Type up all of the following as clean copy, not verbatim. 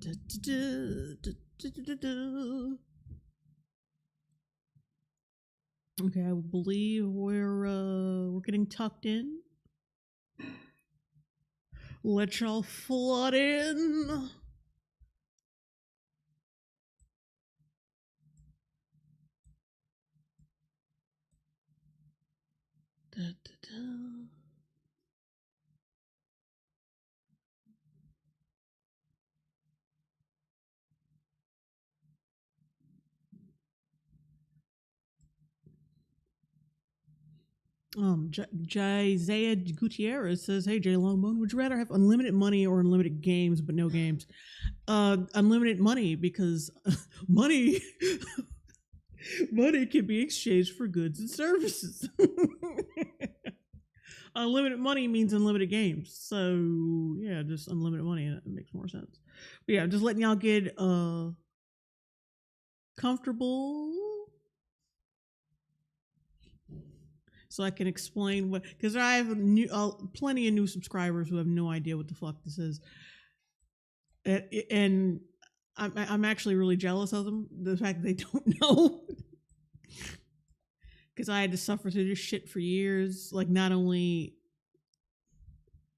Okay, I believe we're getting tucked in. Let y'all flood in. Isaiah Gutierrez says, "Hey, JLongbone, would you rather have unlimited money or unlimited games but no games?" Unlimited money, because money can be exchanged for goods and services. Unlimited money means unlimited games. So yeah, just unlimited money. That makes more sense. But yeah, just letting y'all get comfortable, so I can explain what, because I have plenty of new subscribers who have no idea what the fuck this is, and I'm actually really jealous of them, the fact that they don't know, because I had to suffer through this shit for years. Like not only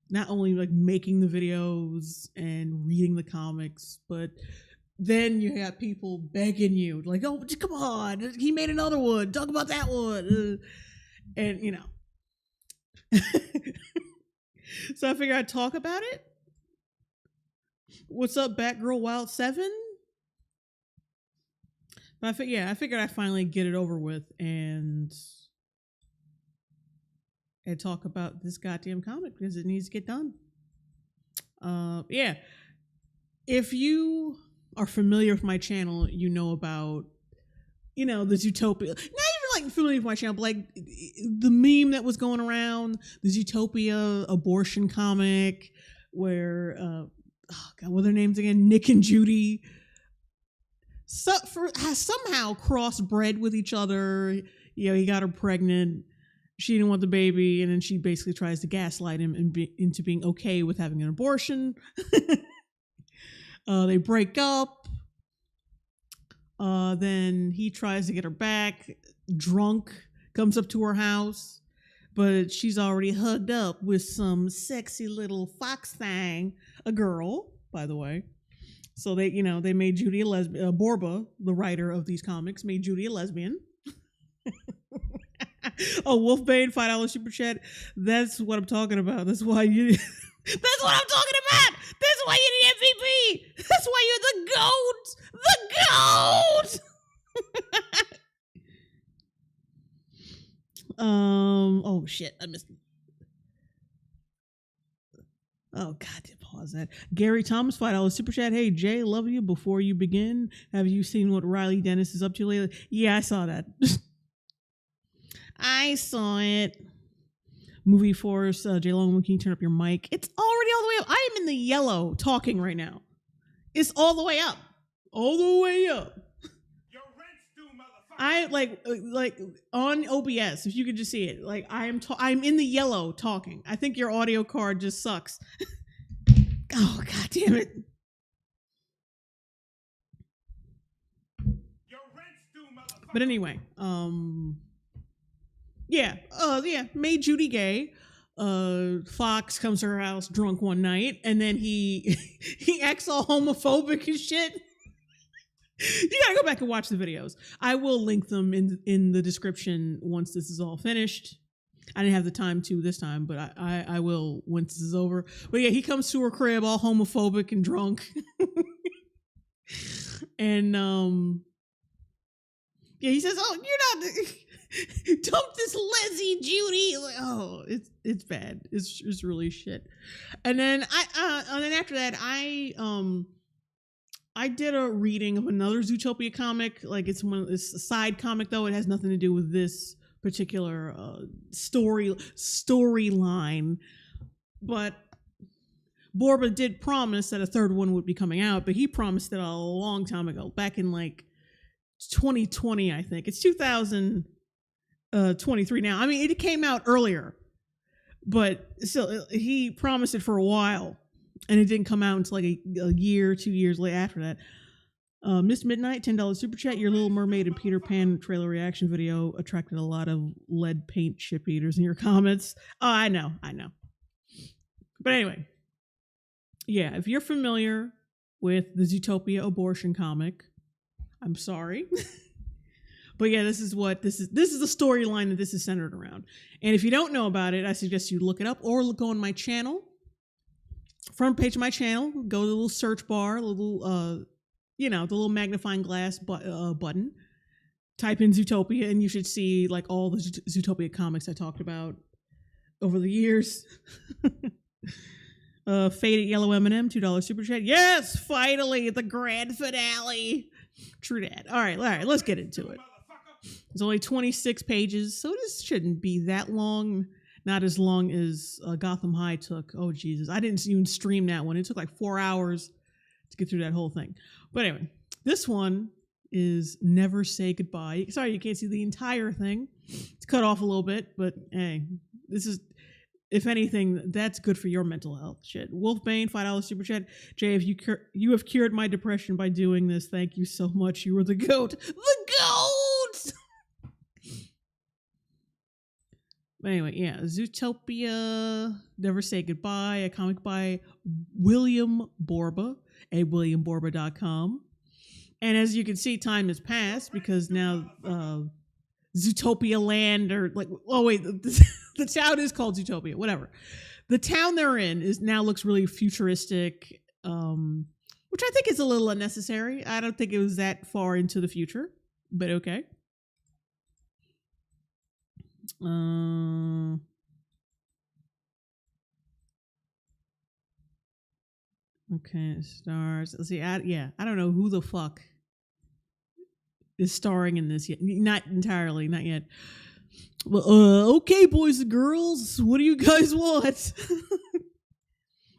like making the videos and reading the comics, but then you got people begging you, like, "Oh, come on, he made another one. Talk about that one." And, you know. So I figured I'd talk about it. What's up, Batgirl Wild 7? But I figured I'd finally get it over with and talk about this goddamn comic, because it needs to get done. Yeah. If you are familiar with my channel, you know about, the Zootopia. Not even like familiar with my channel, but like the meme that was going around, the Zootopia abortion comic, where what are their names again? Nick and Judy. Has somehow crossbred with each other. He got her pregnant. She didn't want the baby, and then she basically tries to gaslight him into being okay with having an abortion. They break up. Then he tries to get her back. Drunk, comes up to her house, but she's already hugged up with some sexy little fox thing, a girl, by the way. So they made Judy a lesbian. Borba, the writer of these comics, made Judy a lesbian. Oh, Wolfbane, $5 super chat. That's what I'm talking about. That's why you. That's what I'm talking about. That's why you're the MVP. That's why you're the GOAT. The GOAT. Oh shit, I missed. Oh god, pause that. Gary Thomas, $5 super chat. Hey Jay, love you. Before you begin, have you seen what Riley Dennis is up to lately? Yeah, I saw that. I saw it. Movie Force, JLongbone, can you turn up your mic? It's already all the way up. I am in the yellow talking right now. It's all the way up. All the way up. Your rent's due, motherfucker. I like on OBS, if you could just see it. Like I'm in the yellow talking. I think your audio card just sucks. Oh god damn it. Your rent's due, motherfucker. But anyway, yeah, made Judy gay. Fox comes to her house drunk one night, and then he acts all homophobic and shit. You gotta go back and watch the videos. I will link them in the description once this is all finished. I didn't have the time to this time, but I will once this is over. But yeah, he comes to her crib all homophobic and drunk. And yeah, he says, "Oh, you're not dump this Leslie Judy." Like, oh, it's bad. It's really shit. And then after that, I did a reading of another Zootopia comic. Like it's a side comic though. It has nothing to do with this particular storyline. But Borba did promise that a third one would be coming out, but he promised it a long time ago, back in like 2020, I think. It's 2023 now. I mean, it came out earlier, but still, he promised it for a while. And it didn't come out until like a year, 2 years later after that. Miss Midnight, $10 super chat. Your Little Mermaid and Peter Pan trailer reaction video attracted a lot of lead paint ship eaters in your comments. Oh, I know. But anyway, yeah, if you're familiar with the Zootopia abortion comic, I'm sorry. But yeah, this is the storyline that this is centered around. And if you don't know about it, I suggest you look it up or go on my channel. Front page of my channel, go to the little search bar, the little magnifying glass button. Type in Zootopia, and you should see like all the Zootopia comics I talked about over the years. Faded Yellow M&M, $2 super chat. Yes, finally, the grand finale. True that. All right, let's get into it. It's only 26 pages, so this shouldn't be that long. Not as long as Gotham High took. Oh, Jesus. I didn't even stream that one. It took like 4 hours to get through that whole thing. But anyway, this one is Never Say Goodbye. Sorry, you can't see the entire thing. It's cut off a little bit, but hey, this is, if anything, that's good for your mental health. Shit. Wolfbane, $5 super chat. Jay, if you have cured my depression by doing this. Thank you so much. You were the GOAT. The GOAT! Anyway, yeah, Zootopia, Never Say Goodbye, a comic by William Borba at williamborba.com. And as you can see, time has passed because now Zootopia Land, or like, oh wait, the town is called Zootopia, whatever. The town they're in looks really futuristic, which I think is a little unnecessary. I don't think it was that far into the future, but okay. Okay, stars. Let's see. I don't know who the fuck is starring in this yet. Not entirely, not yet. Well, okay, boys and girls, what do you guys want?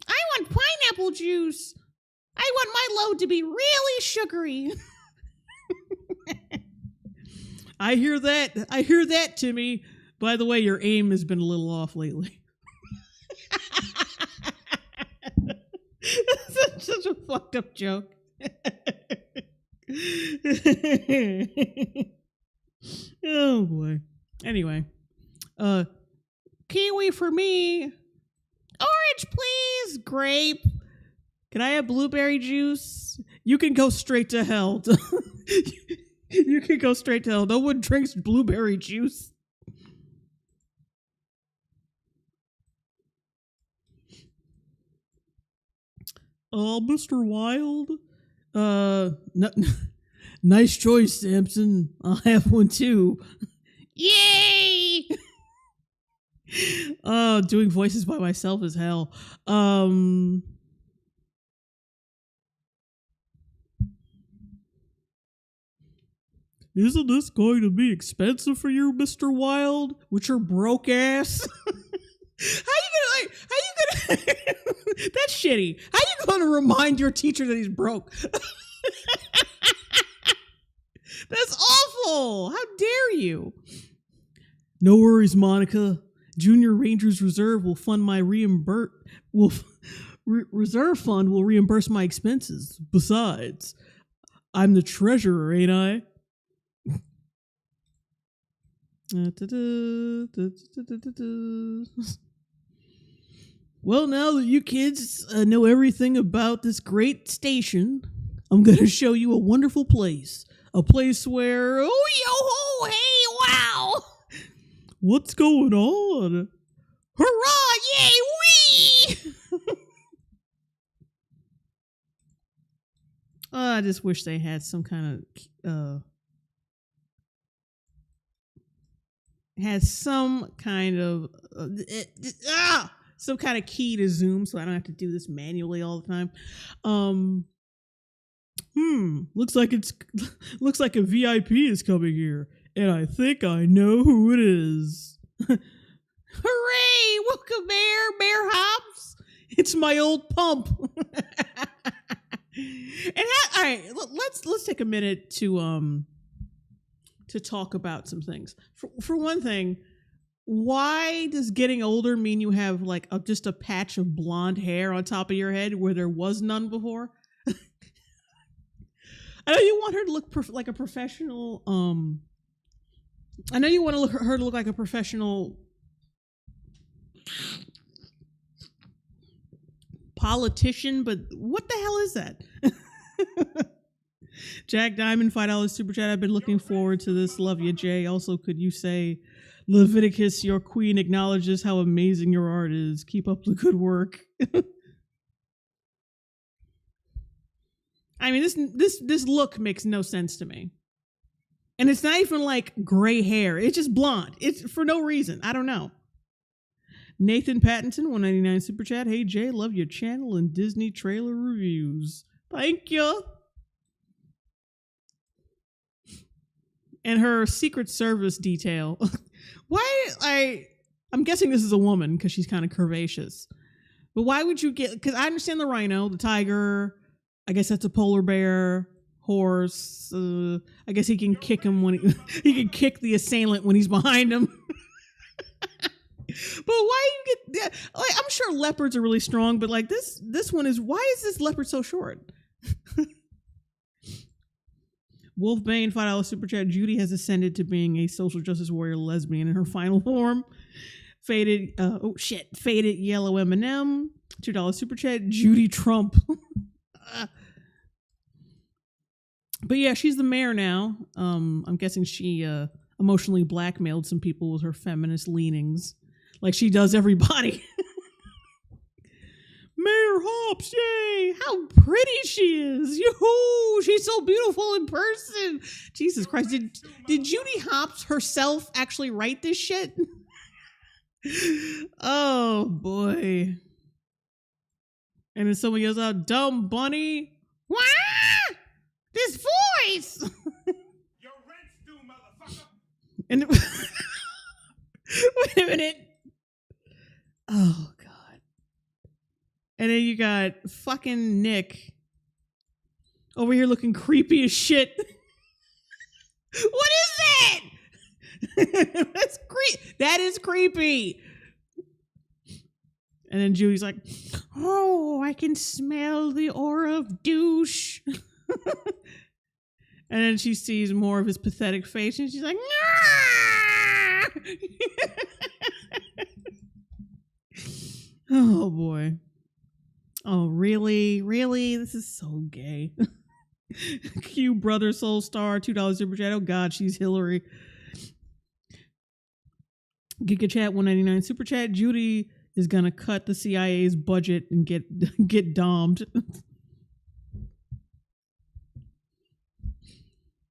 I want pineapple juice. I want my load to be really sugary. I hear that, Timmy. By the way, your aim has been a little off lately. That's such a fucked up joke. Oh boy. Anyway, kiwi for me. Orange, please. Grape. Can I have blueberry juice? You can go straight to hell. You can go straight to hell. No one drinks blueberry juice. Mr. Wild. Nice choice, Samson. I'll have one too. Yay! Doing voices by myself is hell. Isn't this going to be expensive for you, Mr. Wild? With your broke ass? How you gonna that's shitty. How you gonna remind your teacher that he's broke? That's awful. How dare you? No worries, Monica. Junior Rangers Reserve will fund my reserve fund will reimburse my expenses. Besides, I'm the treasurer, ain't I? Well, now that you kids know everything about this great station, I'm going to show you a wonderful place. A place where, oh, yo, ho, hey, wow. What's going on? Hurrah, yay, wee! I just wish they had some kind of, some kind of key to Zoom so I don't have to do this manually all the time. Looks like a VIP is coming here, and I think I know who it is. Hooray! Welcome, Mayor Hobbs. It's my old pump. And all right, let's take a minute to talk about some things. For one thing, why does getting older mean you have like just a patch of blonde hair on top of your head where there was none before? I know you want her to look like a professional. I know you want her to look like a professional politician, but what the hell is that? Jack Diamond, $5 super chat. I've been looking forward to this. Love you, Jay. Also, could you say, Leviticus, your queen acknowledges how amazing your art is. Keep up the good work. I mean, this look makes no sense to me. And it's not even like gray hair. It's just blonde. It's for no reason. I don't know. Nathan Pattinson, $1.99 super chat. Hey, Jay, love your channel and Disney trailer reviews. Thank you. And her Secret Service detail. I'm guessing this is a woman because she's kind of curvaceous. But why would you get, because I understand the rhino, the tiger, I guess that's a polar bear, horse. I guess he can kick him when he can kick the assailant when he's behind him. But why you get that? Like, I'm sure leopards are really strong, but like this one is, why is this leopard so short? Wolfbane, $5 super chat. Judy has ascended to being a social justice warrior lesbian in her final form. Faded yellow M&M, $2 super chat. Judy Trump. But yeah, she's the mayor now. I'm guessing she emotionally blackmailed some people with her feminist leanings, like she does everybody. Mayor Hops, yay! How pretty she is! Yoo-hoo! She's so beautiful in person. Jesus Christ! Did Judy Hopps herself actually write this shit? Oh boy! And then someone yells out, "Dumb bunny!" Wah! This voice! Your rent's due, motherfucker! And wait a minute. Oh god. And then you got fucking Nick over here looking creepy as shit. What is that? That is creepy. And then Judy's like, oh, I can smell the aura of douche. And then she sees more of his pathetic face and she's like, nah! Oh boy. Oh, really? Really? This is so gay. Q Brother Soul Star, $2 super chat. Oh god, she's Hillary. Giga Chat, $1.99 super chat. Judy is gonna cut the CIA's budget and get domed.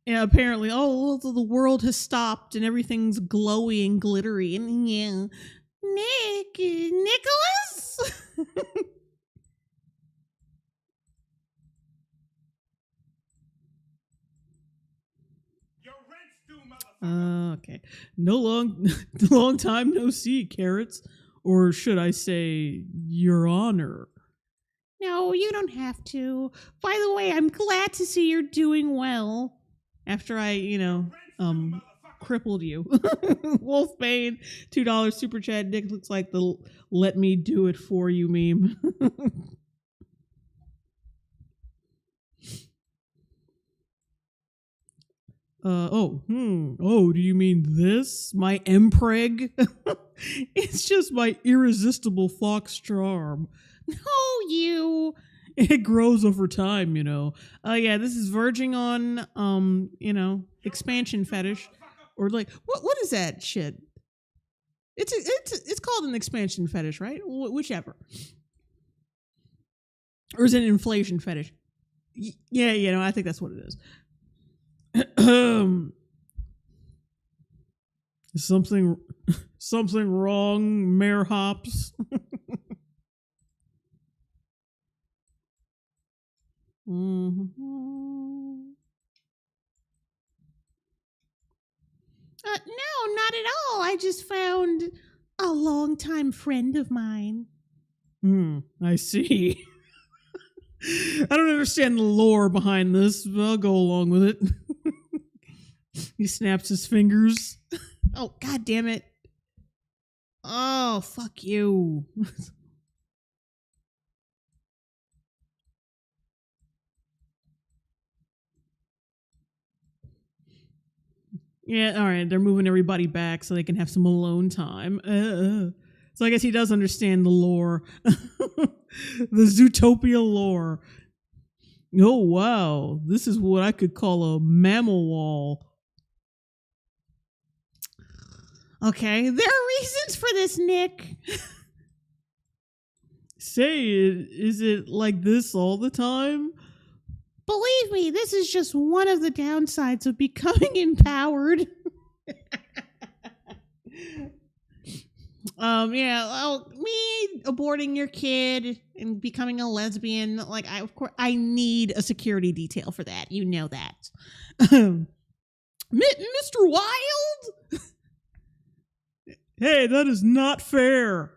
Yeah, apparently. Oh, the world has stopped and everything's glowy and glittery. And yeah, Nicholas. Okay. Long time no see, Carrots. Or should I say, Your Honor? No, you don't have to. By the way, I'm glad to see you're doing well. After I, crippled you. Wolfbane, $2 super chat. Nick looks like the let me do it for you meme. Oh, do you mean this? My empreg? It's just my irresistible fox charm. No, you. It grows over time, yeah, this is verging on, expansion fetish. Or like, what is that shit? It's called an expansion fetish, right? Whichever. Or is it an inflation fetish? Yeah, I think that's what it is. Something wrong, Mayor Hops. Mm-hmm. No, not at all. I just found a longtime friend of mine. I see. I don't understand the lore behind this, but I'll go along with it. He snaps his fingers. Oh, god damn it. Oh, fuck you. Yeah, all right. They're moving everybody back so they can have some alone time. So I guess he does understand the lore. The Zootopia lore. Oh, wow. This is what I could call a mammal wall. Okay, there are reasons for this, Nick. Say it. Is it like this all the time? Believe me, this is just one of the downsides of becoming empowered. Yeah, well, me aborting your kid and becoming a lesbian, like, of course, I need a security detail for that. You know that. Mr. Wild? Hey, that is not fair.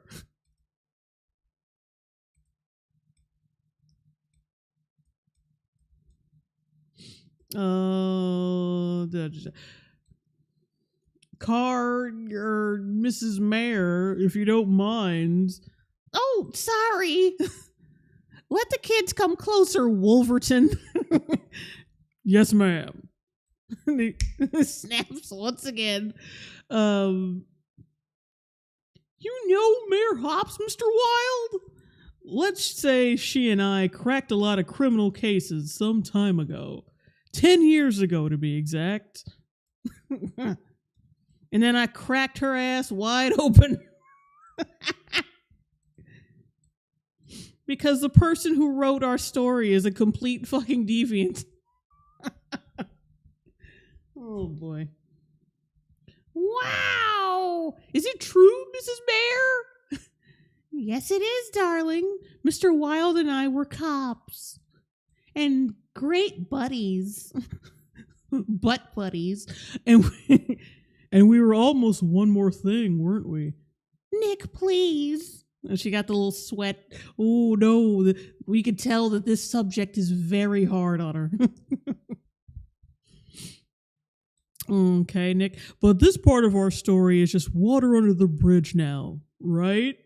Car or Mrs. Mayor, if you don't mind. Oh, sorry. Let the kids come closer, Wolverton. Yes, ma'am. Snaps once again. You know Mayor Hops, Mr. Wild? Let's say she and I cracked a lot of criminal cases some time ago. 10 years ago, to be exact. And then I cracked her ass wide open. Because the person who wrote our story is a complete fucking deviant. Oh, boy. Wow! Is it true, Mrs. Mayor? Yes, it is, darling. Mr. Wild and I were cops. And great buddies. Butt buddies. And we were almost one more thing, weren't we? Nick, please. And she got the little sweat. Oh, no. We could tell that this subject is very hard on her. Okay, Nick. But this part of our story is just water under the bridge now, right?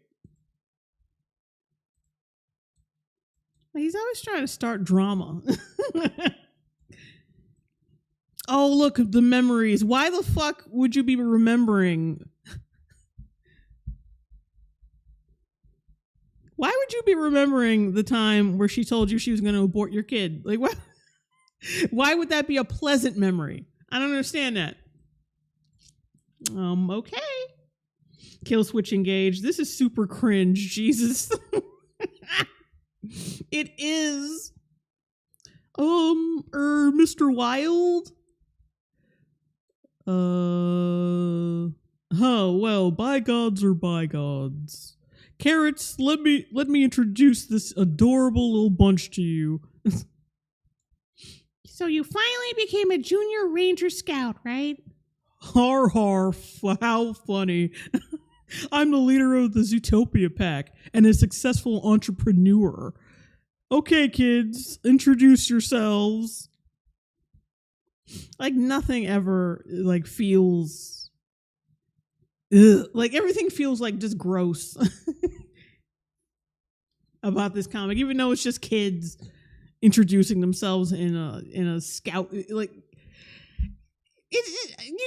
He's always trying to start drama. Oh, look, the memories. Why the fuck would you be remembering? Why would you be remembering the time where she told you she was going to abort your kid? Like, what? Why would that be a pleasant memory? I don't understand that. Okay. Kill switch engaged. This is super cringe, Jesus. It is. Mr. Wild? Oh, well, bygones are bygones. Carrots, let me introduce this adorable little bunch to you. So you finally became a junior ranger scout, right? Har har, how funny. I'm the leader of the Zootopia Pack and a successful entrepreneur. Okay, kids, introduce yourselves. Like, nothing ever, like, feels... Ugh. Like, everything feels, like, just gross about this comic, even though it's just kids introducing themselves in a scout, like, you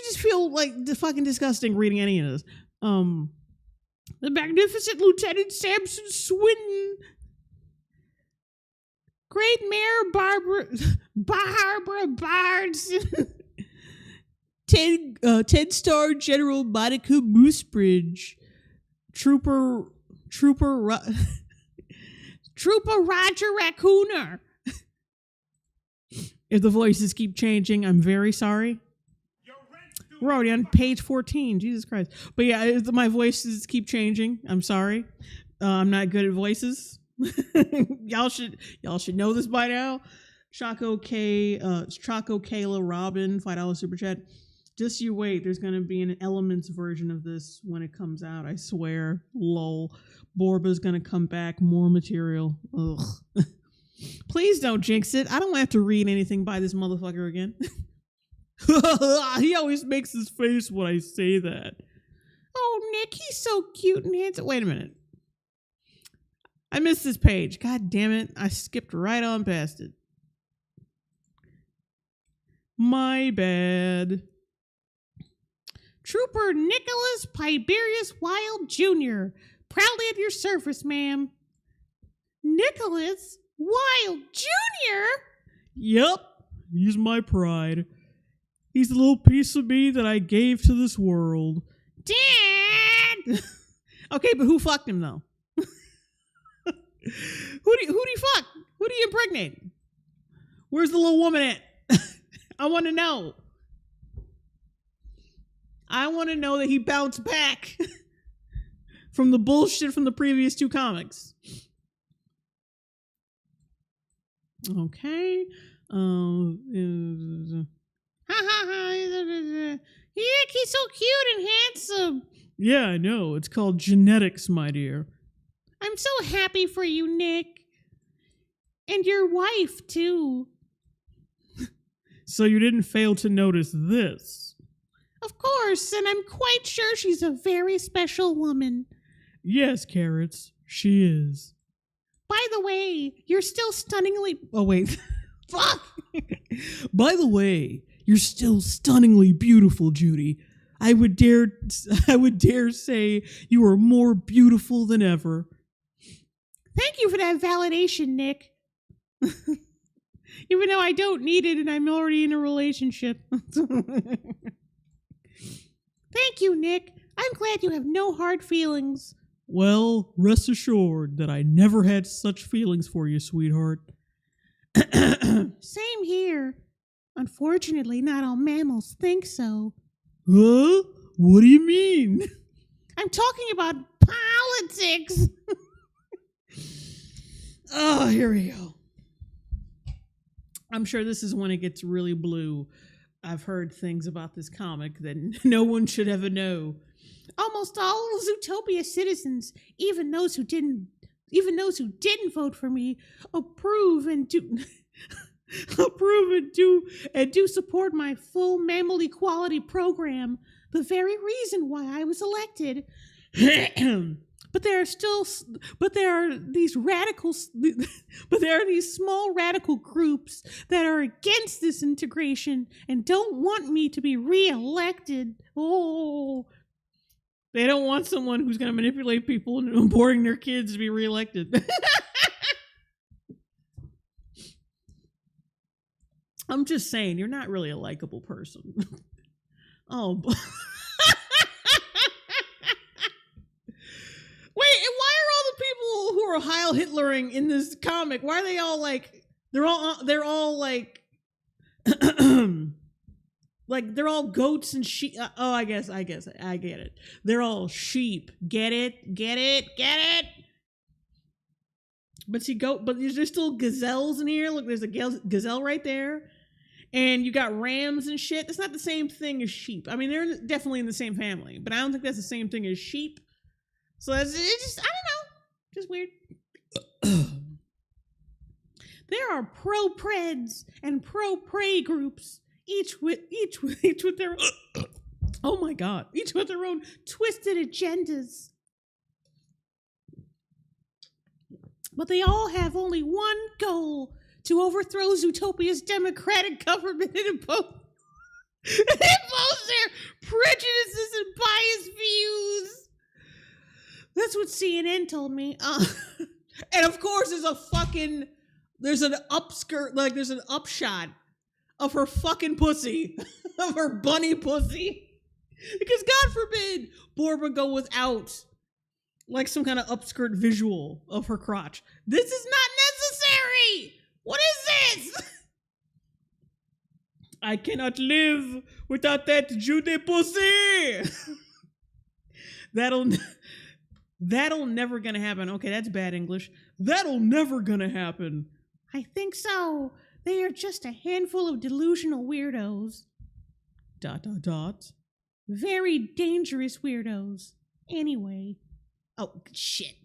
just feel like the fucking disgusting reading any of this. The magnificent Lieutenant Samson Swinton, Great Mayor Barbara Barnes, 10-star General Monica Moosebridge, Trooper Roger Raccooner. If the voices keep changing, I'm very sorry. We're already on page 14. Jesus Christ. But yeah, if my voices keep changing, I'm sorry. I'm not good at voices. y'all should know this by now. Choco Kayla Robin, $5 super chat. Just you wait. There's gonna be an Elements version of this when it comes out. I swear. Lol. Borba's gonna come back. More material. Ugh. Please don't jinx it. I don't have to read anything by this motherfucker again. He always makes his face when I say that. Oh, Oh, Nick, he's so cute and handsome. Wait a minute. I missed this page. God damn it. I skipped right on past it. My bad. Trooper Nicholas Piberius Wild Jr. Proudly at your service, ma'am. Nicholas Wild Jr.? Yep, he's my pride. He's a little piece of me that I gave to this world. Dad! Okay, but who fucked him, though? Who do you fuck? Who do you impregnate? Where's the little woman at? I want to know. I want to know that he bounced back from the bullshit from the previous two comics. Okay. He's so cute and handsome. Yeah, I know. It's called genetics, my dear. I'm so happy for you, Nick. And your wife, too. So you didn't fail to notice this? Of course, and I'm quite sure she's a very special woman. Yes, Carrots, she is. By the way, you're still stunningly... Oh, wait. Fuck! By the way, you're still stunningly beautiful, Judy. I would dare say you are more beautiful than ever. Thank you for that validation, Nick. Even though I don't need it and I'm already in a relationship. Thank you, Nick. I'm glad you have no hard feelings. Well, rest assured that I never had such feelings for you, sweetheart. Same here. Unfortunately, not all mammals think so. Huh? What do you mean? I'm talking about politics. Oh, here we go. I'm sure this is when it gets really blue. I've heard things about this comic that no one should ever know. Almost all Zootopia citizens, even those who didn't vote for me, approve and do support my full mammal equality program. The very reason why I was elected. But there are these small radical groups that are against this integration and don't want me to be re-elected. Oh, they don't want someone who's going to manipulate people and aborting their kids to be re-elected. I'm just saying, you're not really a likable person. Oh, wait, and why are all the people who are Heil Hitlering in this comic, why are they all like, they're all like, like they're all goats and sheep. Oh, I guess, I get it. They're all sheep. Get it? But there's still gazelles in here. Look, there's a gazelle right there. And you got rams and shit. That's not the same thing as sheep. I mean, they're definitely in the same family, but I don't think that's the same thing as sheep. So it's just, I don't know. Just weird. There are pro-preds and pro-prey groups, each with their oh my god, each with their own twisted agendas. But they all have only one goal: to overthrow Zootopia's democratic government and impose their prejudices and biased views. That's what CNN told me. And of course, there's an upshot of her fucking pussy, of her bunny pussy. Because God forbid Borba go without like some kind of upskirt visual of her crotch. This is not necessary. What is this? I cannot live without that Judy pussy. That'll never gonna happen. Okay, that's bad English. That'll never gonna happen. I think so. They are just a handful of delusional weirdos. ... Very dangerous weirdos. Anyway. Oh, shit.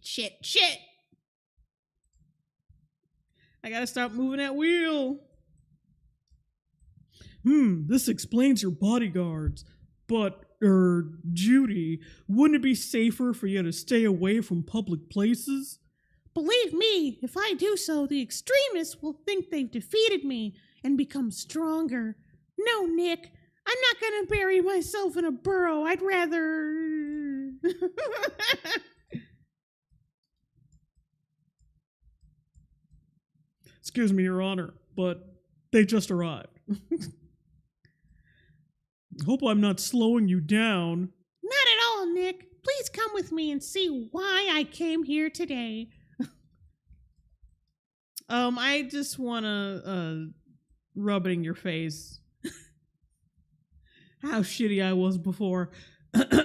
I gotta stop moving that wheel. This explains your bodyguards. But Judy, wouldn't it be safer for you to stay away from public places? Believe me, if I do so, the extremists will think they've defeated me and become stronger. No, Nick, I'm not going to bury myself in a burrow. I'd rather... Excuse me, Your Honor, but they just arrived. Hope I'm not slowing you down. Not at all, Nick. Please come with me and see why I came here today. I just want to rub it in your face. How shitty I was before.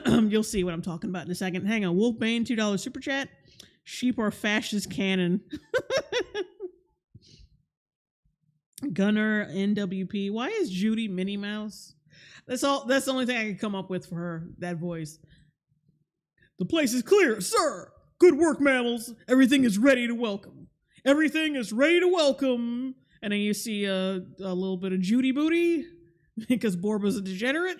You'll see what I'm talking about in a second. Hang on. Wolfbane, $2 super chat. Sheep are fascist cannon. Gunner, NWP. Why is Judy Minnie Mouse? That's the only thing I can come up with for her, that voice. The place is clear, sir. Good work, mammals. Everything is ready to welcome. Everything is ready to welcome. And then you see a little bit of Judy booty because Borba's a degenerate.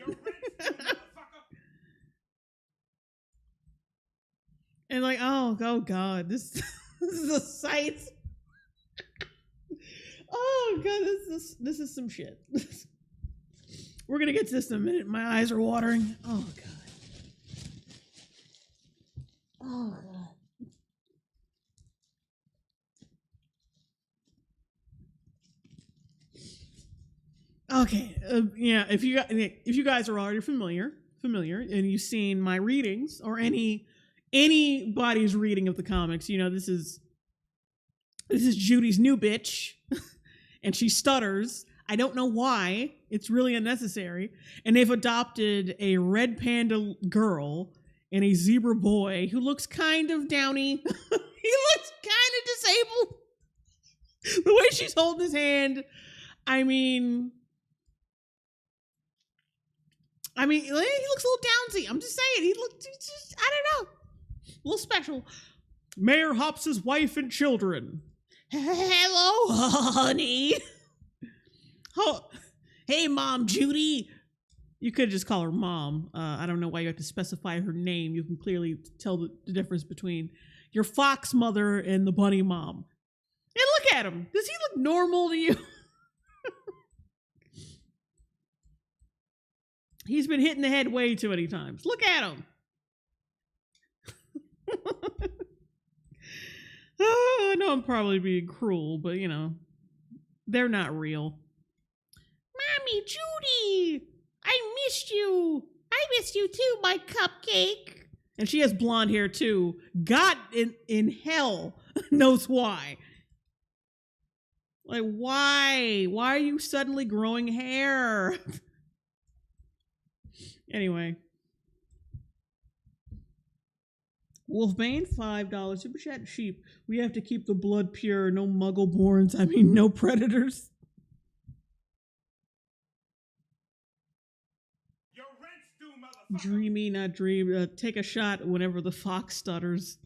And like, oh God, this is a sight. Oh God, this is some shit. We're gonna get to this in a minute. My eyes are watering. Oh God. Oh God. Okay. Yeah. If you guys are already familiar, and you've seen my readings or anybody's reading of the comics, you know this is Judy's new bitch, and she stutters. I don't know why. It's really unnecessary. And they've adopted a red panda girl and a zebra boy who looks kind of downy. He looks kind of disabled. The way she's holding his hand. I mean, he looks a little downsy. I'm just saying. He looks just, I don't know. A little special. Mayor Hopps's wife and children. Hello, honey. Oh, hey, Mom Judy. You could just call her Mom. I don't know why you have to specify her name. You can clearly tell the difference between your fox mother and the bunny mom. And look at him. Does he look normal to you? He's been hit in the head way too many times. Look at him. Oh, I know I'm probably being cruel, but you know, they're not real. Mommy, Judy, I missed you. I missed you too, my cupcake. And she has blonde hair too. God in hell knows why. Like, why? Why are you suddenly growing hair? Anyway. Wolfbane, $5 super chat. Sheep, we have to keep the blood pure. No muggle-borns. I mean, no predators. Your rent's due, motherfucker. Dreamy, not dream. Take a shot whenever the fox stutters.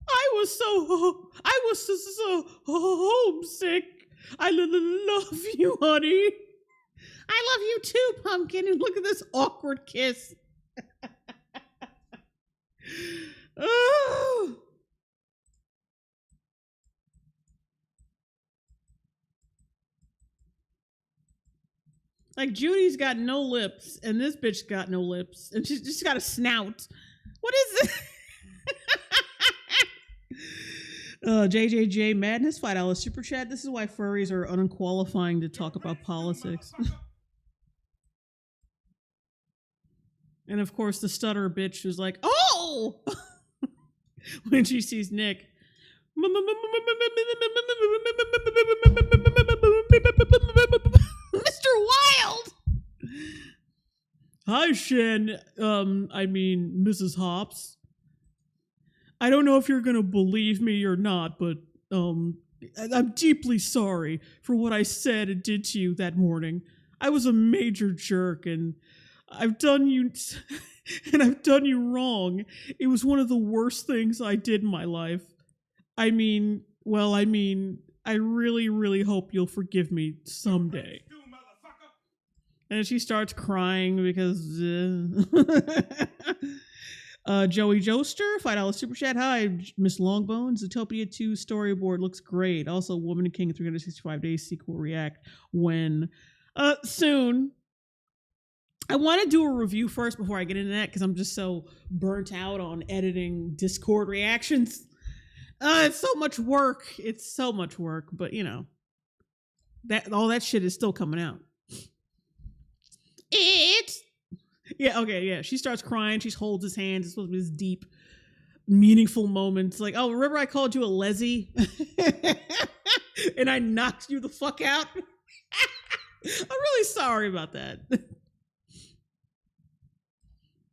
I was so homesick. I love you, honey. I love you too, Pumpkin. And look at this awkward kiss. Oh. Like, Judy's got no lips, and this bitch got no lips, and she's just got a snout. What is this? JJJ Madness, $5 super chat. This is why furries are unqualifying to talk about politics. And of course, the stutter bitch who's like, oh! When she sees Nick. Mr. Wild! Hi, Shen. Mrs. Hops. I don't know if you're gonna believe me or not, but I'm deeply sorry for what I said and did to you that morning. I was a major jerk, and I've done you wrong. It was one of the worst things I did in my life. I really, really hope you'll forgive me someday. And she starts crying because Joey Joester, $5 super chat. Hi, Miss Longbone. Zootopia 2 storyboard looks great. Also, Woman and King 365 Days sequel react when soon. I want to do a review first before I get into that because I'm just so burnt out on editing Discord reactions. It's so much work. It's so much work, but you know, that all that shit is still coming out. She starts crying. She holds his hand. It's supposed to be this deep, meaningful moment. It's like, oh, remember I called you a lessie? And I knocked you the fuck out? I'm really sorry about that.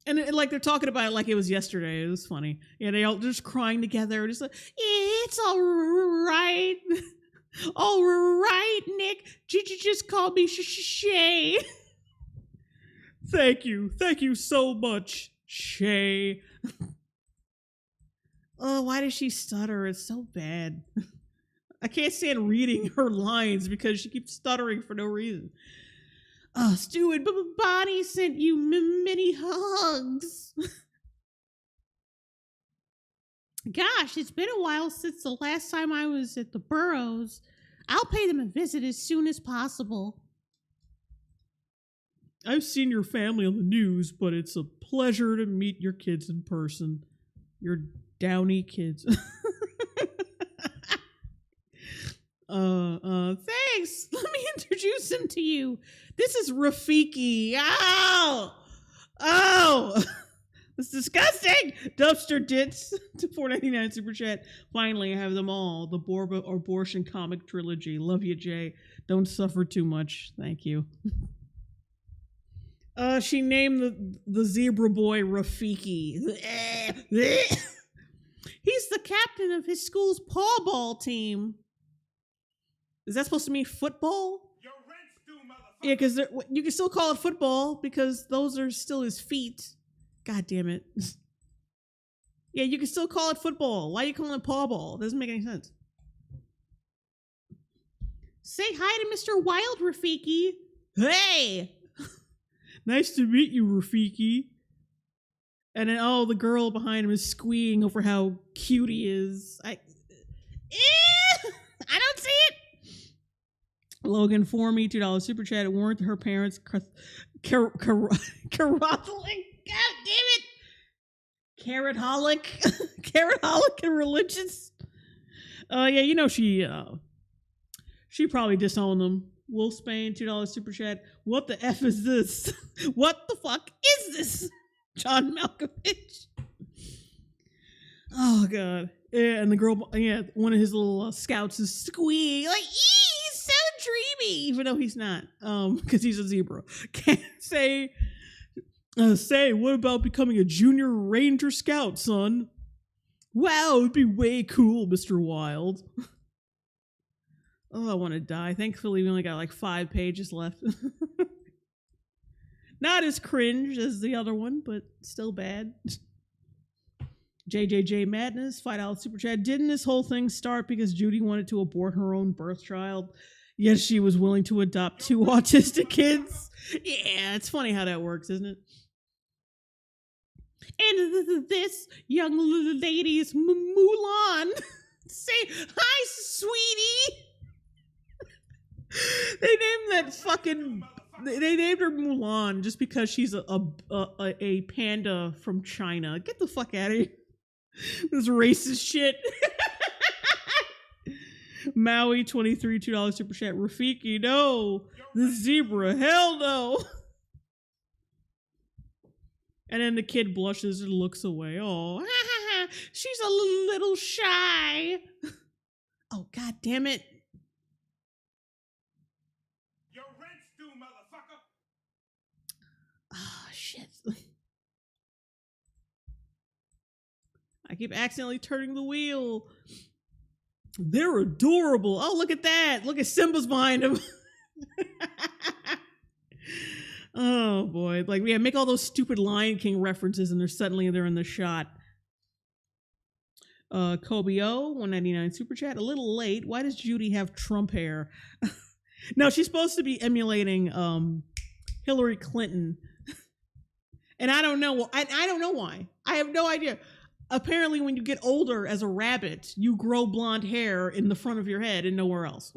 And like they're talking about it like it was yesterday. It was funny. Yeah, they all just crying together. Just like, it's all right. All right, Nick. You just called me Shay. Thank you. Thank you so much, Shay. Oh, why does she stutter? It's so bad. I can't stand reading her lines because she keeps stuttering for no reason. Stu and Bonnie sent you many hugs. Gosh, it's been a while since the last time I was at the Burrows. I'll pay them a visit as soon as possible. I've seen your family on the news, but it's a pleasure to meet your kids in person. Your Downey kids. Thanks. Let me introduce him to you. This is Rafiki. Oh, that's disgusting. Dumpster Dits to $4.99 super chat. Finally, I have them all. The Borba abortion comic trilogy. Love you, Jay. Don't suffer too much. Thank you. She named the zebra boy Rafiki. He's the captain of his school's paw ball team. Is that supposed to mean football? Your rent's due, motherfucker. Yeah, because you can still call it football because those are still his feet. God damn it. Yeah, you can still call it football. Why are you calling it paw ball? It doesn't make any sense. Say hi to Mr. Wild, Rafiki. Hey! Nice to meet you, Rafiki. And then, the girl behind him is squeeing over how cute he is. I don't see it. Logan for me, $2 super chat. It weren't her parents carothling. God damn it. Carrot-holic. Carrot-holic and religious. She probably disowned them. Wolf Spain, $2 super chat. What the F is this? What the fuck is this? John Malkovich. Oh, God. Yeah, and the girl, one of his little scouts is squealing. Like, he's so dreamy. Even though he's not. Because he's a zebra. Can't say, what about becoming a junior ranger scout, son? Wow, it'd be way cool, Mr. Wild. Oh, I want to die. Thankfully, we only got like 5 pages left. Not as cringe as the other one, but still bad. JJJ Madness, $5 super chat. Didn't this whole thing start because Judy wanted to abort her own birth child? Yes, she was willing to adopt 2 autistic kids. Yeah, it's funny how that works, isn't it? And this young lady is Mulan. Say hi, sweetie. They named her Mulan just because she's a panda from China. Get the fuck out of here. This racist shit. Maui 23, $2 super chat. Rafiki, no. The zebra, hell no. And then the kid blushes and looks away. Oh, she's a little shy. Oh, god damn it. Your rent's due, motherfucker. Oh, shit. I keep accidentally turning the wheel. They're adorable. Oh, look at that. Look at Simba's behind him. Oh, boy. Like, yeah, make all those stupid Lion King references and they're in the shot. Kobe O, $1.99 super chat. A little late. Why does Judy have Trump hair? No, she's supposed to be emulating Hillary Clinton. And I don't know. I don't know why. I have no idea. Apparently, when you get older as a rabbit, you grow blonde hair in the front of your head and nowhere else.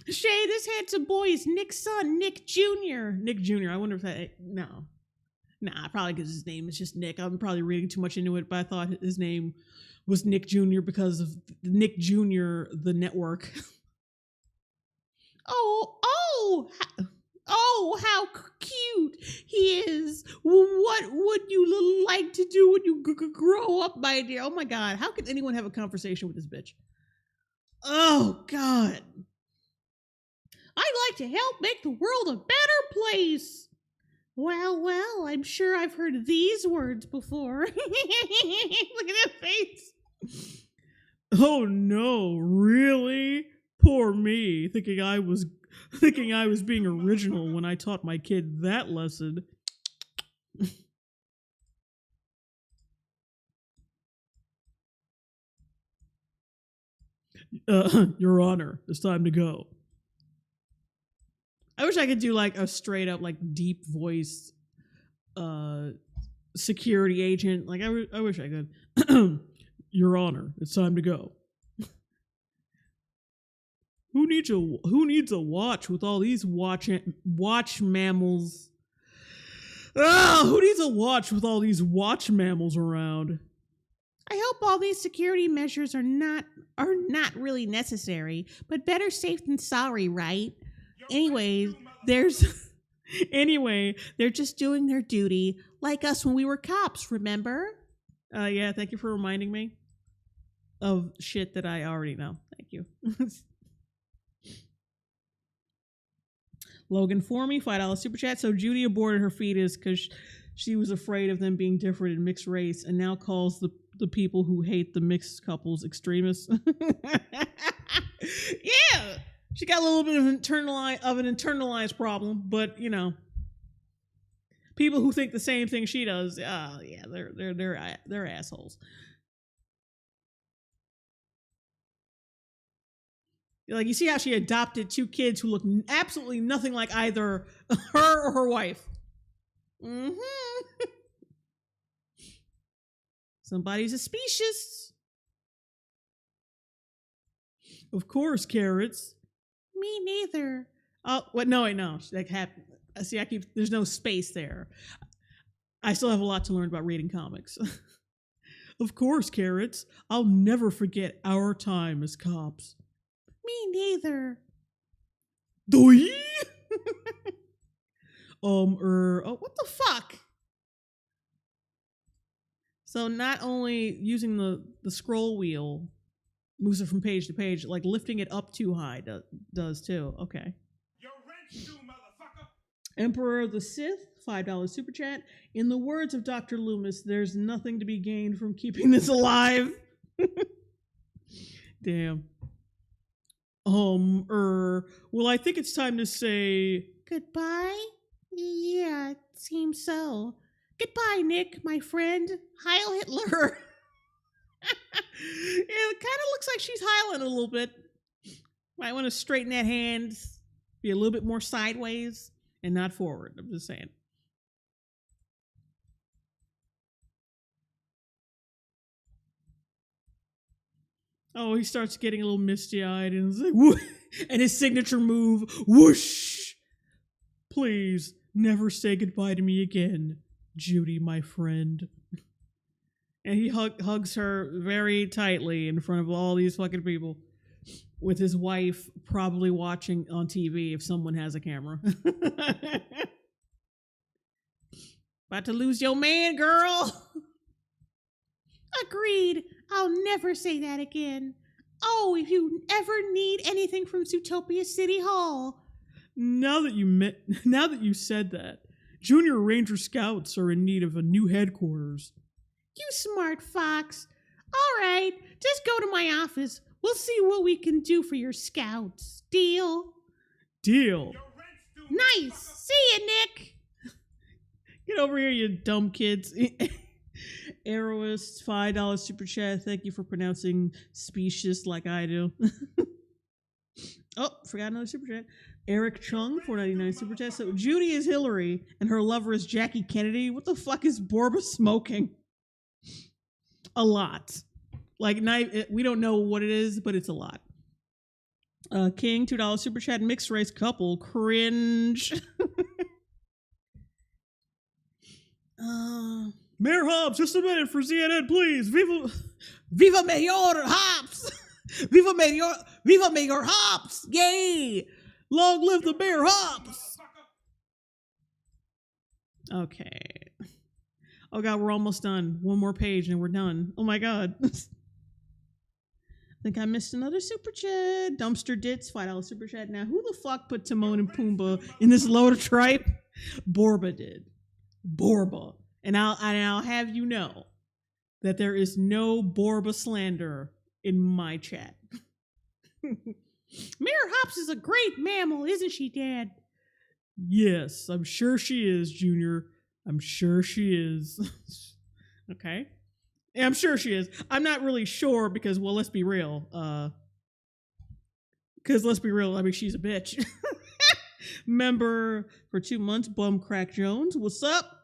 Shay, this handsome boy is Nick's son, Nick Jr. Nick Jr. I wonder if that... No. Nah, probably because his name is just Nick. I'm probably reading too much into it, but I thought his name was Nick Jr. because of Nick Jr., the network. How cute he is. What would you like to do when you grow up, my dear? Oh my God, how could anyone have a conversation with this bitch? Oh God. I'd like to help make the world a better place. Well, I'm sure I've heard these words before. Look at that face. Oh no, really? Poor me, thinking I was being original when I taught my kid that lesson. Your Honor, it's time to go. I wish I could do like a straight up like deep voice security agent. Like I wish I could. Your Honor, it's time to go. Who needs a watch with all these watch mammals? Who needs a watch with all these watch mammals around? I hope all these security measures are not really necessary, but better safe than sorry, right? Anyway, they're just doing their duty, like us when we were cops, remember? Yeah, thank you for reminding me of shit that I already know. Thank you. Logan for me, $5 super chat. So Judy aborted her fetus because she was afraid of them being different in mixed race, and now calls the people who hate the mixed couples extremists. Yeah, she got a little bit of an internalized problem, but you know, people who think the same thing she does, yeah, they're assholes. Like, you see how she adopted two kids who look absolutely nothing like either her or her wife. Mm-hmm. Somebody's suspicious. Of course, carrots. Me neither. Oh, what? No, wait, no. That happened. See, there's no space there. I still have a lot to learn about reading comics. Of course, carrots. I'll never forget our time as cops. Me neither. Doi? What the fuck? So not only using the scroll wheel moves it from page to page, like lifting it up too high does too. Okay. Your rent's due, motherfucker. Emperor of the Sith, $5 super chat. In the words of Dr. Loomis, there's nothing to be gained from keeping this alive. Damn. Well, I think it's time to say goodbye. Yeah, it seems so. Goodbye, Nick, my friend. Heil Hitler. It kind of looks like she's heiling a little bit. Might want to straighten that hand, be a little bit more sideways and not forward. I'm just saying. Oh, he starts getting a little misty-eyed and, like, and his signature move, whoosh! Please, never say goodbye to me again, Judy, my friend. And he hugs her very tightly in front of all these fucking people, with his wife probably watching on TV if someone has a camera. About to lose your man, girl. Agreed. I'll never say that again. Oh, if you ever need anything from Zootopia City Hall. Now that you said that, Junior Ranger Scouts are in need of a new headquarters. You smart fox. All right, just go to my office. We'll see what we can do for your scouts. Deal? Deal. Nice. See you, Nick. Get over here, you dumb kids. Arrowist, $5 super chat. Thank you for pronouncing specious like I do. Oh, forgot another super chat. Eric Chung, 4.99 super chat. So Judy is Hillary and her lover is Jackie Kennedy. What the fuck is Borba smoking? A lot. Like, we don't know what it is, but it's a lot. King, $2 super chat. Mixed race couple. Cringe. Mayor Hobbs, just a minute for CNN, please. Viva Mayor Hobbs. Viva Mayor Hobbs. Yay. Long live the Mayor Hobbs. Okay. Oh God, we're almost done. One more page and we're done. Oh my God. I think I missed another super chat. Dumpster Dits, $5 super chat. Now, who the fuck put Timon and Pumbaa in this load of tripe? Borba did. Borba. And I'll have you know that there is no Borba slander in my chat. Mayor Hobbs is a great mammal, isn't she, Dad? Yes, I'm sure she is, Junior. I'm sure she is. Okay. Yeah, I'm sure she is. I'm not really sure because, well, let's be real. I mean, she's a bitch. Member for 2 months, Bum Crack Jones. What's up?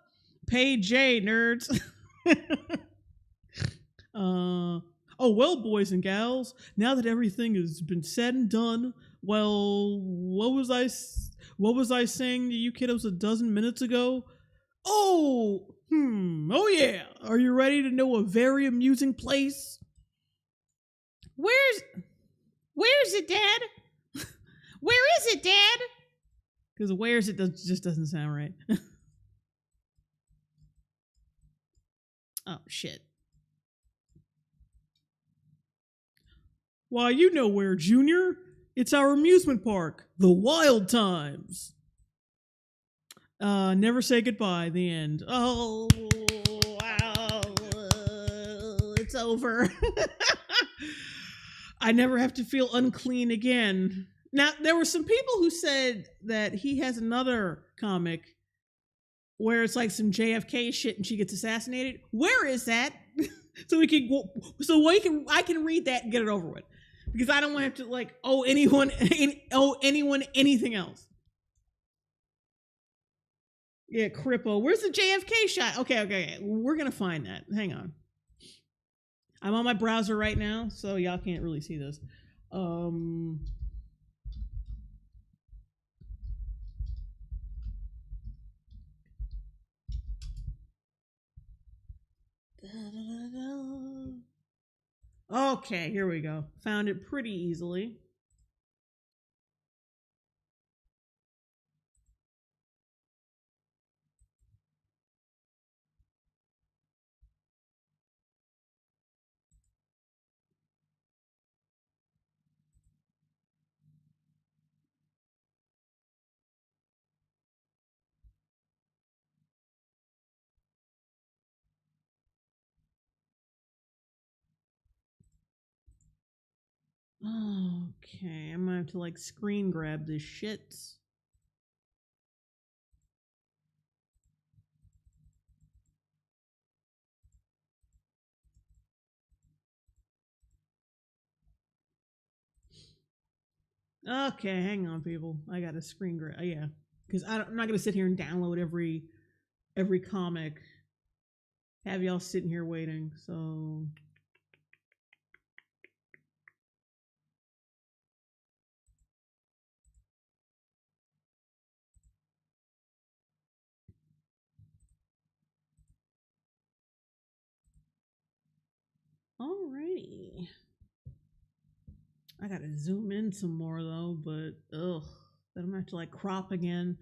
Pay J, nerds. Oh, well, boys and gals, now that everything has been said and done, well, what was I saying to you kiddos a dozen minutes ago? Oh yeah. Are you ready to know a very amusing place? Where's it, Dad? Where is it, Dad? Because where's it just doesn't sound right. Oh, shit. Why, you know where, Junior. It's our amusement park, the Wild Times. Never say goodbye, the end. Oh, wow. It's over. I never have to feel unclean again. Now, there were some people who said that he has another comic where it's like some JFK shit and she gets assassinated. Where is that? I can read that and get it over with. Because I don't want to have to like owe anyone anything else. Yeah, Crippo. Where's the JFK shot? Okay. We're gonna find that. Hang on. I'm on my browser right now, so y'all can't really see this. Okay, here we go. Found it pretty easily. Okay, I'm gonna have to like screen grab this shit. Okay, hang on, people. I got a screen grab. Yeah, because I'm not gonna sit here and download every comic. Have y'all sitting here waiting. So. Alrighty. I gotta zoom in some more though, but then I'm gonna have to like crop again.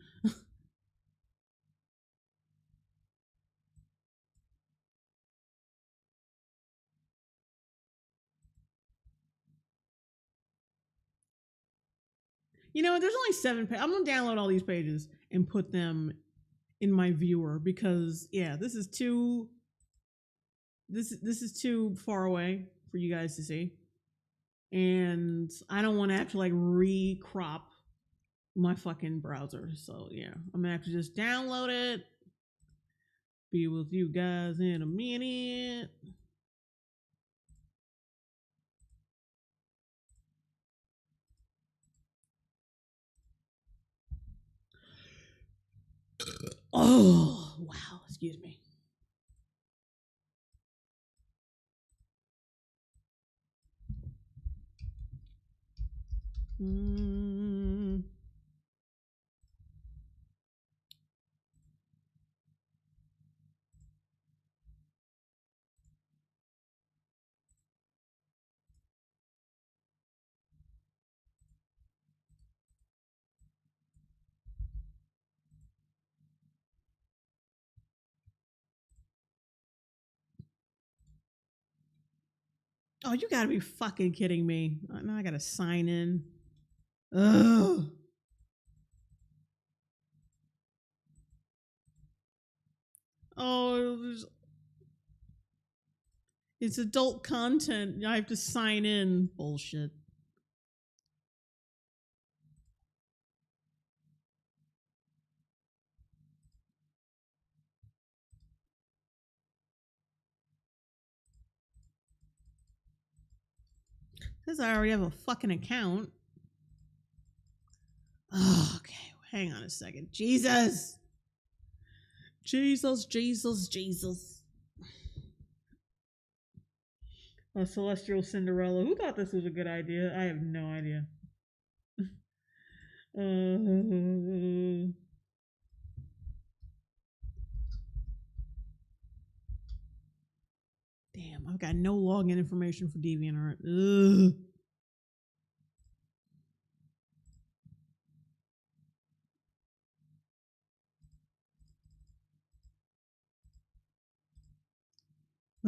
You know, there's only 7 pages. I'm gonna download all these pages and put them in my viewer because this is too this is too far away for you guys to see. And I don't want to have to like re-crop my fucking browser. So yeah, I'm gonna have to just download it. Be with you guys in a minute. Oh, wow. Excuse me. Oh, you gotta be fucking kidding me. Now I gotta sign in. Ugh. Oh, it's adult content. I have to sign in. Bullshit. Because I already have a fucking account. Oh, okay. Hang on a second. Jesus. Jesus. A Celestial Cinderella. Who thought this was a good idea? I have no idea. Damn, I've got no login information for DeviantArt. Ugh.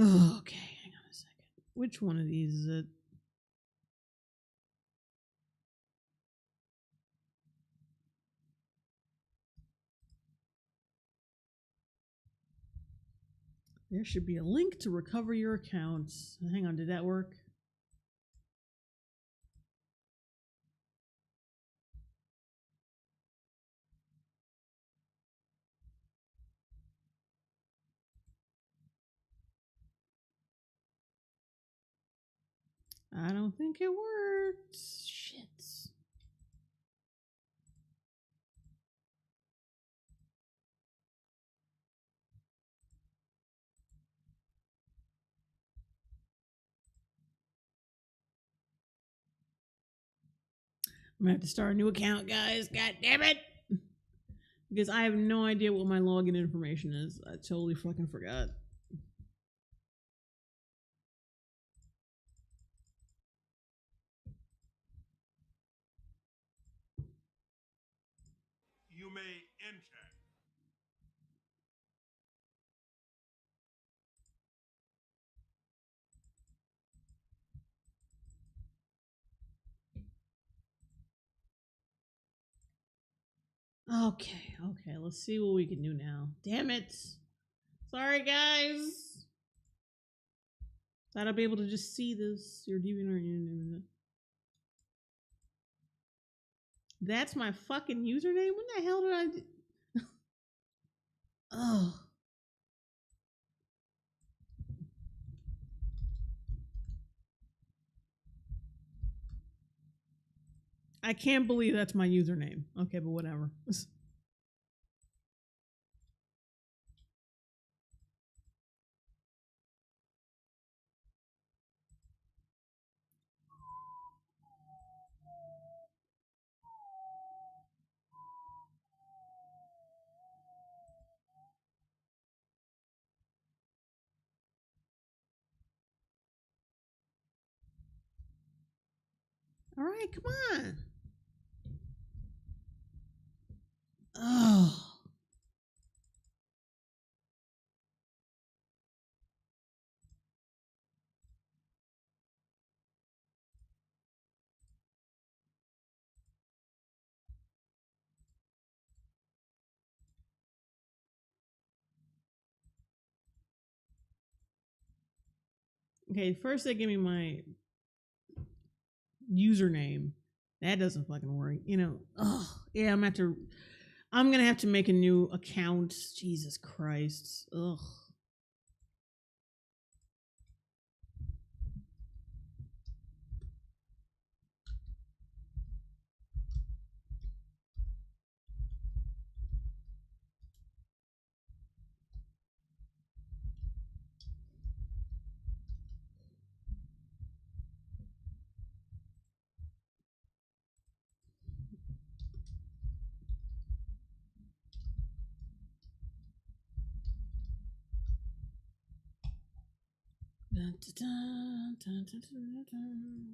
Oh, okay, hang on a second. Which one of these is it? There should be a link to recover your accounts. Hang on, did that work? I don't think it worked. Shit. I'm gonna have to start a new account, guys. God damn it. Because I have no idea what my login information is. I totally fucking forgot. You may enter. Okay, let's see what we can do now. Damn it. Sorry, guys. Thought I'd be able to just see this. Your DeviantArt. That's my fucking username? What the hell did I do? Oh. I can't believe that's my username. Okay, but whatever. All right, come on. Oh. Okay, first they give me my username. That doesn't fucking work. You know, oh, yeah, I'm gonna have to make a new account. Jesus Christ. Ugh. Dun, dun, dun, dun, dun, dun, dun.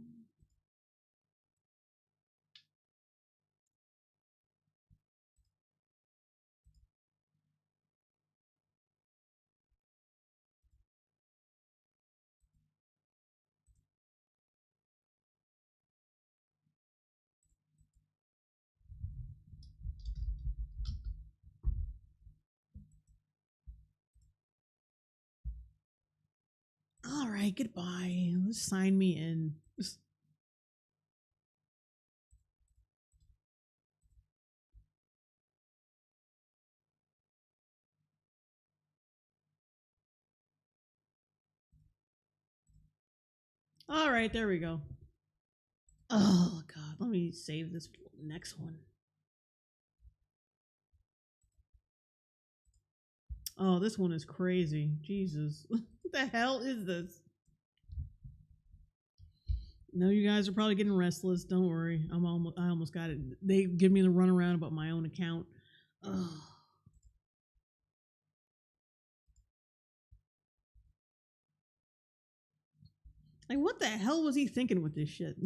All right, goodbye. Let's sign me in. All right, there we go. Oh God, let me save this next one. Oh, this one is crazy. Jesus, what the hell is this? No, you guys are probably getting restless. Don't worry, I almost got it. They give me the runaround about my own account. Oh. Like, what the hell was he thinking with this shit?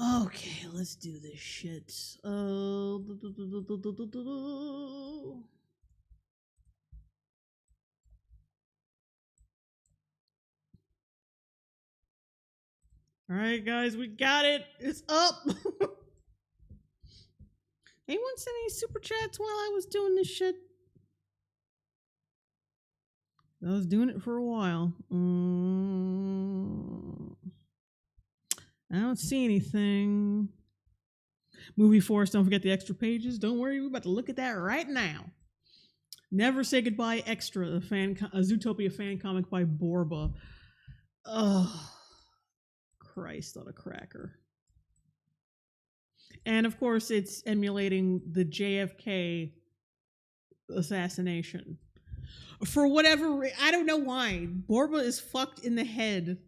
Okay, let's do this shit. All right, guys, we got it. It's up. Anyone send any super chats while I was doing this shit? I was doing it for a while. I don't see anything. Movie Force, don't forget the extra pages. Don't worry, we're about to look at that right now. Never Say Goodbye Extra, a Zootopia fan comic by Borba. Oh, Christ on a cracker. And of course, it's emulating the JFK assassination. For whatever I don't know why. Borba is fucked in the head.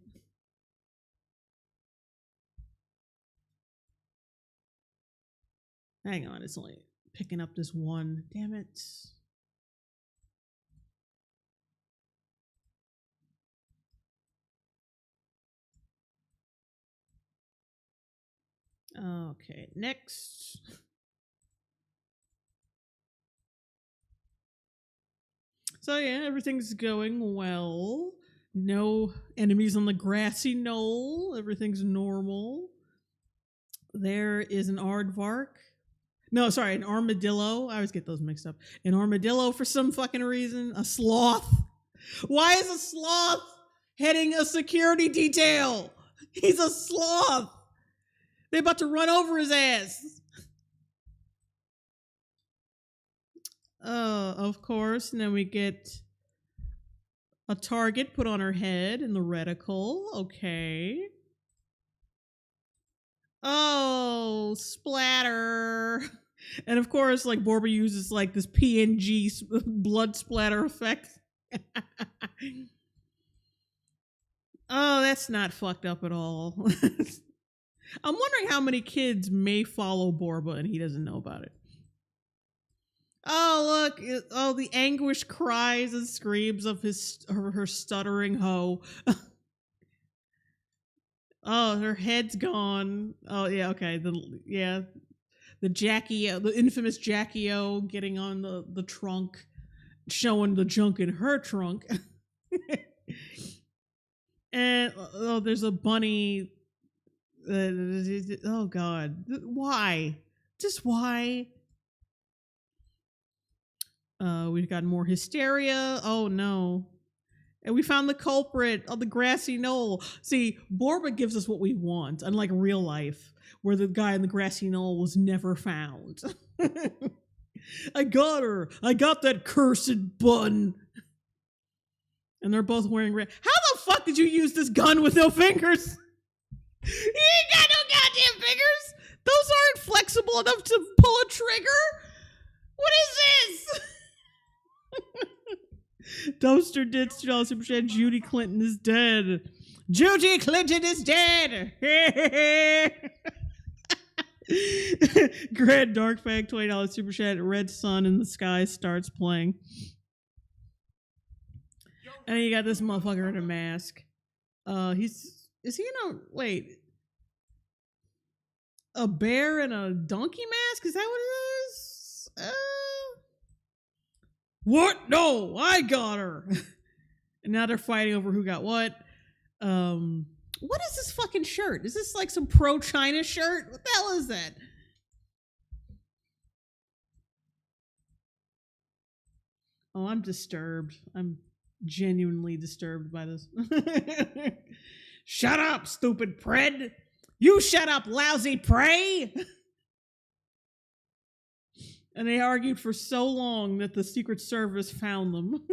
Hang on, it's only picking up this one. Damn it. Okay, next. So yeah, everything's going well. No enemies on the grassy knoll. Everything's normal. There is an aardvark. No, sorry, an armadillo. I always get those mixed up. An armadillo for some fucking reason. A sloth. Why is a sloth heading a security detail? He's a sloth. They're about to run over his ass. Of course. And then we get a target put on her head in the reticle. Okay. Oh, splatter. And of course, like Borba uses like this PNG blood splatter effect. Oh, that's not fucked up at all. I'm wondering how many kids may follow Borba and he doesn't know about it. Oh, look. Oh, the anguished cries and screams of her stuttering hoe. Oh, her head's gone. Oh yeah, okay. The Jackie, the infamous Jackie O getting on the trunk, showing the junk in her trunk. And oh, there's a bunny. Oh God, why? Just why? We've got more hysteria. Oh no. And we found the culprit on the grassy knoll. See, Borba gives us what we want, unlike real life, where the guy on the grassy knoll was never found. I got her. I got that cursed bun. And they're both wearing red. How the fuck did you use this gun with no fingers? You ain't got no goddamn fingers. Those aren't flexible enough to pull a trigger. What is this? Toaster Ditch, Super Chat. Judy Clinton is dead. Judy Clinton is dead. Grand Dark Fag, $20 Super Chat. Red Sun in the Sky starts playing. And then you got this motherfucker in a mask. Is he in a, wait, a bear in a donkey mask? Is that what it is? What? No, I got her. And now they're fighting over who got what. What is this fucking shirt? Is this like some pro-China shirt? What the hell is that? Oh, I'm disturbed. I'm genuinely disturbed by this. Shut up, stupid pred. You shut up, lousy prey. And they argued for so long that the Secret Service found them.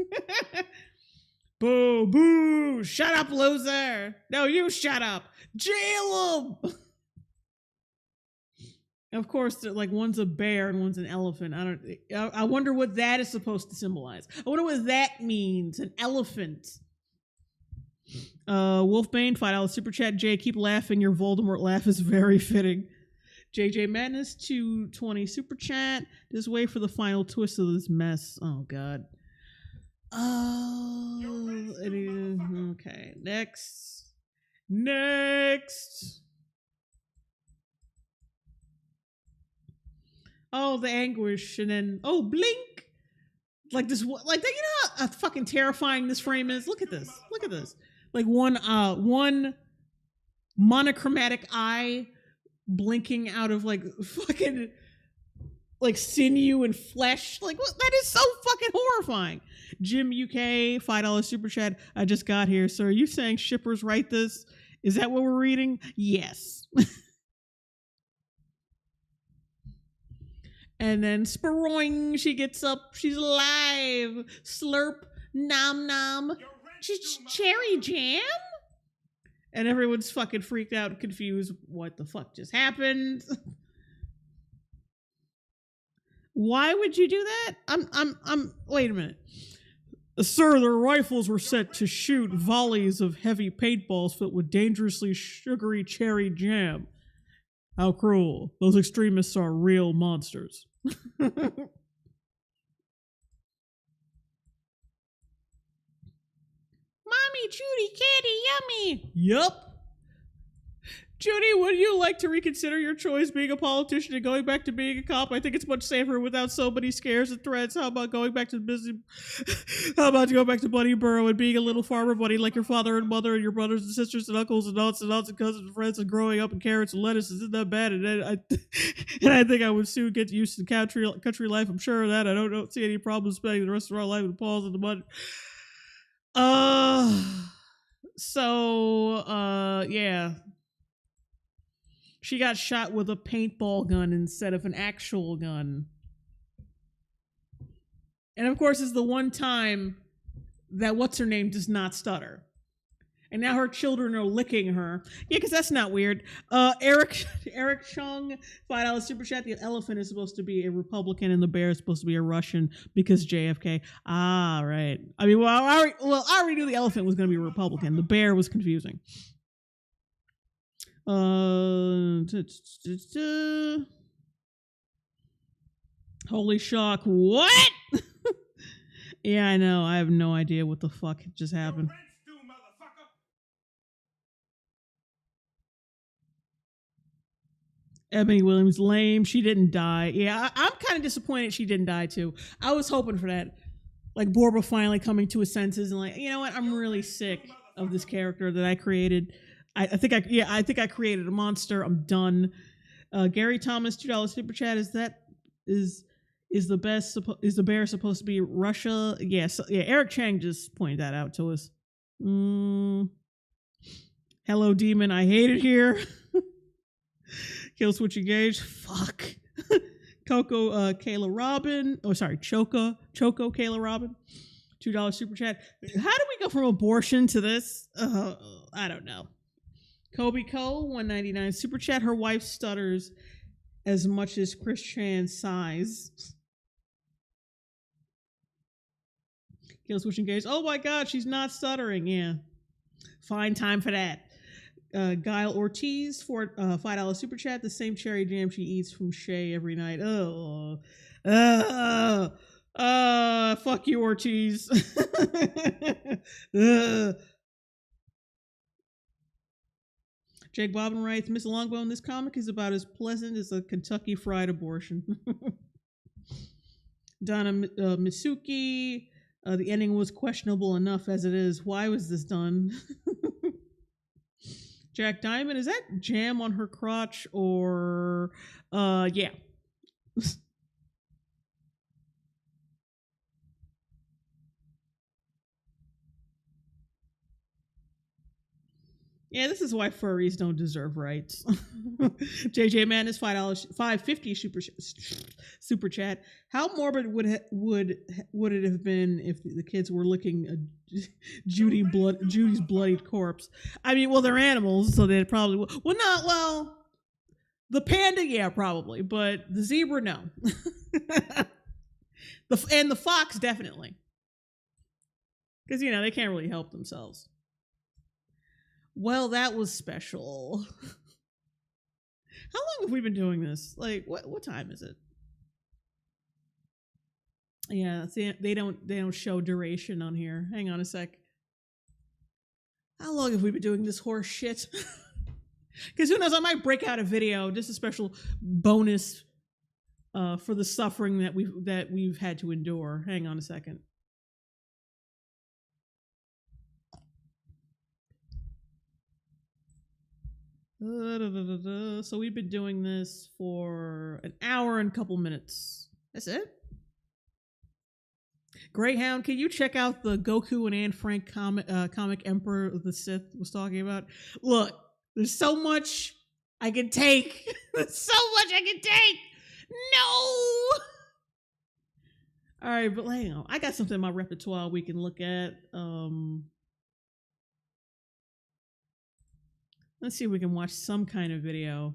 Boo, boo, shut up, loser. No, you shut up. Jail them. Of course, like one's a bear and one's an elephant. I wonder what that is supposed to symbolize. I wonder what that means. An elephant. Wolfbane, $5 super chat. Jay, keep laughing. Your Voldemort laugh is very fitting. JJ Madness, $2.20 super chat. Just wait for the final twist of this mess. Oh God. Oh, okay. Next. Oh, the anguish, and then blink. Like this, like that. You know how fucking terrifying this frame is. Look at this. Like one monochromatic eye blinking out of like fucking like sinew and flesh. Like what? That is so fucking horrifying. Jim UK, $5 super chat. I just got here, sir. Are you saying shippers write this? Is that what we're reading? Yes. And then sparoing, she gets up. She's alive. Slurp, nom nom. Cherry jam? And everyone's fucking freaked out and confused. What the fuck just happened? Why would you do that? I'm wait a minute. Sir, their rifles were set to shoot volleys of heavy paintballs filled with dangerously sugary cherry jam. How cruel. Those extremists are real monsters. Mommy, Judy, candy, yummy. Yup. Judy, would you like to reconsider your choice being a politician and going back to being a cop? I think it's much safer without so many scares and threats. How about going back to business? How about to go back to Bunny Burrow and being a little farmer bunny like your father and mother and your brothers and sisters and uncles and aunts and cousins and friends and growing up in carrots and lettuce isn't that bad? And I think I would soon get used to country life. I'm sure of that. I don't see any problem spending the rest of our life with paws in the mud. Yeah. She got shot with a paintball gun instead of an actual gun. And of course, it's the one time that what's-her-name does not stutter. And now her children are licking her. Yeah, because that's not weird. Eric Chung, $5 super chat. The elephant is supposed to be a Republican and the bear is supposed to be a Russian because JFK. Ah, right. I mean, I already knew the elephant was going to be a Republican. The bear was confusing. Holy shock. What? Yeah, I know. I have no idea what the fuck just happened. Ebony Williams, lame. She didn't die. Yeah, I'm kind of disappointed she didn't die too. I was hoping for that. Like Borba finally coming to his senses and like, you know what? I'm really sick of this character that I created. I think I created a monster. I'm done. Gary Thomas, $2 super chat. Is the bear supposed to be Russia? Yes. Yeah. Eric Chang just pointed that out to us. Hello, demon. I hate it here. Kill switch engage. Fuck. Coco Kayla Robin. Oh, sorry. Choco Kayla Robin. $2 super chat. How do we go from abortion to this? I don't know. Kobe Cole, $1.99 super chat. Her wife stutters as much as Chris Chan's size. Kill switch engage. Oh my God, she's not stuttering. Yeah. Fine time for that. Guile Ortiz for $5 super chat. The same cherry jam she eats from Shay every night. Fuck you, Ortiz. Jake Bobbin writes, Miss Longbone, this comic is about as pleasant as a Kentucky fried abortion. Donna Misuki, the ending was questionable enough as it is. Why was this done? Jack Diamond, is that jam on her crotch or yeah. Yeah, this is why furries don't deserve rights. JJ Madness, $5.50 super chat. How morbid would it have been if the kids were licking Judy's bloodied corpse? I mean, well, they're animals, so they probably will. Well, the panda, yeah, probably, but the zebra, no. And the fox, definitely, because they can't really help themselves. Well, that was special. How long have we been doing this? Like, what time is it? Yeah, see, they don't show duration on here. Hang on a sec. How long have we been doing this horse shit? Because who knows? I might break out a video, just a special bonus for the suffering that we've had to endure. Hang on a second. So we've been doing this for an hour and a couple minutes. That's it. Greyhound, can you check out the Goku and Anne Frank comic Emperor of the Sith was talking about? Look, there's so much I can take. There's so much I can take. No. All right, but hang on. I got something in my repertoire we can look at. Let's see if we can watch some kind of video.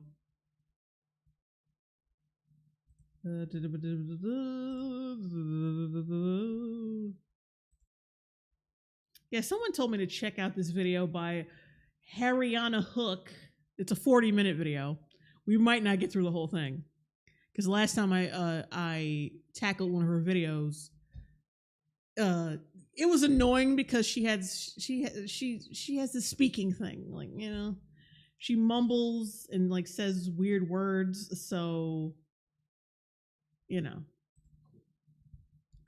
Yeah, someone told me to check out this video by Harriyanna Hook. It's a 40-minute video. We might not get through the whole thing, because last time I tackled one of her videos, it was annoying because she has this speaking thing, like, she mumbles and like says weird words, so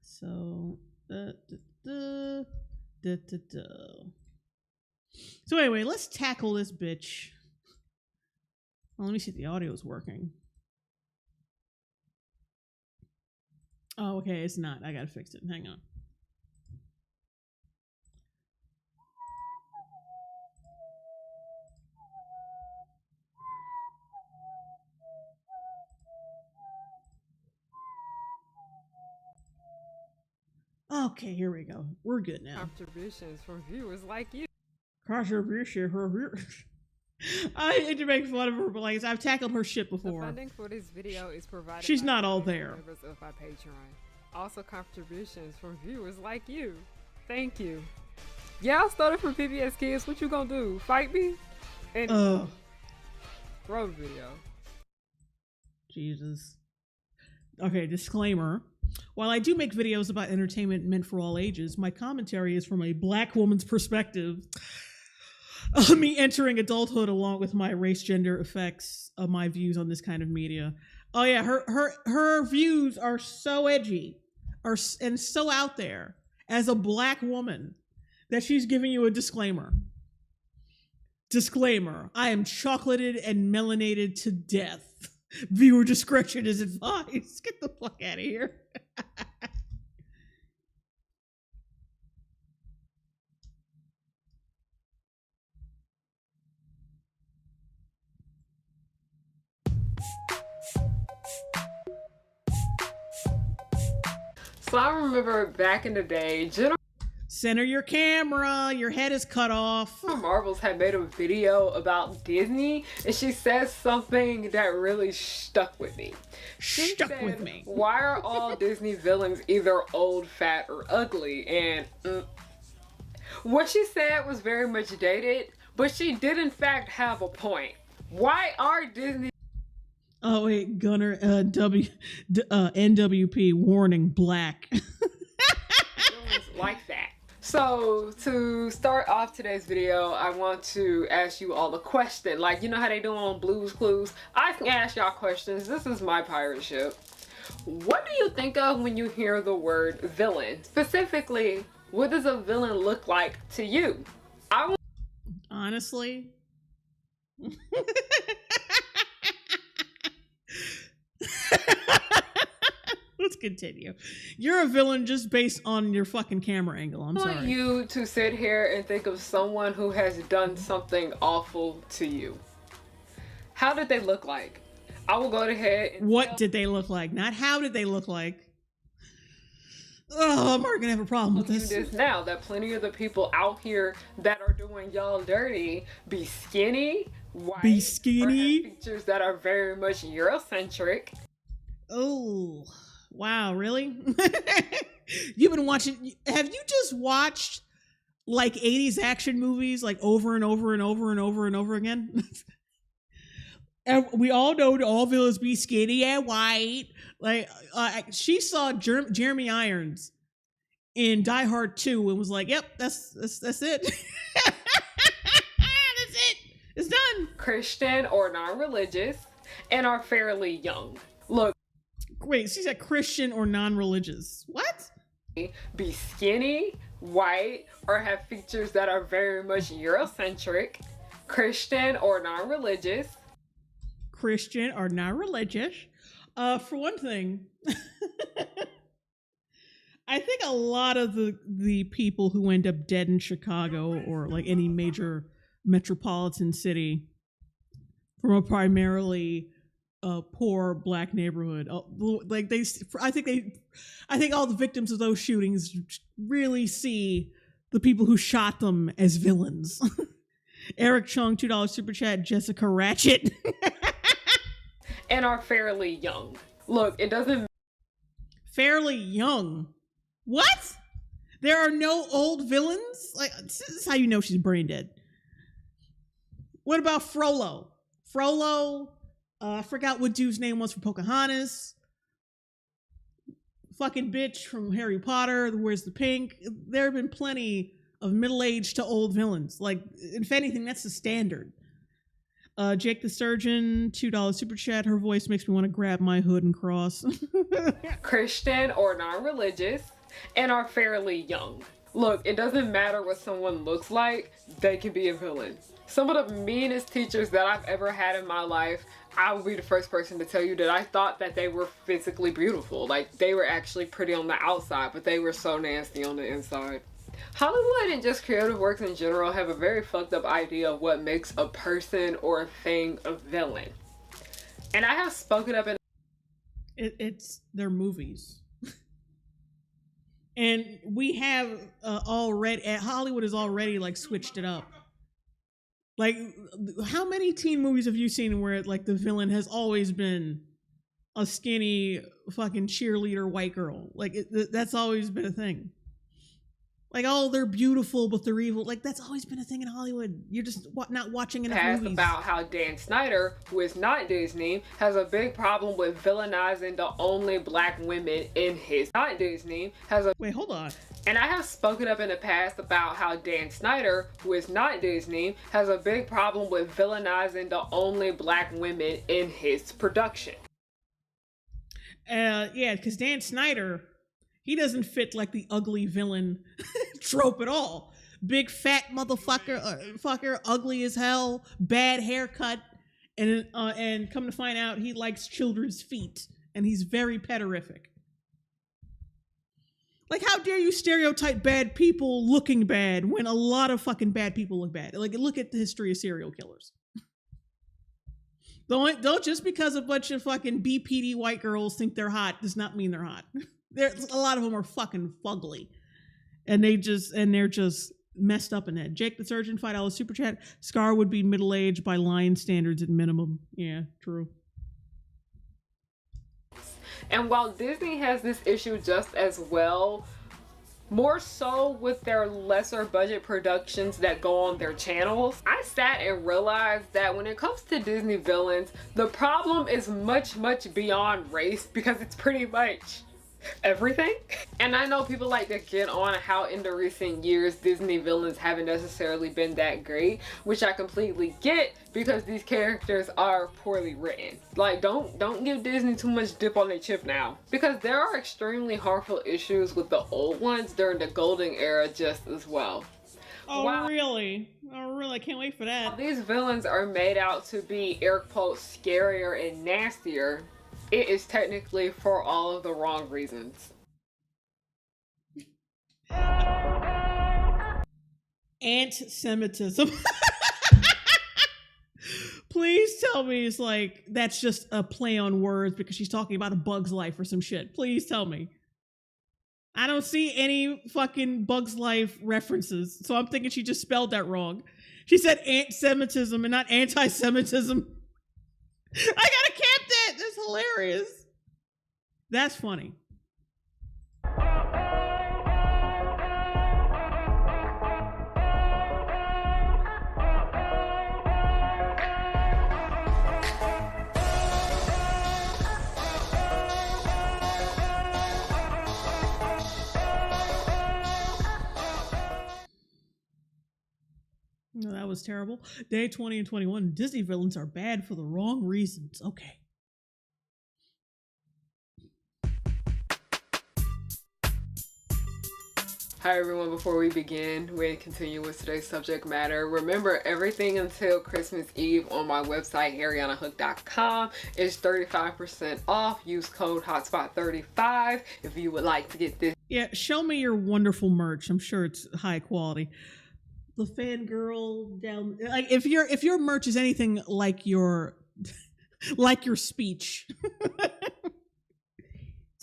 so so anyway, let's tackle this bitch. Well, let me see if the audio is working. Oh, okay, it's not. I gotta fix it. Hang on. Okay, here we go. We're good now. Contributions from viewers like you. Contribution for viewers. I hate to make fun of her, but like I've tackled her shit before. The funding for this video is provided. She's by not all there. Members of our Patreon. Also, contributions from viewers like you. Thank you. Y'all started from PBS Kids. What you gonna do? Fight me? And throw the video. Jesus. Okay, disclaimer. While I do make videos about entertainment meant for all ages, my commentary is from a black woman's perspective. Me entering adulthood along with my race gender effects of my views on this kind of media. Oh yeah, her views are so edgy, and so out there as a black woman that she's giving you a disclaimer. Disclaimer: I am chocolated and melanated to death. Viewer discretion is advised. Get the fuck out of here. So I remember back in the day, Center your camera. Your head is cut off. Marbles had made a video about Disney, and she said something that really stuck with me. She said, why are all Disney villains either old, fat, or ugly? And what she said was very much dated, but she did in fact have a point. Why are Disney... Oh wait, Gunner, NWP warning: black. Like that. So to start off today's video, I want to ask you all a question. Like, you know how they do on Blue's Clues? I can ask y'all questions. This is my pirate ship. What do you think of when you hear the word villain? Specifically, what does a villain look like to you? Honestly. Let's continue. You're a villain just based on your fucking camera angle. I'm sorry. I want you to sit here and think of someone who has done something awful to you. How did they look like? I will go ahead and what did they look like? Not how did they look like. Oh, I'm already gonna have a problem with this. Now that plenty of the people out here that are doing y'all dirty be skinny, white, or have features that are very much Eurocentric. Oh. Wow, really? You've been watching... Have you just watched, like, 80s action movies, like, over and over and over and over and over again? And we all know that all villains be skinny and white. Like, she saw Jeremy Irons in Die Hard 2 and was like, yep, that's it. That's it. It's done. Christian or non-religious and are fairly young. Look. Wait, she said Christian or non-religious. What? Be skinny, white, or have features that are very much Eurocentric. Christian or non-religious. Christian or non-religious. For one thing, I think a lot of the people who end up dead in Chicago or like any major metropolitan city from a primarily poor black neighborhood. Like I think all the victims of those shootings really see the people who shot them as villains. Eric Chung, $2 super chat. Jessica Ratchet. And are fairly young. Look, it doesn't... Fairly young? What? There are no old villains? Like, this is how you know she's brain dead. What about Frollo? I forgot what dude's name was from Pocahontas. Fucking bitch from Harry Potter. Where's the Pink? There have been plenty of middle-aged to old villains. Like, if anything, that's the standard. Jake the Surgeon, $2 super chat. Her voice makes me want to grab my hood and cross. Christian or non-religious and are fairly young. Look, it doesn't matter what someone looks like, they can be a villain. Some of the meanest teachers that I've ever had in my life, I will be the first person to tell you that I thought that they were physically beautiful. Like, they were actually pretty on the outside, but they were so nasty on the inside. Hollywood and just creative works in general have a very fucked up idea of what makes a person or a thing a villain. And I have spoken up in... It's their movies. And we have Hollywood has already like switched it up. Like, how many teen movies have you seen where like the villain has always been a skinny fucking cheerleader white girl? Like that's always been a thing. Like, oh, they're beautiful, but they're evil. Like, that's always been a thing in Hollywood. You're just not watching enough movies. About how Dan Snyder, who is not Disney, has a big problem with villainizing the only black women in his. Not Disney has a. Wait, hold on. And I have spoken up in the past about how Dan Snyder, who is not Disney, has a big problem with villainizing the only black women in his production. Yeah, because Dan Snyder, he doesn't fit like the ugly villain trope at all. Big fat motherfucker, fucker, ugly as hell, bad haircut, and come to find out he likes children's feet, and he's very petterific. Like, how dare you stereotype bad people looking bad when a lot of fucking bad people look bad? Like, look at the history of serial killers. Don't just because a bunch of fucking BPD white girls think they're hot does not mean they're hot. There's a lot of them are fucking fugly, and they're just messed up in that. Jake the Surgeon, $5 super chat. Scar would be middle aged by Lion standards at minimum. Yeah, true. And while Disney has this issue just as well, more so with their lesser budget productions that go on their channels, I sat and realized that when it comes to Disney villains, the problem is much, much beyond race, because it's pretty much everything. And I know people like to get on how in the recent years Disney villains haven't necessarily been that great, which I completely get, because these characters are poorly written. Like, don't give Disney too much dip on their chip now, because there are extremely harmful issues with the old ones during the golden era just as well. Oh, wow. Really? Oh, really? I can't wait for that. These villains are made out to be, air quotes, scarier and nastier. It is technically for all of the wrong reasons. Anti-Semitism. Please tell me it's like, that's just a play on words because she's talking about A Bug's Life or some shit. Please tell me. I don't see any fucking Bug's Life references, so I'm thinking she just spelled that wrong. She said anti-Semitism and not anti-Semitism. I gotta cap that. That's hilarious. That's funny. No, that was terrible. Day 20 and 21. Disney villains are bad for the wrong reasons. Okay. Hi everyone, before we begin, we're going to continue with today's subject matter. Remember, everything until Christmas Eve on my website, harriyannahook.com, is 35% off. Use code HOTSPOT35 if you would like to get this. Yeah, show me your wonderful merch. I'm sure it's high quality. The fangirl down, like, if your merch is anything like your speech,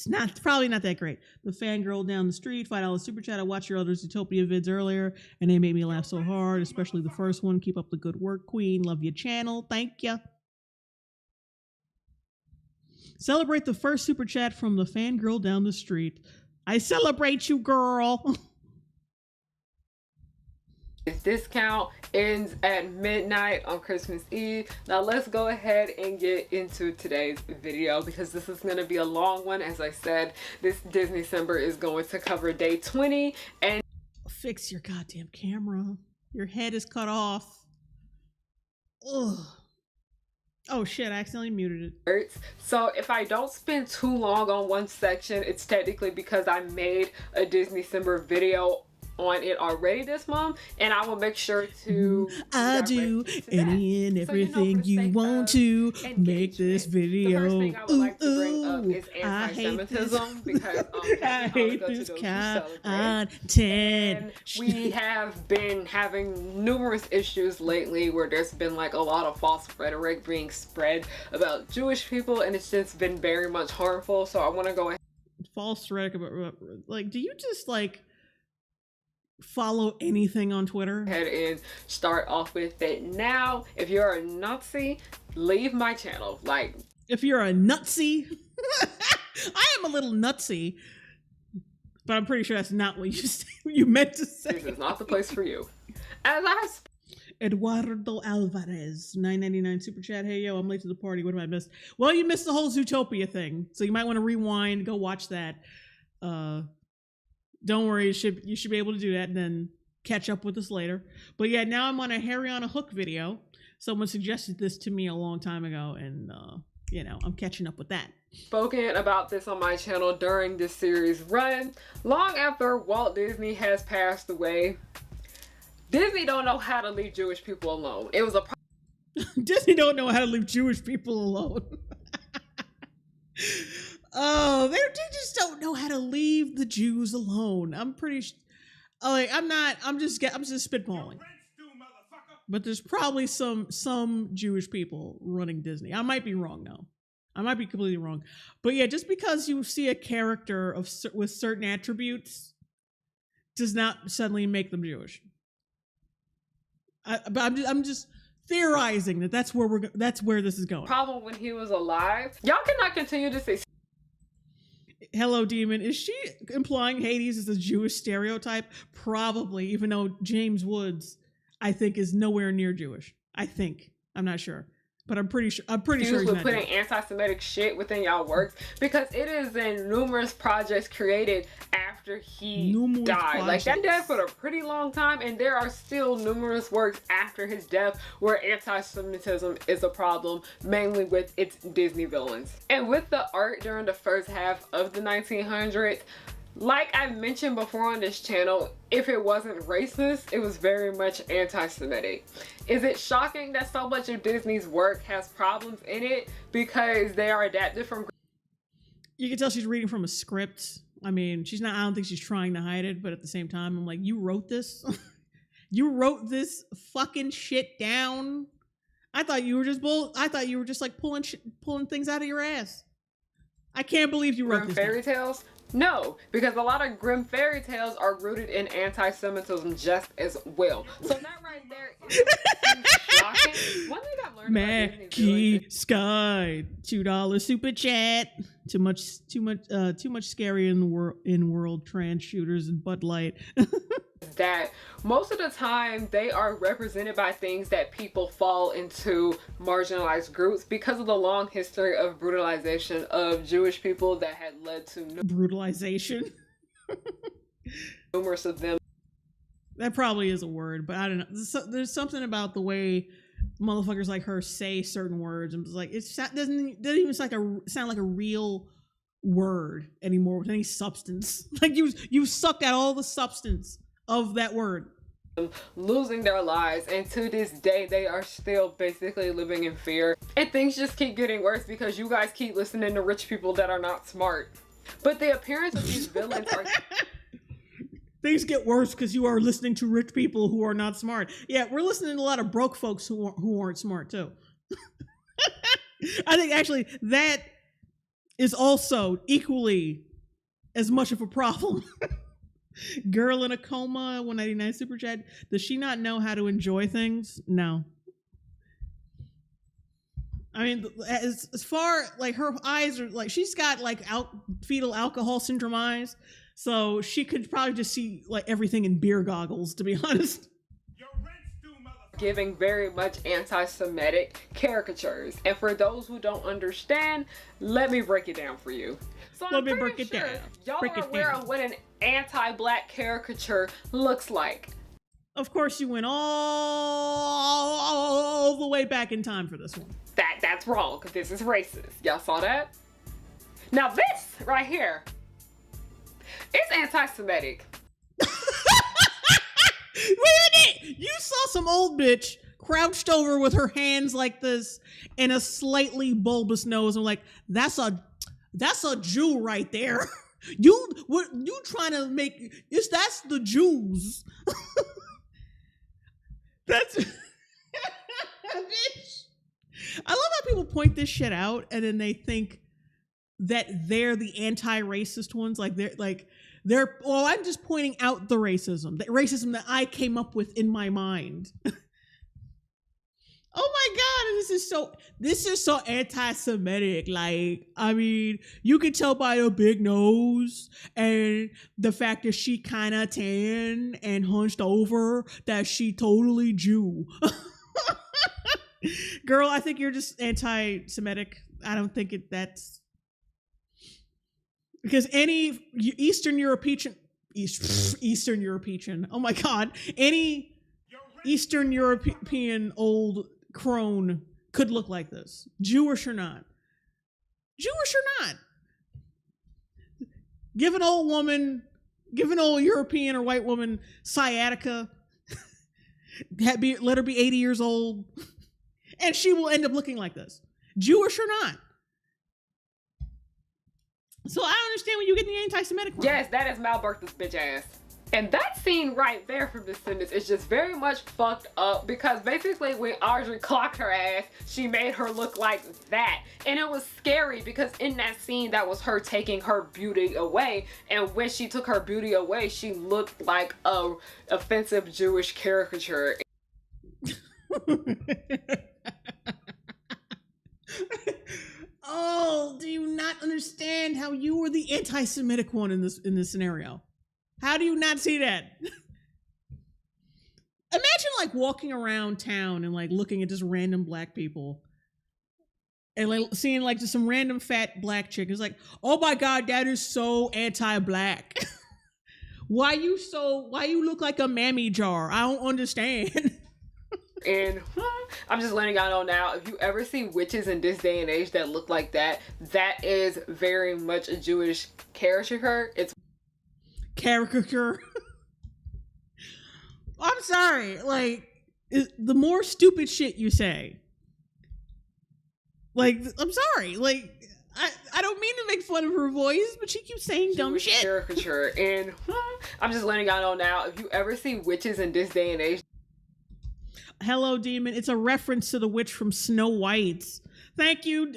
it's probably not that great. The fangirl down the street, $5 super chat. I watched your other Zootopia vids earlier, and they made me laugh so hard, especially the first one. Keep up the good work, Queen. Love your channel. Thank you. Celebrate the first super chat from the fangirl down the street. I celebrate you, girl. This discount ends at midnight on Christmas Eve. Now let's go ahead and get into today's video, because this is going to be a long one. As I said, this Disney December is going to cover day 20 and fix your goddamn camera. Your head is cut off. Ugh. Oh shit, I accidentally muted it. So if I don't spend too long on one section, it's technically because I made a Disney December video on it already this month, and I will make sure to do any and everything you want to make this video. The first thing I would like to bring up is anti-Semitism, because I hate this content. And we have been having numerous issues lately where there's been like a lot of false rhetoric being spread about Jewish people, and it's just been very much harmful. So I want to go ahead. False rhetoric about, like, do you just like follow anything on Twitter? Head and start off with it now. If you're a Nazi, leave my channel. Like, if you're a nutsy, I am a little nutsy. But I'm pretty sure that's not what you meant to say. This is not the place for you. As I Eduardo Alvarez, $9.99 super chat. Hey, yo, I'm late to the party. What have I missed? Well, you missed the whole Zootopia thing. So you might want to rewind, go watch that. Don't worry, you should be able to do that and then catch up with us later. But yeah, now I'm on a Harriyanna Hook video. Someone suggested this to me a long time ago, and I'm catching up with that. Spoken about this on my channel during this series run. Long after Walt Disney has passed away, Disney don't know how to leave Jewish people alone. It was a Disney don't know how to leave Jewish people alone. Oh, they just don't know how to leave the Jews alone. I'm pretty I'm just spitballing. But there's probably some Jewish people running Disney. I might be wrong though. I might be completely wrong. But yeah, just because you see a character with certain attributes does not suddenly make them Jewish. I'm just theorizing that's where this is going. Problem when he was alive. Y'all cannot continue to say. Hello, Demon. Is she implying Hades is a Jewish stereotype? Probably, even though James Woods, I think, is nowhere near Jewish. I think. I'm not sure. But I'm pretty sure he's with not putting anti-Semitic shit within y'all works, because it is in numerous projects created after he died. Like, that dead for a pretty long time, and there are still numerous works after his death where anti-Semitism is a problem, mainly with its Disney villains. And with the art during the first half of the 1900s, like I mentioned before on this channel, if it wasn't racist, it was very much anti-Semitic. Is it shocking that so much of Disney's work has problems in it because they are adapted from... You can tell she's reading from a script. I mean, I don't think she's trying to hide it, but at the same time, I'm like, you wrote this? You wrote this fucking shit down? I thought you were just like pulling things out of your ass. I can't believe you wrote this fairy tales? No, because a lot of grim fairy tales are rooted in anti-Semitism just as well. So that right there is shocking. One thing I've learned about Disney Sky, $2 super chat. Too much scary in the world. Trans shooters and Bud Light. That most of the time they are represented by things that people fall into marginalized groups because of the long history of brutalization of Jewish people that had led to brutalization. Numerous of them. That probably is a word, but I don't know. There's something about the way motherfuckers like her say certain words, and it's like it doesn't even sound like a real word anymore with any substance. Like you sucked out all the substance of that word. Losing their lives, and to this day they are still basically living in fear, and things just keep getting worse because you guys keep listening to rich people that are not smart. But the appearance of these villains are... Things get worse because you are listening to rich people who are not smart. Yeah, we're listening to a lot of broke folks who aren't smart too. I think actually that is also equally as much of a problem. Girl in a coma, 199 super chat. Does she not know how to enjoy things? No. I mean, as far like her eyes are like, she's got like fetal alcohol syndrome eyes, so she could probably just see like everything in beer goggles, to be honest. Giving very much anti-Semitic caricatures, and for those who don't understand, let me break it down for you. So let me break it down. Y'all are aware of what an anti-black caricature looks like. Of course, you went all the way back in time for this one. That's wrong, because this is racist. Y'all saw that? Now this right here is anti-Semitic. Wait a minute! You saw some old bitch crouched over with her hands like this and a slightly bulbous nose. I'm like, that's a Jew right there. You trying to make that's the Jews. That's bitch. I love how people point this shit out and then they think that they're the anti-racist ones. Well, I'm just pointing out the racism that I came up with in my mind. Oh my God, this is so anti-Semitic. Like, I mean, you can tell by her big nose and the fact that she kind of tan and hunched over that she totally Jew. Girl, I think you're just anti-Semitic. I don't think that's because any Eastern European, oh my God, any Eastern European old crone could look like this, Jewish or not. Give an old European or white woman sciatica, let her be 80 years old, and she will end up looking like this, Jewish or not. So I don't understand when you get the anti-Semitic one. Yes, that is Mal Burton's bitch ass. And that scene right there from Descendants is just very much fucked up because basically when Audrey clocked her ass, she made her look like that. And it was scary because in that scene, that was her taking her beauty away. And when she took her beauty away, she looked like a offensive Jewish caricature. Oh, do you not understand how you were the anti-Semitic one in this scenario? How do you not see that? Imagine like walking around town and like looking at just random black people and like seeing like just some random fat black chick. It's like, oh my God, that is so anti-black. Why you look like a mammy jar? I don't understand. And I'm just letting y'all know now, if you ever see witches in this day and age that look like that, that is very much a Jewish caricature. It's caricature. I'm sorry. Like, the more stupid shit you say, like, I'm sorry. Like, I don't mean to make fun of her voice, but she keeps saying dumb shit. Caricature. And I'm just letting y'all know now, if you ever see witches in this day and age. Hello, Demon. It's a reference to the witch from Snow White. Thank you,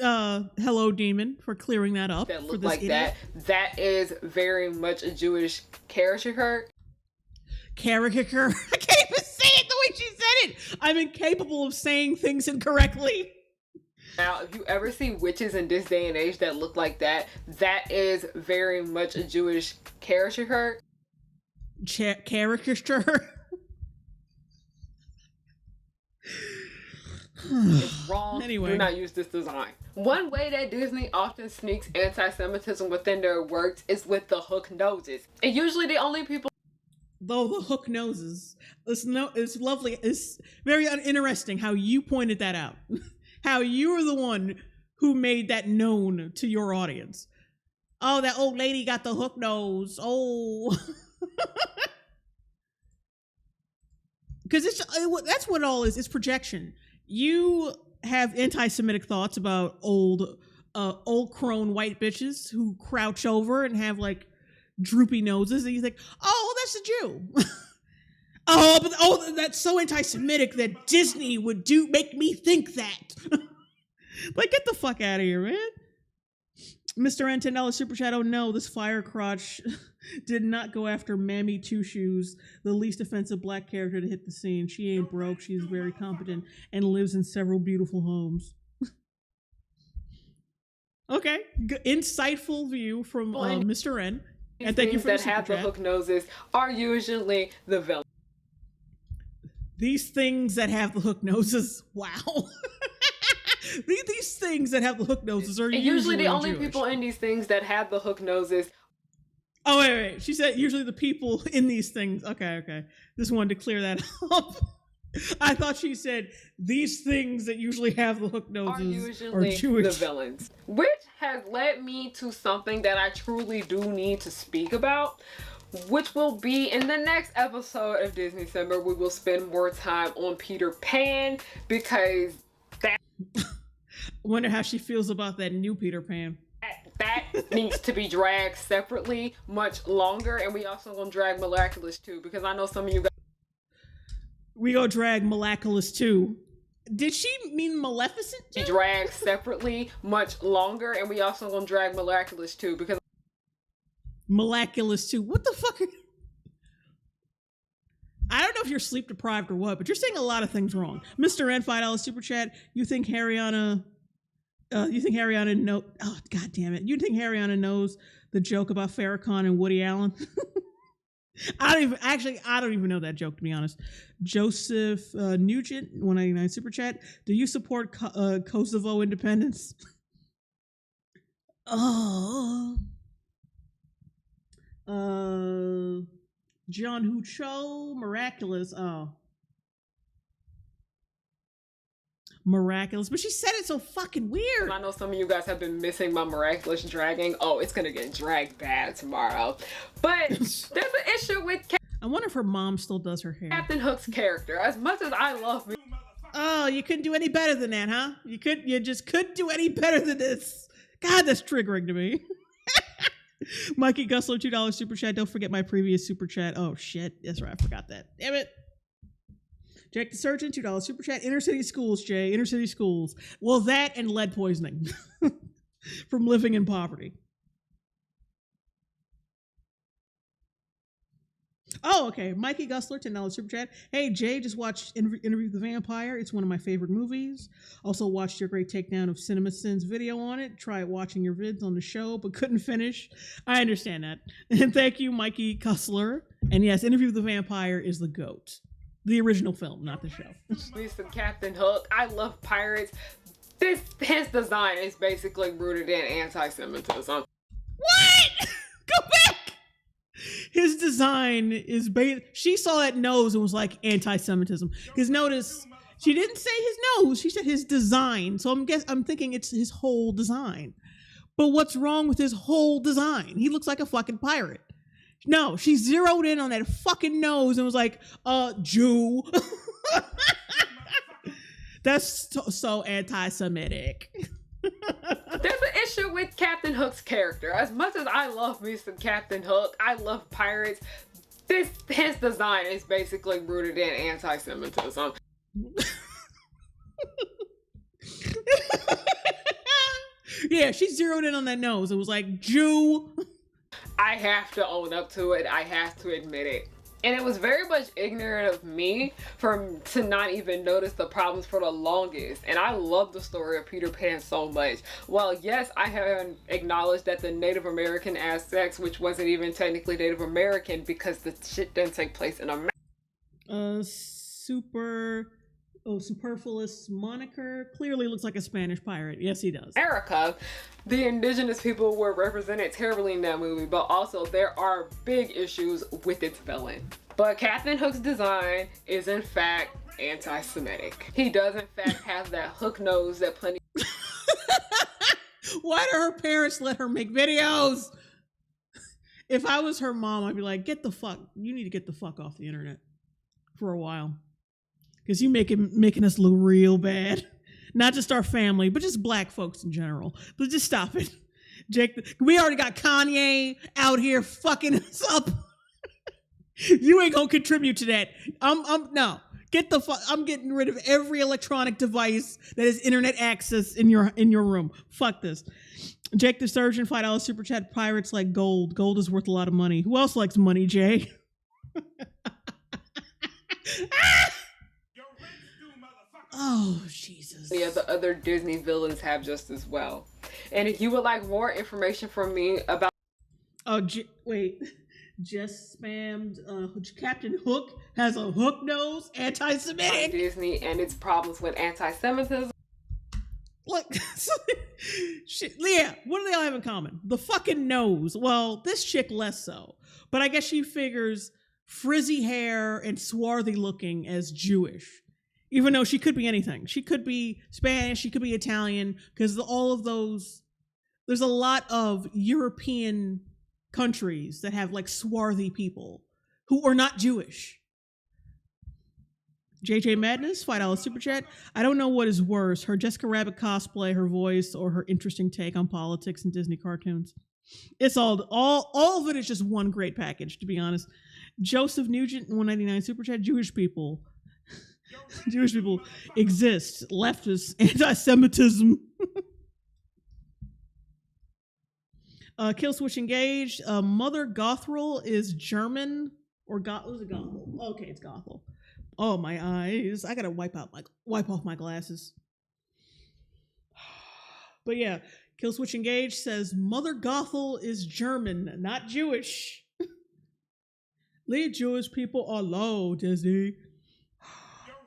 Hello Demon, for clearing that up. That look like idiot. That is very much a Jewish caricature. Caricature? I can't even say it the way she said it. I'm incapable of saying things incorrectly. Now, if you ever see witches in this day and age that look like that, that is very much a Jewish caricature. Caricature? It's wrong. Anyway. Do not use this design. One way that Disney often sneaks anti-Semitism within their works is with the hook noses. And usually the only people... Though the hook noses. It's lovely. It's very interesting how you pointed that out. How you were the one who made that known to your audience. Oh, that old lady got the hook nose. Oh. Because that's what it all is. It's projection. You have anti-Semitic thoughts about old crone white bitches who crouch over and have like droopy noses, and you think, oh, well, that's a Jew. That's so anti-Semitic that Disney would make me think that. Like, get the fuck out of here, man. Mr. N, $10 super chat. Oh no, this fire crotch did not go after Mammy Two Shoes, the least offensive black character to hit the scene. She ain't broke. She's very competent and lives in several beautiful homes. Okay, insightful view from Mr. N. And thank you for the super chat. The hook noses are usually the villain. These things that have the hook noses. Wow. These things that have the hook noses are usually the only Jewish. People in these things that have the hook noses. Oh, wait. She said usually the people in these things. Okay. Just wanted to clear that up. I thought she said these things that usually have the hook noses are Jewish. The villains. Which has led me to something that I truly do need to speak about, which will be in the next episode of Disney Summer. We will spend more time on Peter Pan because that... Wonder how she feels about that new Peter Pan. That needs to be dragged separately much longer, and we also gonna drag Miraculous too, because I know some of you guys. We gonna drag Miraculous too. Did she mean Maleficent? Drag separately much longer, and we also gonna drag Miraculous too, because Miraculous too. What the fuck? I don't know if you're sleep deprived or what, but you're saying a lot of things wrong. Mr. N, $5 super chat. You think Harriyanna know? Oh, God damn it! You think Harriyanna knows the joke about Farrakhan and Woody Allen? I don't even know that joke, to be honest. Joseph Nugent, 199 super chat. Do you support Kosovo independence? Oh. John Hucho, miraculous. Oh. Miraculous. But she said it so fucking weird. I know some of you guys have been missing my miraculous dragging. Oh, it's gonna get dragged bad tomorrow. But there's an issue with I wonder if her mom still does her hair. Captain Hook's character. As much as I love me. Oh, you couldn't do any better than that, huh? You just couldn't do any better than this. God, that's triggering to me. Mikey Gusler, $2 super chat. Don't forget my previous super chat. Oh shit. That's right, I forgot that. Damn it. Jack the Surgeon, $2 super chat. Inner city schools, Jay. Inner city schools. Well, that and lead poisoning from living in poverty. Oh, okay. Mikey Gusler, $10 super chat. Hey, Jay, just watched Interview with the Vampire. It's one of my favorite movies. Also watched your great takedown of Cinema Sins video on it. Tried watching your vids on the show, but couldn't finish. I understand that. And thank you, Mikey Gusler. And yes, Interview with the Vampire is the GOAT. The original film, not the show. Me some Captain Hook. I love pirates. His design is basically rooted in anti-Semitism. What? Go back! His design is she saw that nose and was like anti-Semitism. Because notice, she didn't say his nose, she said his design. So I'm thinking it's his whole design. But what's wrong with his whole design? He looks like a fucking pirate. No, she zeroed in on that fucking nose and was like, Jew. That's so anti-Semitic. There's an issue with Captain Hook's character. As much as I love me some Captain Hook, I love pirates. His design is basically rooted in anti-Semitism. Yeah, she zeroed in on that nose. It was like, Jew. I have to own up to it. I have to admit it. And it was very much ignorant of me to not even notice the problems for the longest. And I love the story of Peter Pan so much. Well, yes, I have acknowledged that the Native American aspects, which wasn't even technically Native American because the shit didn't take place in America. Superfluous moniker. Clearly looks like a Spanish pirate. Yes, he does. America, the indigenous people were represented terribly in that movie, but also there are big issues with its villain. But Captain Hook's design is in fact anti-Semitic. He does in fact have that hook nose that plenty. Why do her parents let her make videos? If I was her mom, I'd be like, you need to get the fuck off the internet for a while. Because you making us look real bad. Not just our family, but just black folks in general. But just stop it. Jake, we already got Kanye out here fucking us up. You ain't gonna contribute to that. No. Get the fuck. I'm getting rid of every electronic device that has internet access in your room. Fuck this. Jake the Surgeon, $5 super chat. Pirates like gold. Gold is worth a lot of money. Who else likes money, Jay? Oh, Jesus. Yeah, the other Disney villains have just as well. And if you would like more information from me about... Oh, wait. Just spammed. Captain Hook has a hook nose. Anti-Semitic. Disney and its problems with anti-Semitism. Look, shit, Leah, what do they all have in common? The fucking nose. Well, this chick less so. But I guess she figures frizzy hair and swarthy looking as Jewish. Even though she could be anything. She could be Spanish, she could be Italian, because all of those, there's a lot of European countries that have like swarthy people who are not Jewish. JJ Madness, $5 super chat. I don't know what is worse, her Jessica Rabbit cosplay, her voice, or her interesting take on politics and Disney cartoons. It's all of it is just one great package, to be honest. Joseph Nugent, 199 super chat. Jewish people exist. Leftist anti-Semitism. Kill Switch engaged. Mother Gothrel is German. Or was it Gothel? Okay, it's Gothel. Oh, my eyes. I gotta wipe off my glasses. But yeah, Killswitch Engage says Mother Gothel is German, not Jewish. Leave Jewish people alone, Disney. Your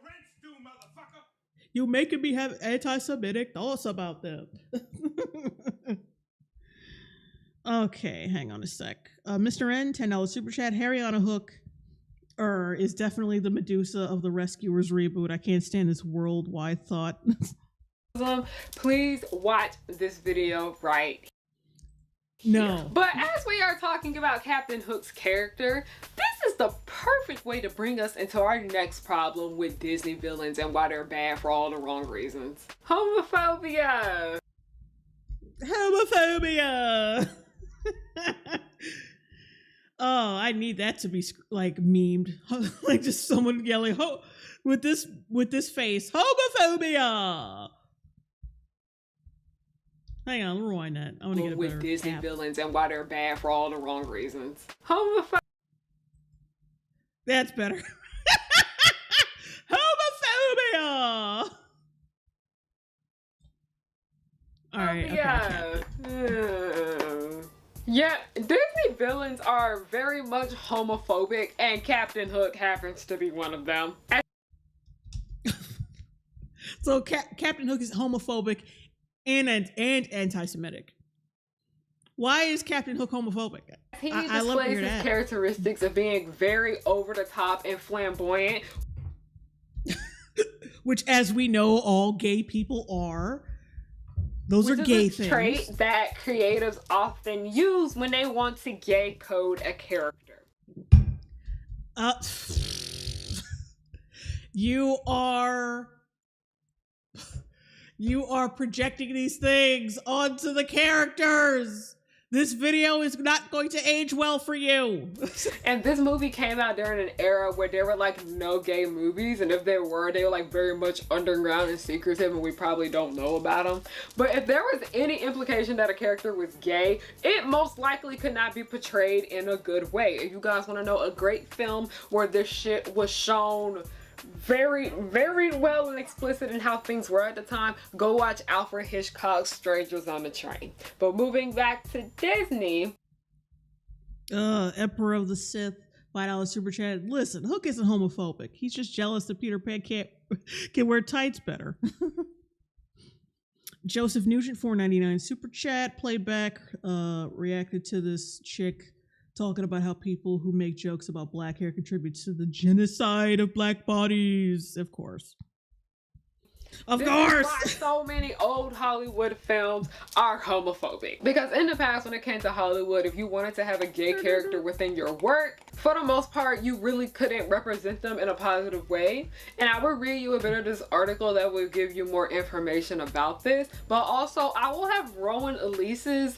rent's due, motherfucker. You making me have anti-Semitic thoughts about them. Okay, hang on a sec. Mr. N, $10 super chat. Harriyanna Hook is definitely the Medusa of the Rescuers reboot. I can't stand this worldwide thought. Please watch this video right No. here. But as we are talking about Captain Hook's character, this is the perfect way to bring us into our next problem with Disney villains and why they're bad for all the wrong reasons. Homophobia! Homophobia! Oh, I need that to be like memed. Like just someone yelling with this face. Homophobia! Hang on, rewind that. I want to get a better with Disney app. villains and why they're bad for all the wrong reasons. Homophobia! That's better. Homophobia! All right. Okay. Yeah, Disney villains are very much homophobic, and Captain Hook happens to be one of them. So Captain Hook is homophobic and anti-Semitic. Why is Captain Hook homophobic? He displays his characteristics of being very over the top and flamboyant, which, as we know, all gay people are. Those are gay things. Trait that creatives often use when they want to gay code a character. You are projecting these things onto the characters. This video is not going to age well for you. And this movie came out during an era where there were like no gay movies, and if there were, they were like very much underground and secretive, and we probably don't know about them. But if there was any implication that a character was gay, it most likely could not be portrayed in a good way. If you guys want to know a great film where this shit was shown very, very well and explicit in how things were at the time, go watch Alfred Hitchcock's Strangers on the Train. But moving back to Disney. Emperor of the Sith, $5 super chat. Listen, Hook isn't homophobic. He's just jealous that Peter Pan can wear tights better. Joseph Nugent, $4.99 super chat. Playback reacted to this chick talking about how people who make jokes about black hair contribute to the genocide of black bodies. Of course. Of course! So many old Hollywood films are homophobic. Because in the past, when it came to Hollywood, if you wanted to have a gay character within your work, for the most part, you really couldn't represent them in a positive way. And I will read you a bit of this article that will give you more information about this. But also, I will have Rowan Elise's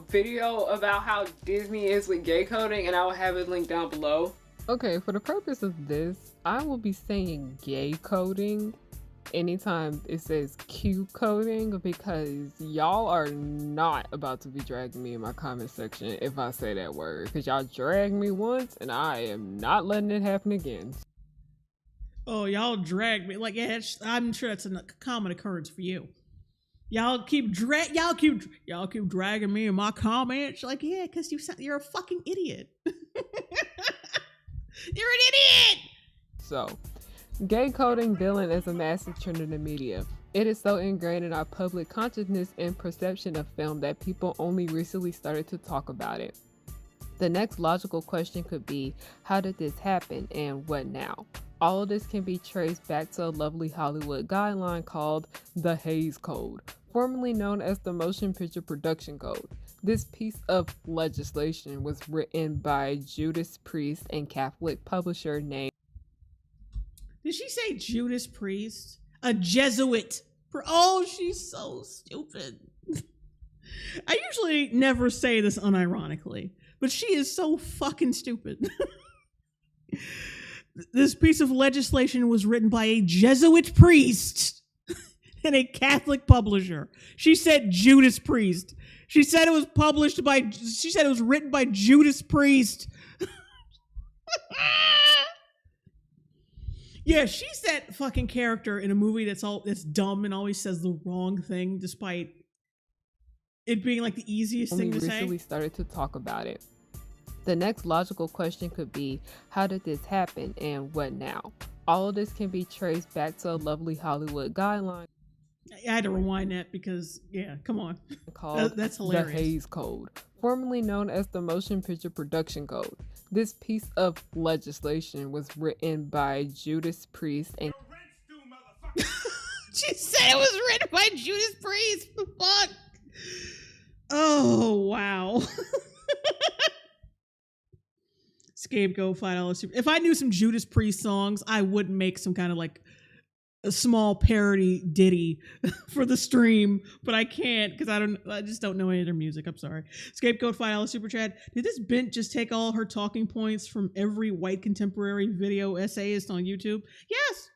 video about how Disney is with gay coding, and I will have it linked down below. Okay, for the purpose of this, I will be saying gay coding anytime it says Q coding, because y'all are not about to be dragging me in my comment section if I say that word, because y'all dragged me once and I am not letting it happen again. Oh, y'all dragged me. Like, yeah, I'm sure that's a common occurrence for you. Y'all keep dragging me in my comments. Like, yeah, because you're a fucking idiot. You're an idiot. So, gay coding villain is a massive trend in the media. It is so ingrained in our public consciousness and perception of film that people only recently started to talk about it. The next logical question could be, how did this happen and what now? All of this can be traced back to a lovely Hollywood guideline called the Hays Code, formerly known as the Motion Picture Production Code. This piece of legislation was written by Judas Priest and Catholic publisher named... Did she say Judas Priest? A Jesuit. Oh, she's so stupid. I usually never say this unironically, but she is so fucking stupid. This piece of legislation was written by a Jesuit priest and a Catholic publisher. She said Judas Priest. She said it was written by Judas Priest. Yeah, she's that fucking character in a movie that's dumb and always says the wrong thing despite it being like the easiest thing to say. Recently started to talk about it. The next logical question could be, how did this happen and what now? All of this can be traced back to a lovely Hollywood guideline. I had to rewind that because, yeah, come on. Called That's hilarious. The Hays Code, formerly known as the Motion Picture Production Code. This piece of legislation was written by Judas Priest and She said it was written by Judas Priest. Fuck. Oh, wow. Scapegoat, $5 super. If I knew some Judas Priest songs, I would make some kind of like a small parody ditty for the stream, but I can't because I just don't know any of their music. I'm sorry. Scapegoat, $5 super chat. Did this bint just take all her talking points from every white contemporary video essayist on YouTube? Yes.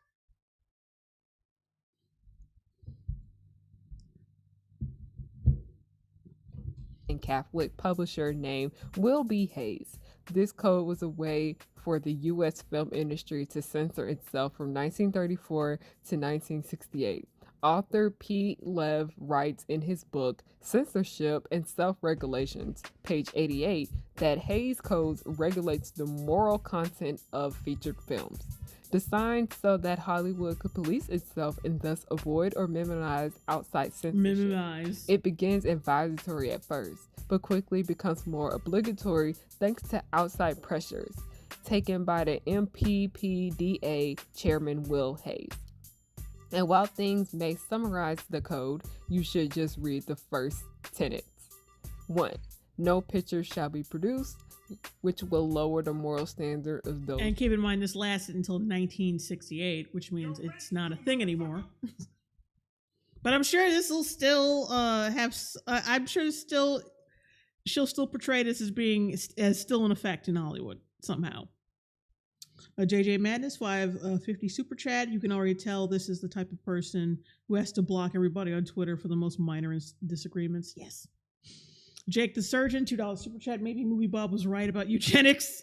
and Catholic publisher named Will B. Hayes. This code was a way for the U.S. film industry to censor itself from 1934 to 1968. Author Pete Lev writes in his book, Censorship and Self-Regulations, page 88, that Hayes Codes regulates the moral content of featured films. Designed so that Hollywood could police itself and thus avoid or minimize outside censorship. It begins advisory at first, but quickly becomes more obligatory thanks to outside pressures taken by the MPPDA chairman Will Hayes. And while things may summarize the code, you should just read the first tenets. 1. No pictures shall be produced, which will lower the moral standard of those. And keep in mind, this lasted until 1968, which means it's not a thing anymore. But I'm sure this will still I'm sure she'll still portray this as being as still in effect in Hollywood somehow. JJ Madness 550 super chat. You can already tell this is the type of person who has to block everybody on Twitter for the most minor disagreements. Yes. Jake the Surgeon, $2 super chat. Maybe Movie Bob was right about eugenics.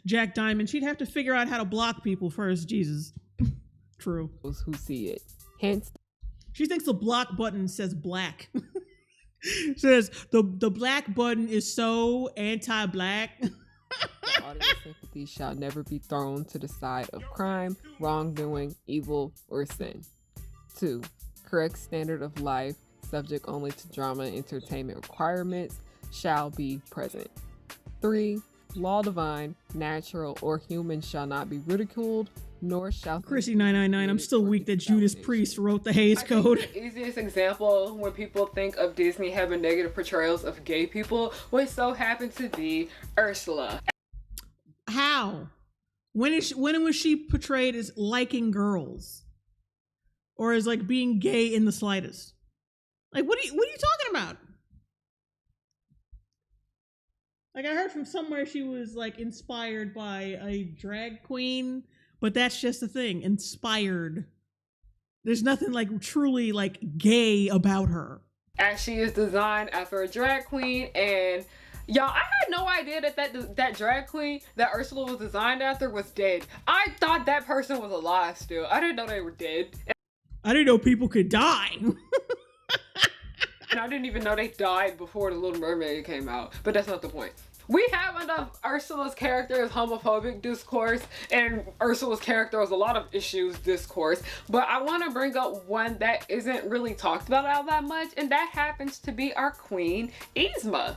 Jack Diamond, she'd have to figure out how to block people first. Jesus. True. Those who see it. Hence, she thinks the block button says black. Says the black button is so anti-black. The audience sympathy shall never be thrown to the side of crime, wrongdoing, evil, or sin. 2. Correct standard of life, subject only to drama and entertainment requirements, shall be present. 3. Law divine, natural, or human shall not be ridiculed, nor shall... Chrissy999, I'm still weak that Judas Priest wrote the Hays Code. The easiest example when people think of Disney having negative portrayals of gay people would so happen to be Ursula. How? When was she portrayed as liking girls? Or as like being gay in the slightest? Like, what are you talking about? Like, I heard from somewhere she was like inspired by a drag queen, but that's just a thing. Inspired. There's nothing like truly like gay about her. As she is designed after a drag queen, and y'all, I had no idea that drag queen that Ursula was designed after was dead. I thought that person was alive still. I didn't know they were dead. I didn't know people could die. And I didn't even know they died before The Little Mermaid came out. But that's not the point. We have enough Ursula's character as homophobic discourse, and Ursula's character has a lot of issues discourse. But I want to bring up one that isn't really talked about all that much, and that happens to be our queen, Yzma.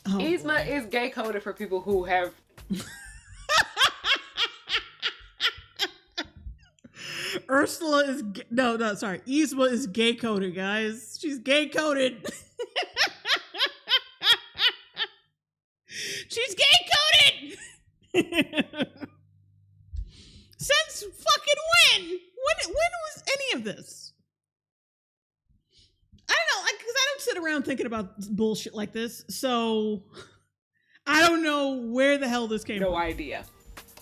Oh, Yzma is gay coded for people who have... Ursula is sorry. Yzma is gay coded, guys. She's gay coded. She's gay coded. Since fucking when? When was any of this? I don't know, because I don't sit around thinking about bullshit like this, so I don't know where the hell this came from. No idea.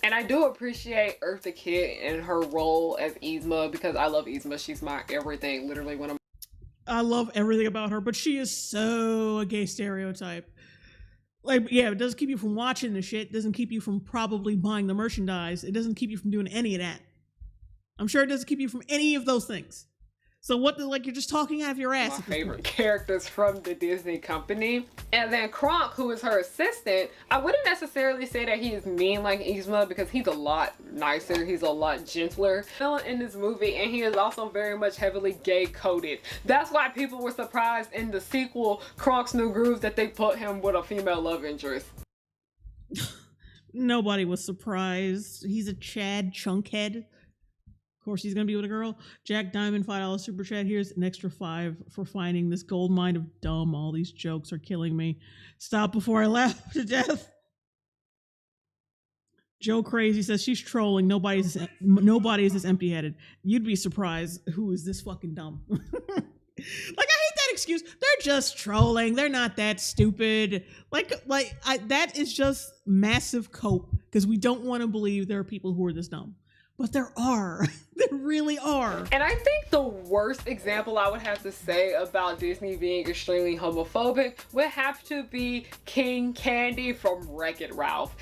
And I do appreciate Eartha Kitt and her role as Yzma, because I love Yzma. She's my everything, literally. I love everything about her, but she is so a gay stereotype. Like, yeah, it doesn't keep you from watching the shit. It doesn't keep you from probably buying the merchandise. It doesn't keep you from doing any of that. I'm sure it doesn't keep you from any of those things. So what, like, you're just talking out of your ass. My favorite characters from the Disney company. And then Kronk, who is her assistant, I wouldn't necessarily say that he is mean like Yzma because he's a lot nicer, he's a lot gentler villain in this movie, and he is also very much heavily gay coded. That's why people were surprised in the sequel, Kronk's New Groove, that they put him with a female love interest. Nobody was surprised. He's a Chad chunkhead. Of course, he's gonna be with a girl. Jack Diamond, $5 super chat. Here's an extra $5 for finding this gold mine of dumb. All these jokes are killing me. Stop before I laugh to death. Joe Crazy says she's trolling. Nobody is this empty-headed. You'd be surprised. Who is this fucking dumb? Like, I hate that excuse. They're just trolling. They're not that stupid. That is just massive cope because we don't want to believe there are people who are this dumb. But there are. There really are. And I think the worst example I would have to say about Disney being extremely homophobic would have to be King Candy from Wreck-It Ralph.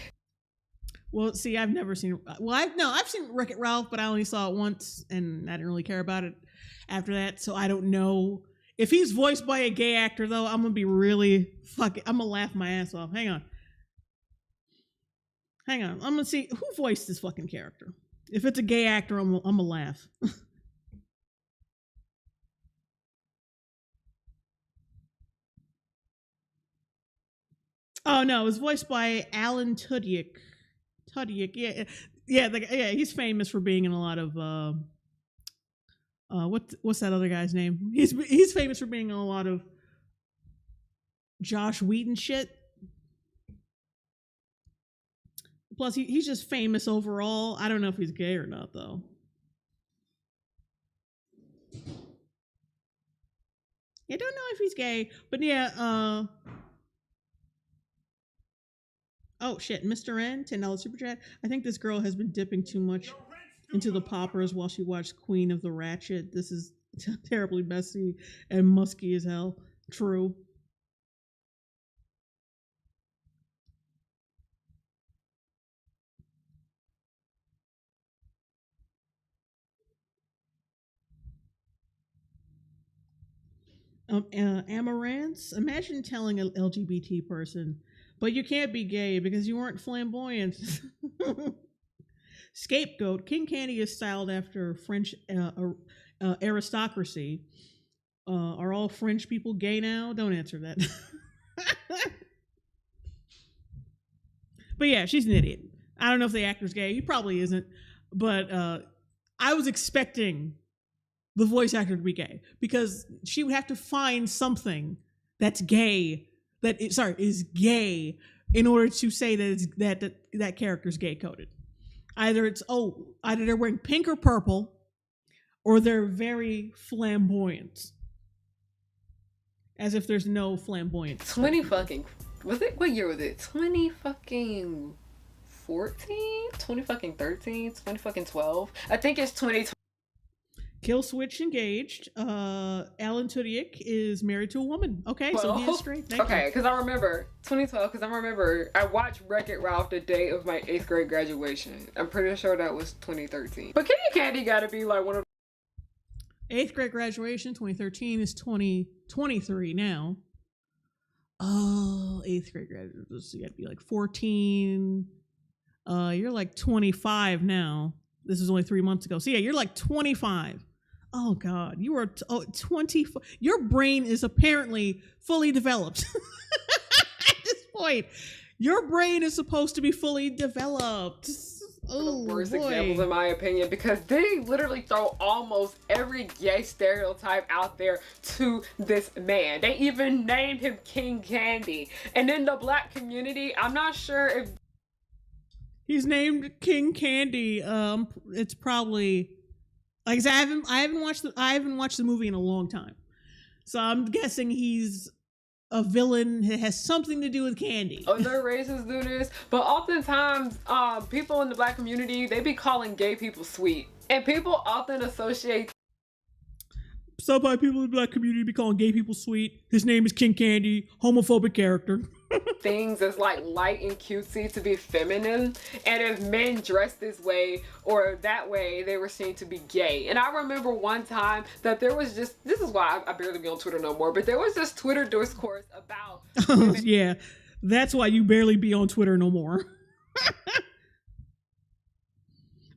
Well, see, I've never seen... I've seen Wreck-It Ralph, but I only saw it once, and I didn't really care about it after that, so I don't know. If he's voiced by a gay actor, though, I'm gonna be really... I'm gonna laugh my ass off. Hang on. I'm gonna see who voiced this fucking character. If it's a gay actor, I'm gonna laugh. Oh no, it was voiced by Alan Tudyk. Yeah, he's famous for being in a lot of what's that other guy's name? He's famous for being in a lot of Josh Whedon shit. Plus, he's just famous overall. I don't know if he's gay or not, though. I don't know if he's gay, but yeah. Oh shit, Mr. N, $10 super chat. I think this girl has been dipping too much into the poppers while she watched Queen of the Ratchet. This is terribly messy and musky as hell. True. Amaranth, imagine telling an LGBT person, but you can't be gay because you weren't flamboyant. Scapegoat, King Candy is styled after French aristocracy. Are all French people gay now? Don't answer that. But yeah, she's an idiot. I don't know if the actor's gay. He probably isn't. But I was expecting the voice actor to be gay because she would have to find something that's gay is gay in order to say that character's gay coded. Either they're wearing pink or purple, or they're very flamboyant, as if there's no flamboyance. What year was it? 2014, 2013, 2012. I think it's 2012. Kill Switch engaged. Alan Tudyk is married to a woman. Okay, so he is straight. Okay, because I remember 2012. Because I remember I watched Wreck-It Ralph the day of my 8th grade graduation. I'm pretty sure that was 2013. But King Candy got to be like one of 8th grade graduation. 2013 is 2023 now. Oh, 8th grade graduation. So you got to be like 14. You're like 25 now. This was only 3 months ago. So yeah, you're like 25. Oh God, you are 20. Your brain is apparently fully developed. At this point, your brain is supposed to be fully developed. Oh, the worst examples in my opinion, because they literally throw almost every gay stereotype out there to this man. They even named him King Candy. And in the black community, I'm not sure if he's named King Candy. It's probably like I haven't watched the movie in a long time, so I'm guessing he's a villain that has something to do with candy. Other races do this, but oftentimes, people in the black community, they be calling gay people sweet, and people often associate. Some people in the black community be calling gay people sweet. His name is King Candy, homophobic character. things as like light and cutesy to be feminine, and if men dress this way or that way, they were seen to be gay. And I remember one time that there was just, this is why I barely be on Twitter no more, but there was this Twitter discourse about yeah, that's why you barely be on Twitter no more.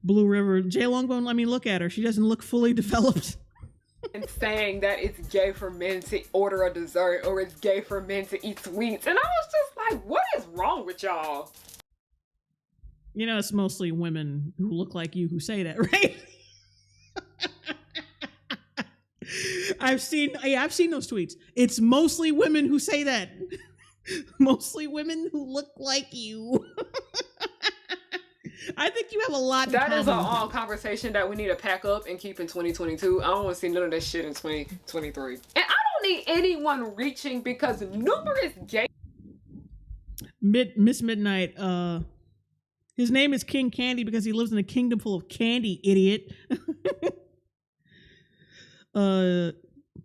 Blue River, JLongbone, I mean, look at her. She doesn't look fully developed. and saying that it's gay for men to order a dessert or it's gay for men to eat sweets. And I was just like, what is wrong with y'all? You know, it's mostly women who look like you who say that, right? I've seen those tweets. It's mostly women who say that. Mostly women who look like you. I think you have a lot in common. That is a conversation that we need to pack up and keep in 2022. I don't want to see none of that shit in 2023. And I don't need anyone reaching because numerous gay... Miss Midnight, his name is King Candy because he lives in a kingdom full of candy, idiot.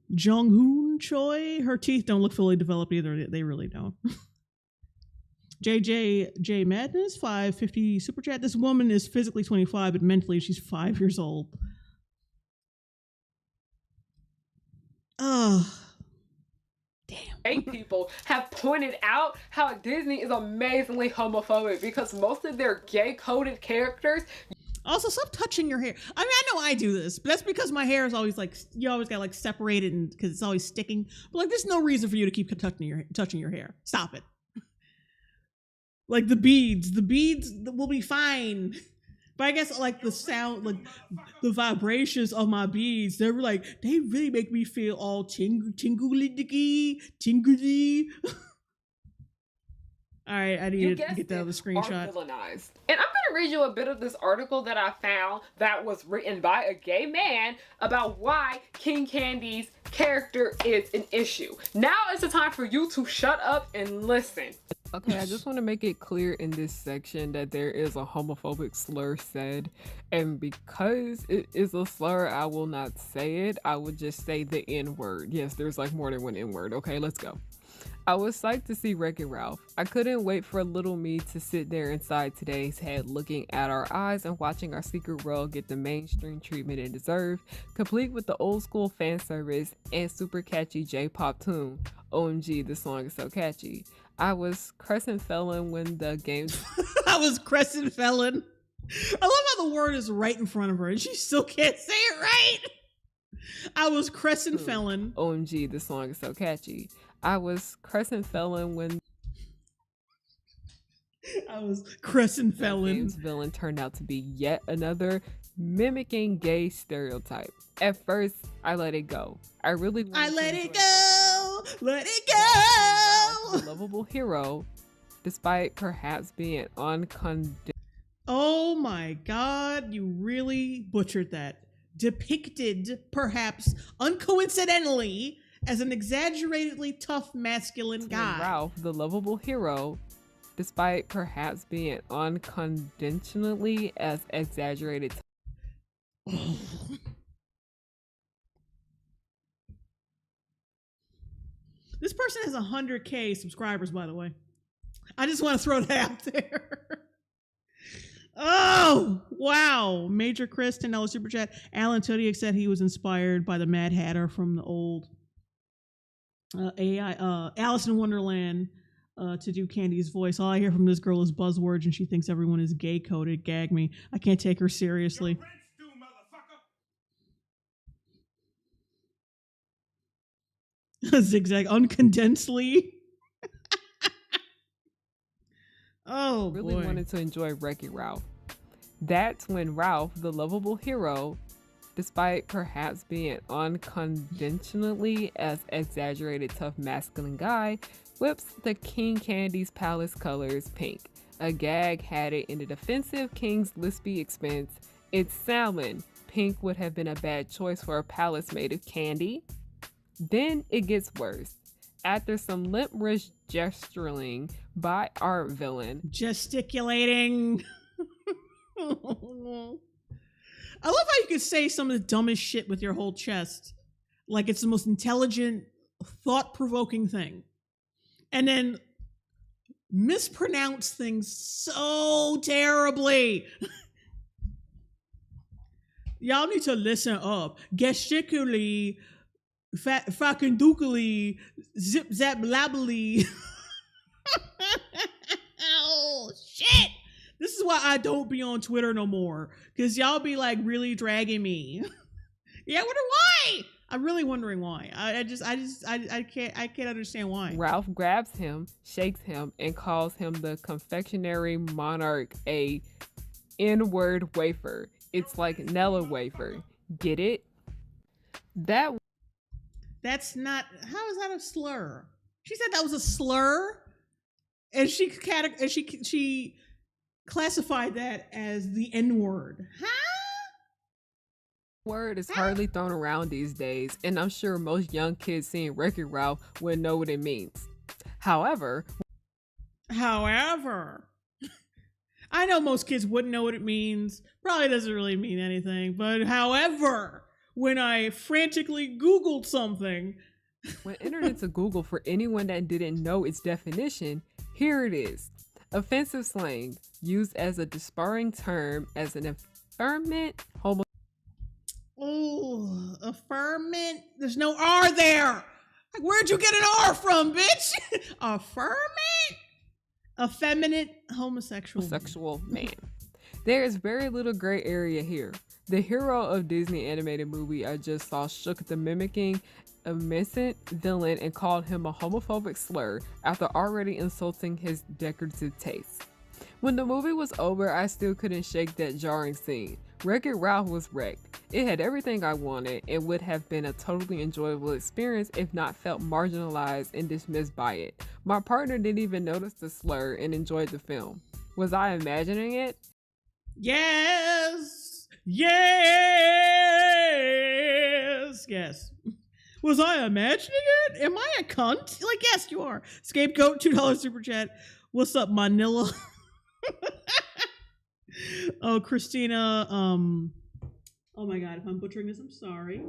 Jung-hoon Choi, her teeth don't look fully developed either. They really don't. J Madness 550 super chat. This woman is physically 25, but mentally she's 5 years old. Oh, damn. Gay people have pointed out how Disney is amazingly homophobic because most of their gay coded characters. Also, stop touching your hair. I mean, I know I do this, but that's because my hair is always like, you always got like separated and because it's always sticking. But like, there's no reason for you to keep touching your hair. Stop it. Like the beads will be fine. But I guess like the sound, like the vibrations of my beads, they really make me feel all tingly. All right, I need to get that on the screenshot. Villainized. And I'm going to read you a bit of this article that I found that was written by a gay man about why King Candy's character is an issue. Now is the time for you to shut up and listen. Okay, I just want to make it clear in this section that there is a homophobic slur said, and because it is a slur, I will not say it. I would just say the N-word. Yes, there's like more than one N-word. Okay, let's go. I was psyched to see Wreck-It Ralph. I couldn't wait for little me to sit there inside today's head looking at our eyes and watching our secret world get the mainstream treatment it deserved, complete with the old school fan service and super catchy J-pop tune. OMG, this song is so catchy. I was crescent felon when the game... I was crescent felon. I love how the word is right in front of her and she still can't say it right. I was crescent felon. OMG, this song is so catchy. I was crescent felon when... I was crescent felon. Game's villain turned out to be yet another mimicking gay stereotype. At first, I let it go. I let it go. A lovable hero, despite perhaps being uncondemned. Oh my God, you really butchered that. Depicted, perhaps uncoincidentally, as an exaggeratedly tough masculine guy. Ralph, the lovable hero, despite perhaps being unconventionally as exaggerated. This person has 100K subscribers, by the way. I just want to throw that out there. Oh, wow. Major Chris, $10 super chat. Alan Tudyk said he was inspired by the Mad Hatter from the old Alice in Wonderland to do Candy's voice. All I hear from this girl is buzzwords and she thinks everyone is gay coded. Gag me. I can't take her seriously. Zigzag uncondensely. Oh, really boy. Wanted to enjoy Wreck-It Ralph. That's when Ralph, the lovable hero, despite perhaps being unconventionally as exaggerated tough masculine guy, whips the King Candy's palace colors pink. A gag had it in the defensive King's lispy expense. It's salmon. Pink would have been a bad choice for a palace made of candy. Then it gets worse. After some limp wrist gesturing by our villain. Gesticulating. I love how you can say some of the dumbest shit with your whole chest. Like it's the most intelligent, thought-provoking thing. And then mispronounce things so terribly. Y'all need to listen up. Gestically, fucking dookily, zip zap labbly. Oh shit! This is why I don't be on Twitter no more, because y'all be like really dragging me. Yeah, I wonder why. I'm really wondering why. I can't understand why. Ralph grabs him, shakes him, and calls him the confectionery monarch a N-word wafer. It's like Nella wafer. Get it? That's not. How is that a slur? She said that was a slur, and she classified that as the N-word. Huh? Word is hardly thrown around these days, and I'm sure most young kids seeing Wreck-It Ralph wouldn't know what it means. However, I know most kids wouldn't know what it means. Probably doesn't really mean anything. But however, when I frantically Googled something. when entered into Google for anyone that didn't know its definition, here it is. Offensive slang, used as a disparaging term as an affirmant homo. Oh, affirmant? There's no R there. Like, where'd you get an R from, bitch? Affirmant? Effeminate homosexual man. There is very little gray area here. The hero of Disney animated movie I just saw shook the mimicking a innocent villain and called him a homophobic slur after already insulting his decorative taste. When the movie was over, I still couldn't shake that jarring scene. Wreck-It Ralph was wrecked. It had everything I wanted and would have been a totally enjoyable experience if not felt marginalized and dismissed by it. My partner didn't even notice the slur and enjoyed the film. Was I imagining it? Yes. Was I imagining it? Am I a cunt? Like, yes, you are. Scapegoat, $2 super chat. What's up, Manila? Oh, Christina. Oh my God, if I'm butchering this, I'm sorry.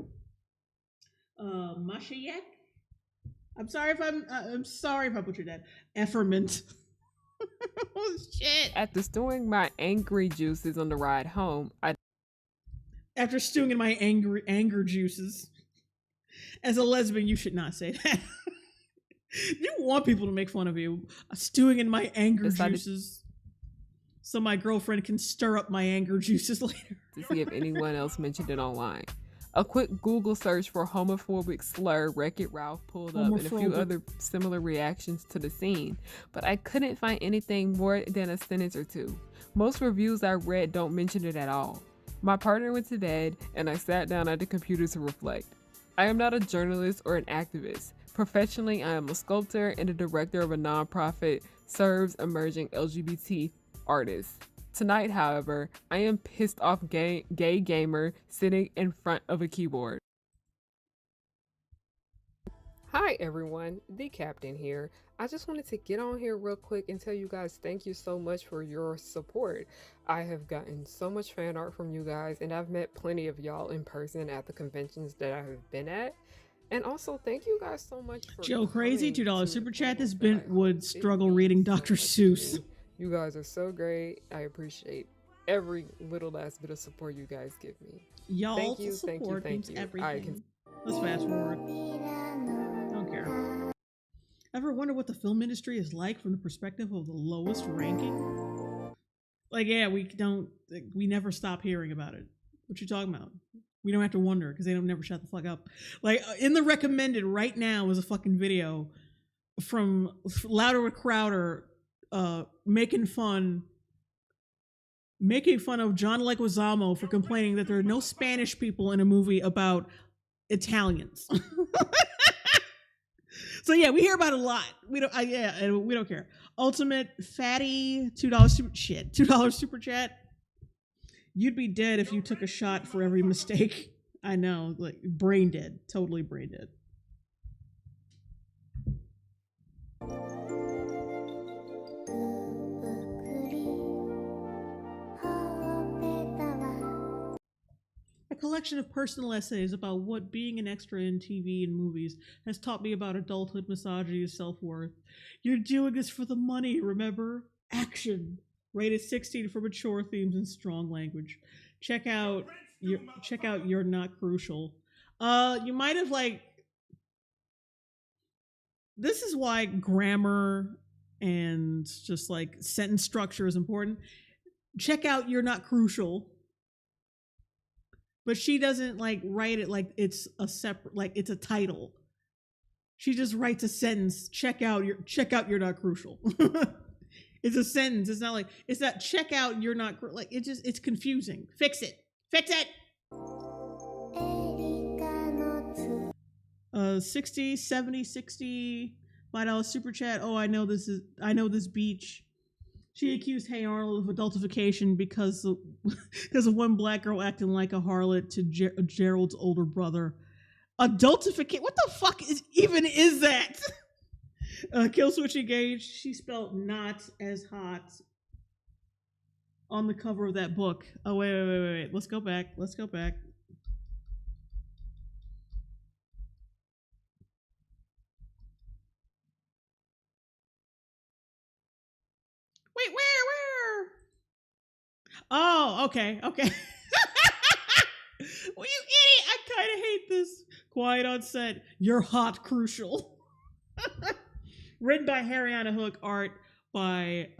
Mashayak. I'm sorry if I butchered that. Efferment. Oh shit. After stewing my angry juices on the ride home, After stewing in my anger juices. As a lesbian, you should not say that. You want people to make fun of you. Stewing in my anger juices. So my girlfriend can stir up my anger juices later. To see if anyone else mentioned it online. A quick Google search for homophobic slur Wreck-It Ralph pulled up and a few other similar reactions to the scene, but I couldn't find anything more than a sentence or two. Most reviews I read don't mention it at all. My partner went to bed and I sat down at the computer to reflect. I am not a journalist or an activist. Professionally, I am a sculptor and a director of a nonprofit serves emerging LGBT artists. Tonight, however, I am pissed off gay gamer sitting in front of a keyboard. Hi everyone, the captain here. I just wanted to get on here real quick and tell you guys thank you so much for your support. I have gotten so much fan art from you guys and I've met plenty of y'all in person at the conventions that I have been at. And also thank you guys so much for Joe Crazy, $2 super chat. This Bent would struggle reading Dr. Seuss. You guys are so great. I appreciate every little last bit of support you guys give me. Y'all support means everything. Let's fast forward. Don't care. Ever wonder what the film industry is like from the perspective of the lowest ranking? Like, yeah, we never stop hearing about it. What you talking about? We don't have to wonder because they don't never shut the fuck up. Like, in the recommended right now is a fucking video from Louder with Crowder making fun of John Leguizamo for complaining that there are no Spanish people in a movie about Italians. So yeah, we hear about it a lot. We don't care. Ultimate Fatty, $2 super chat. You'd be dead if you took a shot for every mistake. I know, like brain dead, totally brain dead. I collection of personal essays about what being an extra in TV and movies has taught me about adulthood, misogyny, and self-worth. You're doing this for the money, remember? Action. Rated 16 for mature themes and strong language. Check out You're Not Crucial. You might have this is why grammar and just sentence structure is important. Check out You're Not Crucial. But she doesn't write it like it's a separate, it's a title. She just writes a sentence. Check out You're Not Crucial. It's a sentence. It's not it's not check out You're Not it's confusing. Fix it. 60, 70, 60 $5 super chat. Oh, I know this beach. She accused Hey Arnold of adultification because of one black girl acting like a harlot to Gerald's older brother. Adultification? What the fuck is that? Kill Switch Engage. She spelled not as hot on the cover of that book. Oh, wait. Let's go back. Wait, where? Oh, okay. Well, you idiot! I kind of hate this. Quiet on set. You're hot, crucial. Written by Harriyanna Hook, art by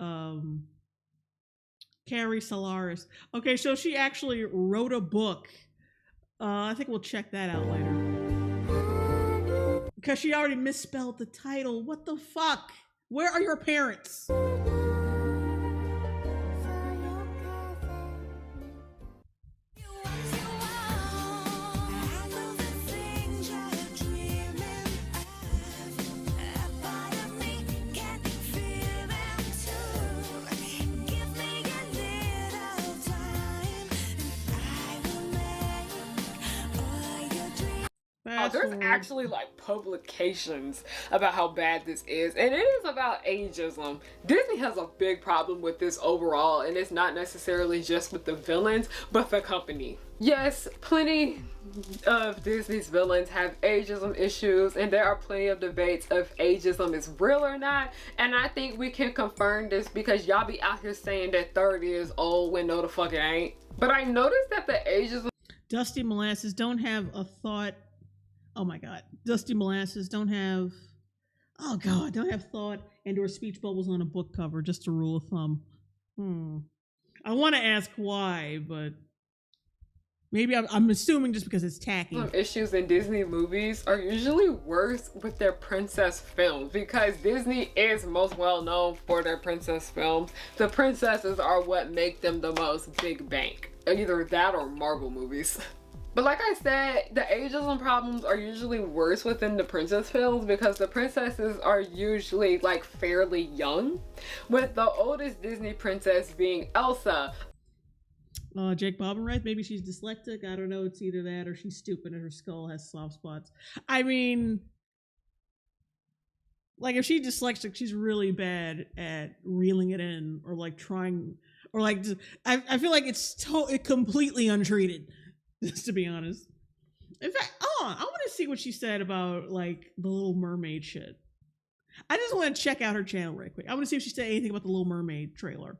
Carrie Solaris. Okay, so she actually wrote a book. I think we'll check that out later. Because she already misspelled the title. What the fuck? Where are your parents? There's actually publications about how bad this is, and it is about ageism. Disney has a big problem with this overall, and it's not necessarily just with the villains, but the company. Yes, plenty of Disney's villains have ageism issues, and there are plenty of debates if ageism is real or not, and I think we can confirm this because y'all be out here saying that 30 is old when no the fuck it ain't. But I noticed that the ageism... Dusty Molasses don't have a thought... Oh my God. Dusty Molasses don't have thought and or speech bubbles on a book cover, just a rule of thumb. I want to ask why, but maybe I'm assuming just because it's tacky. Some issues in Disney movies are usually worse with their princess films because Disney is most well known for their princess films. The princesses are what make them the most big bank. Either that or Marvel movies. But like I said, the ageism problems are usually worse within the princess films because the princesses are usually fairly young, with the oldest Disney princess being Elsa. Jake Bobbin writes, maybe she's dyslexic. I don't know. It's either that or she's stupid and her skull has soft spots. I mean, if she's dyslexic, she's really bad at reeling it in or trying, or I feel like it's completely untreated. Just to be honest. In fact, I want to see what she said about the Little Mermaid shit. I just want to check out her channel right quick. I want to see if she said anything about the Little Mermaid trailer.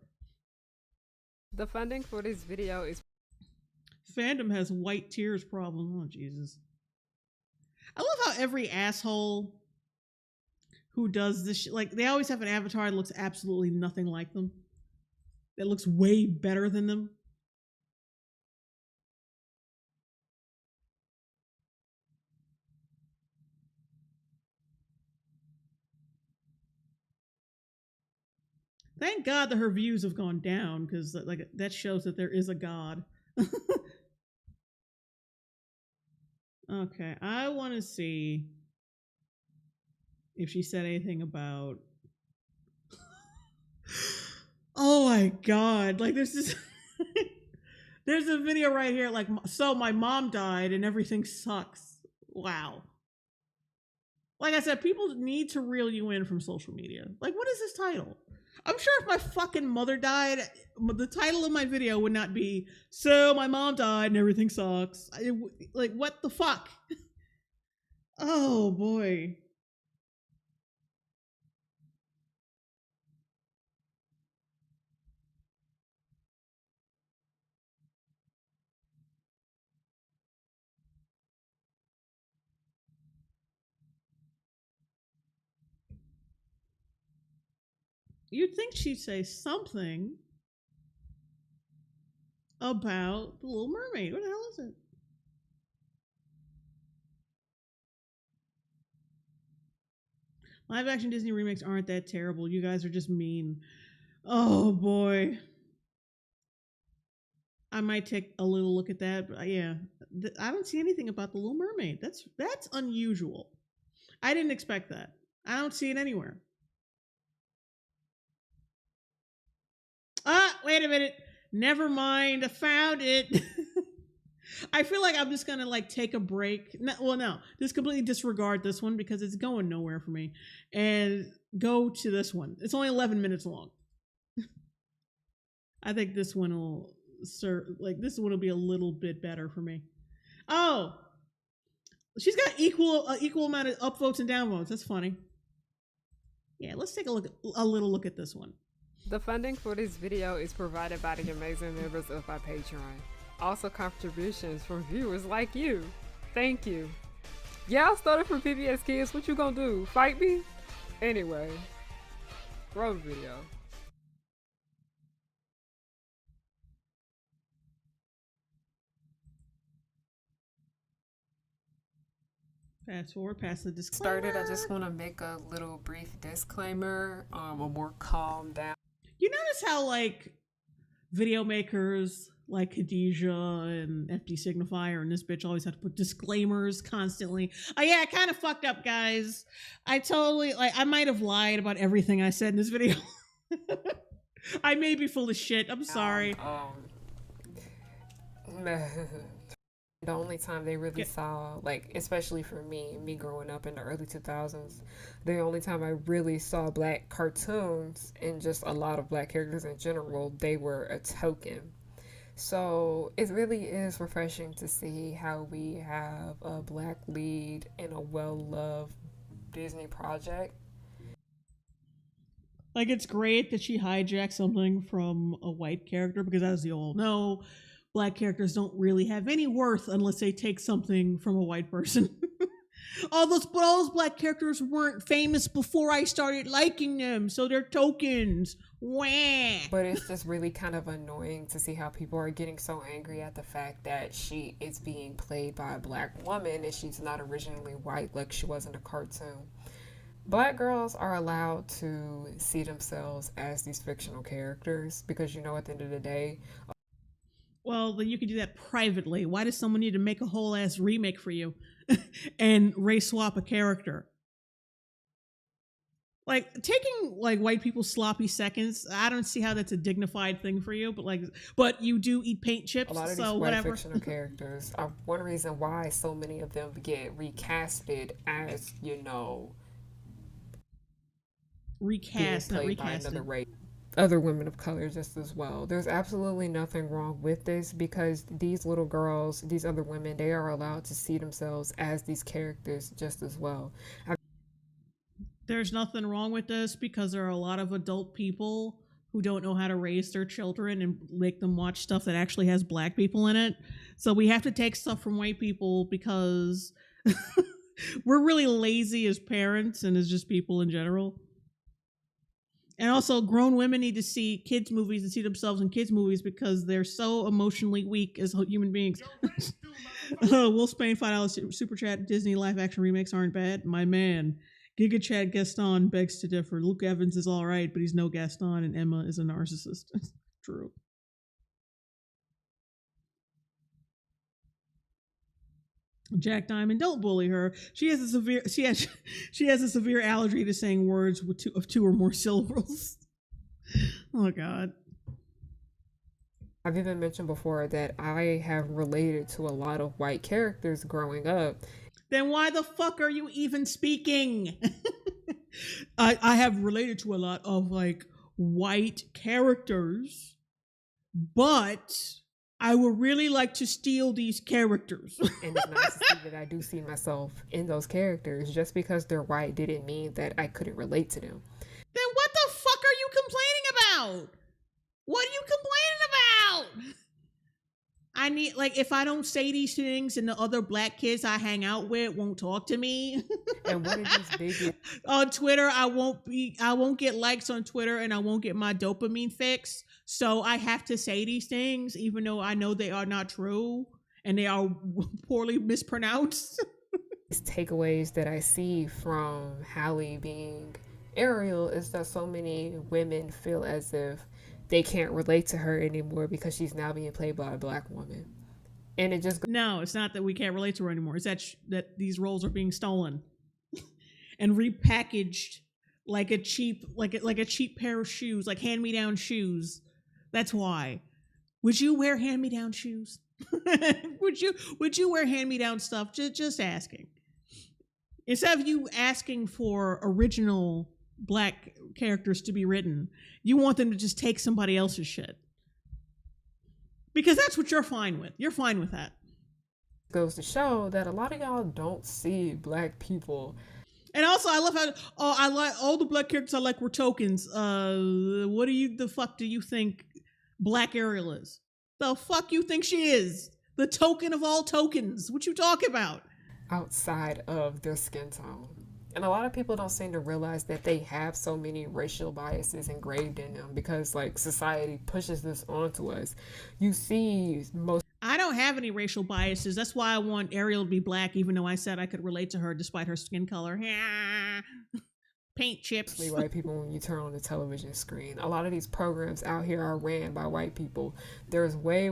The funding for this video is... Fandom has white tears problem. Oh, Jesus. I love how every asshole who does this shit, they always have an avatar that looks absolutely nothing like them. That looks way better than them. Thank God that her views have gone down, because that shows that there is a God. Okay, I want to see if she said anything about... Oh my God, there's this... There's a video right here, so my mom died and everything sucks. Wow. Like I said, people need to reel you in from social media. What is this title? I'm sure if my fucking mother died, the title of my video would not be, "So my mom died and everything sucks." Like, what the fuck? Oh boy. You'd think she'd say something about The Little Mermaid. What the hell is it? Live action Disney remakes aren't that terrible. You guys are just mean. Oh boy. I might take a little look at that, but yeah, I don't see anything about The Little Mermaid. That's unusual. I didn't expect that. I don't see it anywhere. Wait a minute. Never mind. I found it. I feel like I'm just gonna like take a break. No, just completely disregard this one because it's going nowhere for me, and go to this one. It's only 11 minutes long. I think this one will this one will be a little bit better for me. Oh, she's got equal amount of upvotes and downvotes. That's funny. Yeah, let's take a little look at this one. The funding for this video is provided by the amazing members of our Patreon. Also contributions from viewers like you. Thank you. Y'all started from PBS Kids. What you gonna do? Fight me? Anyway, roll the video. Fast forward past the disclaimer. I just want to make a little brief disclaimer. A more calm down. You notice how like video makers like Khadijah and FD Signifier and this bitch always have to put disclaimers constantly. Oh yeah, I kind of fucked up, guys. I might have lied about everything I said in this video. I may be full of shit. I'm sorry. The only time they really saw, like, especially for me growing up in the early 2000s, the only time I really saw black cartoons and just a lot of black characters in general, they were a token. So it really is refreshing to see how we have a black lead in a well-loved Disney project. Like, it's great that she hijacked something from a white character because, as you all know, black characters don't really have any worth unless they take something from a white person. all those black characters weren't famous before I started liking them, so they're tokens. Wah. But it's just really kind of annoying to see how people are getting so angry at the fact that she is being played by a black woman and she's not originally white like she was in a cartoon. Black girls are allowed to see themselves as these fictional characters because, you know, at the end of the day... Well, then you can do that privately. Why does someone need to make a whole ass remake for you and race swap a character? Like, taking like white people's sloppy seconds, I don't see how that's a dignified thing for you. But you do eat paint chips, a lot of so these whatever. white fictional characters are one reason why so many of them get recasted as, you know, recast, not recasted. Other women of color just as well. There's absolutely nothing wrong with this because these little girls, these other women, they are allowed to see themselves as these characters just as well. There's nothing wrong with this because there are a lot of adult people who don't know how to raise their children and make them watch stuff that actually has black people in it. So we have to take stuff from white people because we're really lazy as parents and as just people in general. And also, grown women need to see kids' movies and see themselves in kids' movies because they're so emotionally weak as human beings. Will Spain $5 super chat. Disney live action remakes aren't bad. My man, Giga Chad Gaston begs to differ. Luke Evans is all right, but he's no Gaston, and Emma is a narcissist. True. Jack Diamond, don't bully her. She has a severe allergy to saying words with two or more syllables. Oh God. I've even mentioned before that I have related to a lot of white characters growing up. Then why the fuck are you even speaking? I have related to a lot of like white characters, but I would really like to steal these characters. And it's nice to see that I do see myself in those characters. Just because they're white didn't mean that I couldn't relate to them. Then what the fuck are you complaining about? What are you complaining about? I need, like, if I don't say these things and the other black kids I hang out with won't talk to me. And what are these big on Twitter, I won't get likes on Twitter, and I won't get my dopamine fix. So I have to say these things, even though I know they are not true and they are poorly mispronounced. These takeaways that I see from Hallie being Ariel is that so many women feel as if they can't relate to her anymore because she's now being played by a black woman. And it just no, it's not that we can't relate to her anymore. It's that these roles are being stolen and repackaged like a cheap pair of shoes, like hand-me-down shoes. That's why. Would you wear hand-me-down shoes? Would you wear hand-me-down stuff? Just asking. Instead of you asking for original black characters to be written, you want them to just take somebody else's shit. Because that's what you're fine with. You're fine with that. Goes to show that a lot of y'all don't see black people. And also, I love how I like all the black characters I like were tokens. What the fuck do you think Black Ariel is? The fuck you think she is? The token of all tokens. What you talking about? Outside of their skin tone. And a lot of people don't seem to realize that they have so many racial biases engraved in them because, like, society pushes this onto us. You see most... I don't have any racial biases. That's why I want Ariel to be black, even though I said I could relate to her despite her skin color. Paint chips. White people, when you turn on the television screen, a lot of these programs out here are ran by white people. There's way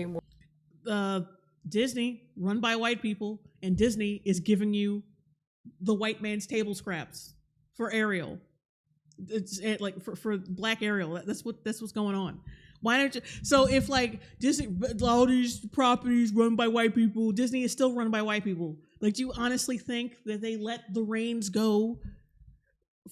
more... Disney, run by white people, and Disney is giving you the white man's table scraps for Ariel. It's like for Black Ariel. That's what's going on. Why don't you? So if like Disney, all these properties run by white people, Disney is still run by white people. Like, do you honestly think that they let the reins go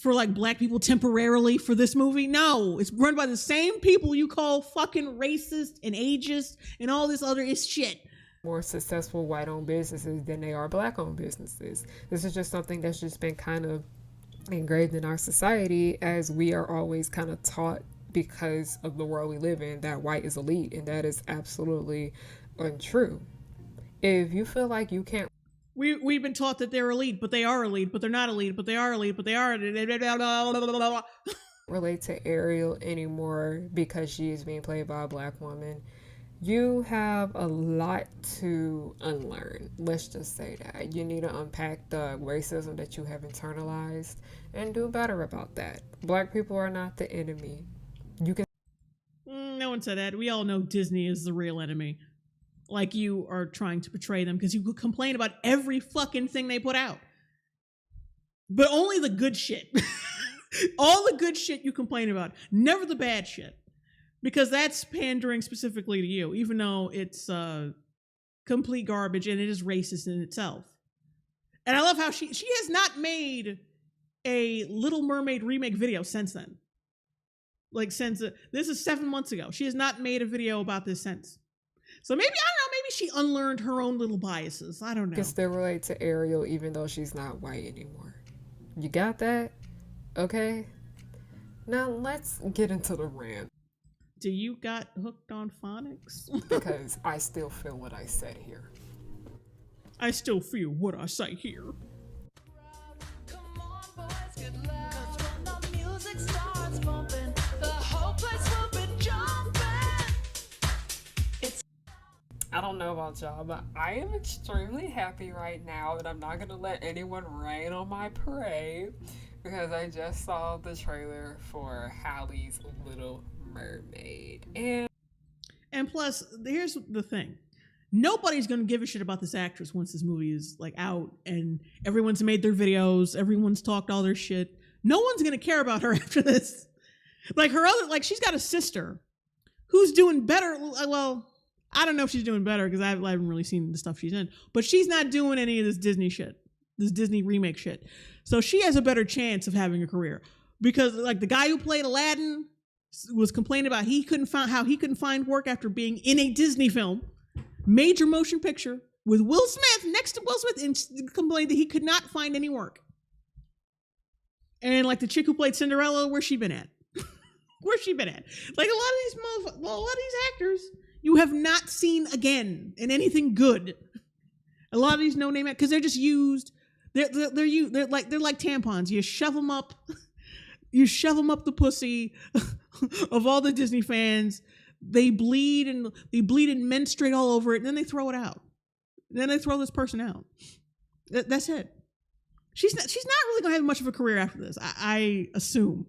for like black people temporarily for this movie? No, it's run by the same people you call fucking racist and ageist and all this other shit. More successful white-owned businesses than they are black-owned businesses. This is just something that's just been kind of engraved in our society, as we are always kind of taught because of the world we live in that white is elite, and that is absolutely untrue. If you feel like you can't... We've been taught that they're elite, but they are elite, but they're not elite, but they are elite, but they are... relate to Ariel anymore because she is being played by a black woman, you have a lot to unlearn. Let's just say that. You need to unpack the racism that you have internalized and do better about that. Black people are not the enemy. You can... No one said that. We all know Disney is the real enemy. Like you are trying to portray them because you complain about every fucking thing they put out. But only the good shit. All the good shit you complain about. Never the bad shit. Because that's pandering specifically to you, even though it's complete garbage and it is racist in itself. And I love how she has not made a Little Mermaid remake video since then. Like since this is 7 months ago. She has not made a video about this since. So maybe, I don't know, maybe she unlearned her own little biases. I don't know. Can still relate to Ariel even though she's not white anymore. You got that? Okay. Now let's get into the rant. Do you got hooked on phonics? Because I still feel what I said here. I still feel what I say here. Come on, boys, get loud. 'Cause when the music starts bumping, the whole place will be jumping. I don't know about y'all, but I am extremely happy right now, and I'm not going to let anyone rain on my parade because I just saw the trailer for Hallie's Little Mermaid. And plus, here's the thing. Nobody's going to give a shit about this actress once this movie is like out and everyone's made their videos, everyone's talked all their shit. No one's going to care about her after this. Like her other, like she's got a sister who's doing better. Well, I don't know if she's doing better because I haven't really seen the stuff she's in, but she's not doing any of this Disney shit, this Disney remake shit. So she has a better chance of having a career because like the guy who played Aladdin, was complaining about he couldn't find work after being in a Disney film, major motion picture with Will Smith next to Will Smith, and complained that he could not find any work. And like the chick who played Cinderella, where's she been at? Where's she been at? Like a lot of these actors you have not seen again in anything good. A lot of these no-name actors, because they're just used. They're like tampons. You shove them up. You shove them up the pussy of all the Disney fans. They bleed and menstruate all over it, and then they throw it out. Then they throw this person out. That's it. She's not really gonna have much of a career after this, I assume,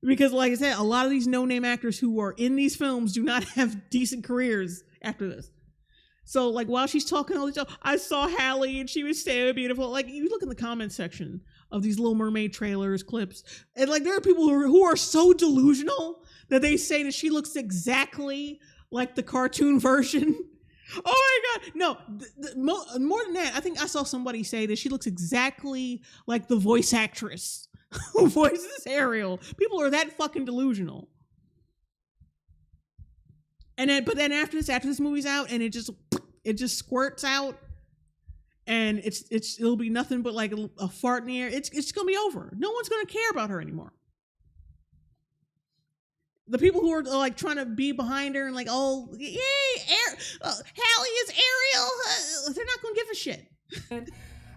because like I said, a lot of these no-name actors who are in these films do not have decent careers after this. So like while she's talking all this stuff, I saw Halle and she was so beautiful. Like you look in the comment section of these Little Mermaid trailers, clips, and like there are people who are so delusional that they say that she looks exactly like the cartoon version. Oh my God. No, more than that, I think I saw somebody say that she looks exactly like the voice actress who voices Ariel. People are that fucking delusional. And then, but then after this movie's out, and it just squirts out, and it'll be nothing but like a fart in the air. It's gonna be over. No one's gonna care about her anymore. The people who are like trying to be behind her and like, oh, yay, Halle is Ariel. They're not gonna give a shit. And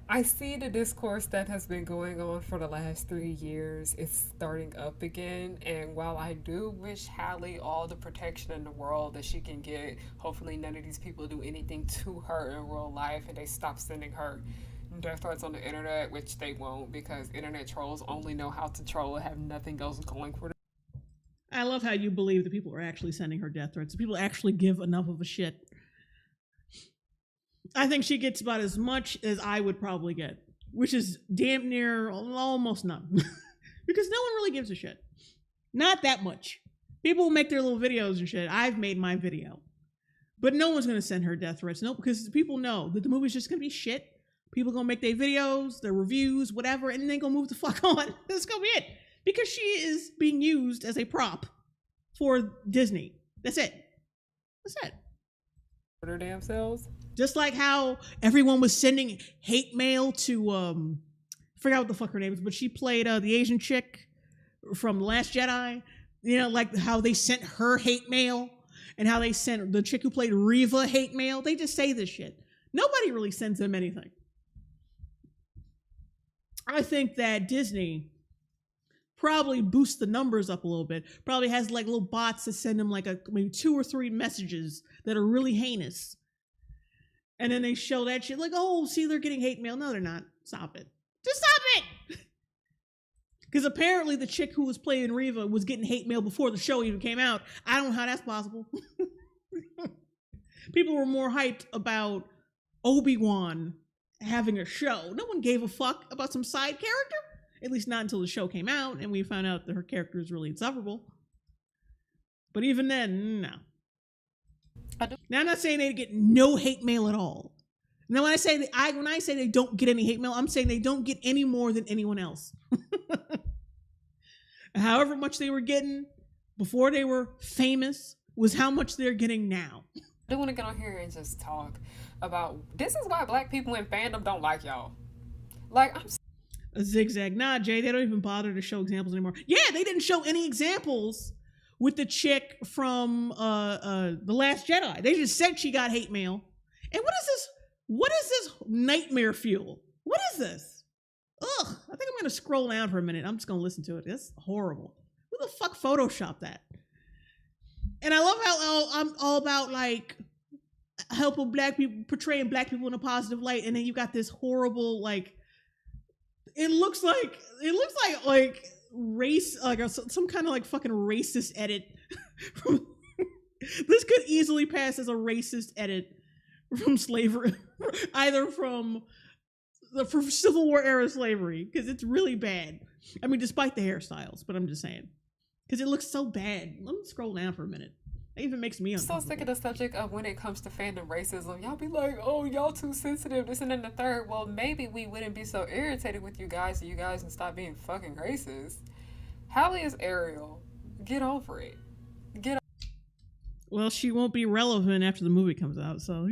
I see the discourse that has been going on for the last 3 years is starting up again. And while I do wish Halle all the protection in the world that she can get, hopefully none of these people do anything to her in real life and they stop sending her death threats on the internet, which they won't, because internet trolls only know how to troll and have nothing else going for them. I love how you believe that people are actually sending her death threats. People actually give enough of a shit. I think she gets about as much as I would probably get, which is damn near almost none. Because no one really gives a shit. Not that much. People make their little videos and shit. I've made my video. But no one's going to send her death threats. No, because people know that the movie's just going to be shit. People going to make their videos, their reviews, whatever, and then they're going to move the fuck on. That's going to be it. Because she is being used as a prop for Disney. That's it. That's it. For their damn selves. Just like how everyone was sending hate mail to, I forgot what the fuck her name is, but she played the Asian chick from The Last Jedi. You know, like how they sent her hate mail and how they sent the chick who played Reva hate mail. They just say this shit. Nobody really sends them anything. I think that Disney probably boosts the numbers up a little bit. Probably has like little bots that send them like maybe 2 or 3 messages that are really heinous. And then they show that shit like, oh, see, they're getting hate mail. No, they're not. Stop it. Just stop it. Because apparently the chick who was playing Reva was getting hate mail before the show even came out. I don't know how that's possible. People were more hyped about Obi-Wan having a show. No one gave a fuck about some side character. At least not until the show came out and we found out that her character is really insufferable. But even then, no. Now I'm not saying they get no hate mail at all. Now when I say they don't get any hate mail, I'm saying they don't get any more than anyone else. However much they were getting before they were famous was how much they're getting now. I do want to get on here and just talk about this is why black people in fandom don't like y'all. Like, I'm a zigzag. Nah, Jay, they don't even bother to show examples anymore. Yeah, they didn't show any examples with the chick from The Last Jedi. They just said she got hate mail. And what is this nightmare fuel? What is this? Ugh, I think I'm gonna scroll down for a minute. I'm just gonna listen to it. That's horrible. Who the fuck photoshopped that? And I love how I'm all about like helping black people, portraying black people in a positive light, and then you got this horrible like it looks like race, like some kind of like fucking racist edit. This could easily pass as a racist edit from slavery, either from Civil War era slavery, because it's really bad. I mean, despite the hairstyles, but I'm just saying, because it looks so bad. Let me scroll down for a minute. It even makes me uncomfortable. So sick of the subject of when it comes to fandom racism. Y'all be like, oh, y'all too sensitive, this and then the third. Well, maybe we wouldn't be so irritated with you guys and stop being fucking racist. Halle is Ariel. Get over it. Well, she won't be relevant after the movie comes out, so.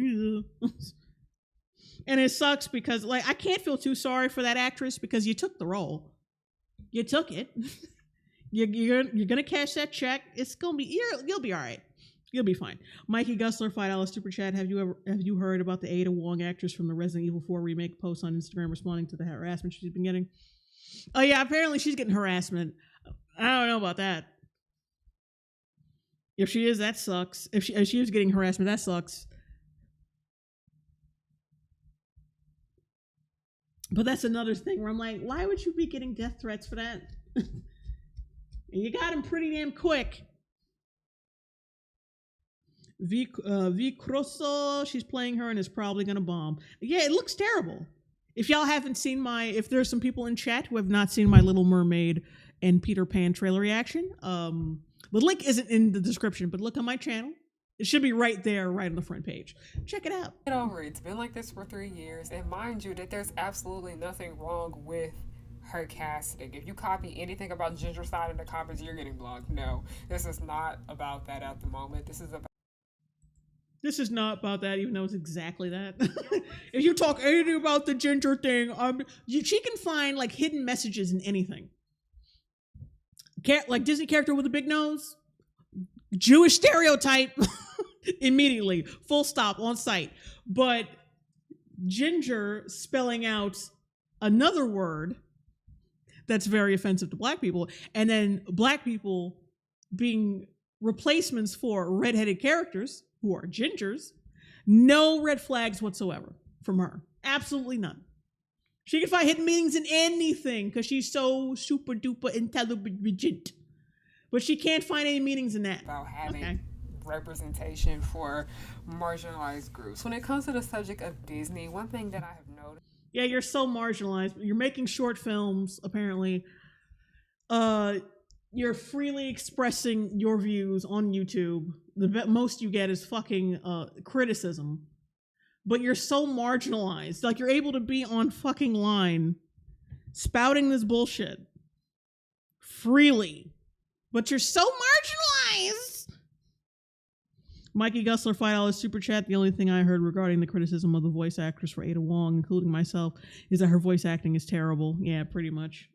And it sucks because, like, I can't feel too sorry for that actress because you took the role. You took it. You're gonna cash that check. It's gonna be you'll be all right. You'll be fine. Mikey Gusler, $5 super chat. Have you heard about the Ada Wong actress from the Resident Evil 4 remake post on Instagram responding to the harassment she's been getting? Oh yeah, apparently she's getting harassment. I don't know about that. If she is, that sucks. If she is getting harassment, that sucks. But that's another thing where I'm like, why would you be getting death threats for that? And you got him pretty damn quick. V Crosso, she's playing her and is probably gonna bomb. Yeah, it looks terrible. If y'all haven't seen if there's some people in chat who have not seen my Little Mermaid and Peter Pan trailer reaction, the link isn't in the description, but look on my channel. It should be right there, right on the front page. Check it out. Get over it. It's been like this for 3 years. And mind you that there's absolutely nothing wrong with her casting. If you copy anything about Ginger Side in the comments, you're getting blocked. No, this is not about that at the moment. This is not about that, even though it's exactly that. If you talk anything about the ginger thing, she can find like hidden messages in anything. Like Disney character with a big nose, Jewish stereotype, immediately, full stop, on site. But ginger spelling out another word that's very offensive to black people, and then black people being replacements for redheaded characters who are gingers, no red flags whatsoever from her. Absolutely none. She can find hidden meanings in anything because she's so super duper intelligent. But she can't find any meanings in that. About having representation for marginalized groups. When it comes to the subject of Disney, one thing that I have noticed. Yeah, you're so marginalized. You're making short films, apparently. You're freely expressing your views on YouTube. The most you get is fucking criticism. But you're so marginalized. Like, you're able to be on fucking line spouting this bullshit freely. But you're so marginalized. Mikey Gusler, $5 super chat. The only thing I heard regarding the criticism of the voice actress for Ada Wong, including myself, is that her voice acting is terrible. Yeah, pretty much.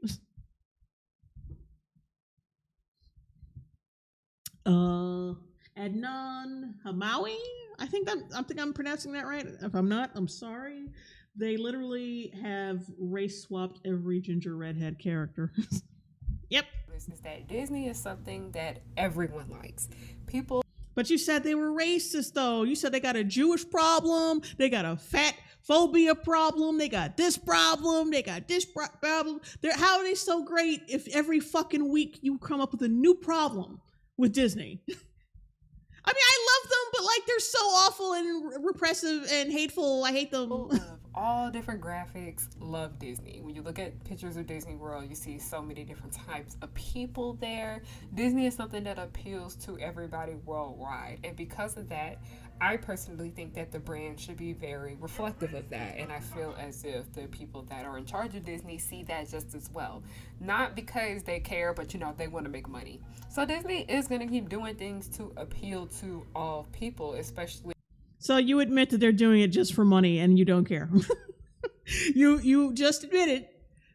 Adnan Hamawi, I think I'm pronouncing that right. If I'm not, I'm sorry. They literally have race swapped every ginger redhead character. Yep. Is that Disney is something that everyone likes. People. But you said they were racist, though. You said they got a Jewish problem. They got a fat phobia problem. They got this problem. They got this problem. How are they so great if every fucking week you come up with a new problem with Disney? I mean, I love them, but like they're so awful and repressive and hateful. I hate them. People of all different graphics love Disney. When you look at pictures of Disney World, you see so many different types of people there. Disney is something that appeals to everybody worldwide. And because of that, I personally think that the brand should be very reflective of that. And I feel as if the people that are in charge of Disney see that just as well. Not because they care, but they want to make money. So Disney is going to keep doing things to appeal to all people, especially. So you admit that they're doing it just for money and you don't care. You just admitted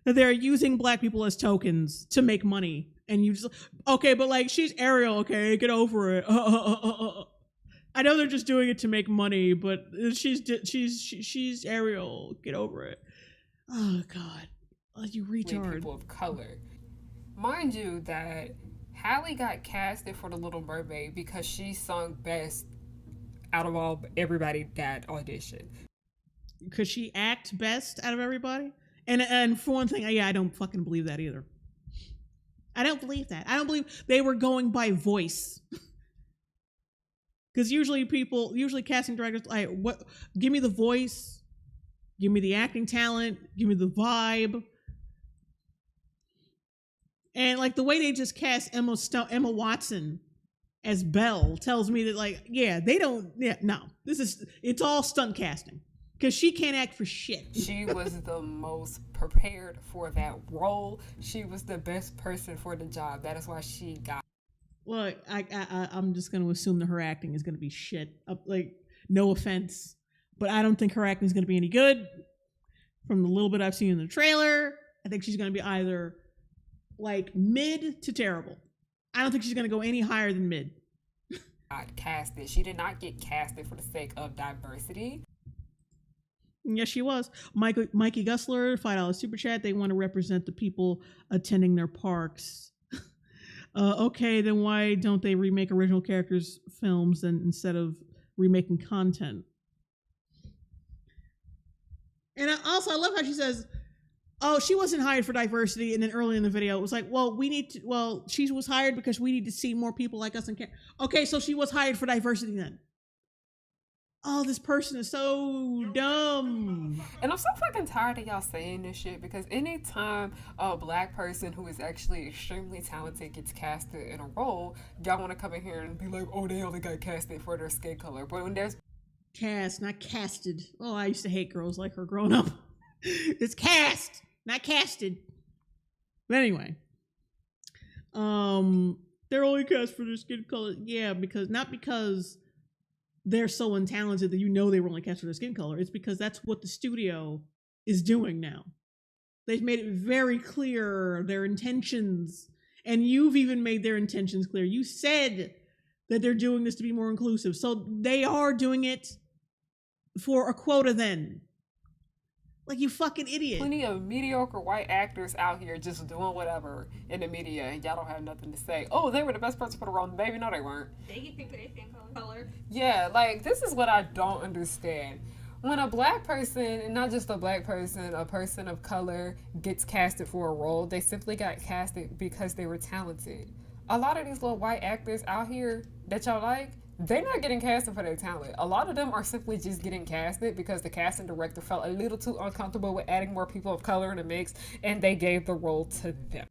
that they're using black people as tokens to make money. And you just, okay, but like she's Ariel, okay, get over it. I know they're just doing it to make money, but she's Ariel. Get over it. Oh God, you retard. People of color, mind you, that Halle got casted for The Little Mermaid because she sung best out of everybody that auditioned. Could she act best out of everybody? And for one thing, I don't fucking believe that either. I don't believe that. I don't believe they were going by voice. Because usually casting directors, like, what? Give me the voice, give me the acting talent, give me the vibe. And like the way they just cast Emma Watson as Belle tells me that, like, it's all stunt casting. Because she can't act for shit. She was the most prepared for that role. She was the best person for the job. That is why she got. Well, I'm just going to assume that her acting is going to be shit. Like, no offense, but I don't think her acting is going to be any good. From the little bit I've seen in the trailer, I think she's going to be either like mid to terrible. I don't think she's going to go any higher than mid. Not casted. She did not get casted for the sake of diversity. Yes, she was. Mikey Gusler, $5 super chat. They want to represent the people attending their parks. Okay, then why don't they remake original characters' films instead of remaking content? And also, I love how she says, "Oh, she wasn't hired for diversity." And then early in the video, it was like, "Well, she was hired because we need to see more people like us." Okay, so she was hired for diversity then. Oh, this person is so dumb. And I'm so fucking tired of y'all saying this shit, because anytime a black person who is actually extremely talented gets casted in a role, y'all want to come in here and be like, oh, they only got casted for their skin color. But when there's cast, not casted. Oh, I used to hate girls like her growing up. It's cast, not casted. But anyway, they're only cast for their skin color. Yeah, not because they're so untalented that they were only cast for their skin color. It's because that's what the studio is doing now. They've made it very clear their intentions, and you've even made their intentions clear. You said that they're doing this to be more inclusive, so they are doing it for a quota then. Like, you fucking idiot. plenty of mediocre white actors out here just doing whatever in the media, and y'all don't have nothing to say. Oh, they were the best person for the role. Baby, no, they weren't. They get picked for their skin color. Yeah, like, this is what I don't understand. When a black person, and not just a black person, a person of color gets casted for a role, they simply got casted because they were talented. A lot of these little white actors out here that y'all like, they're not getting casted for their talent. A lot of them are simply just getting casted because the casting director felt a little too uncomfortable with adding more people of color in the mix, and they gave the role to them.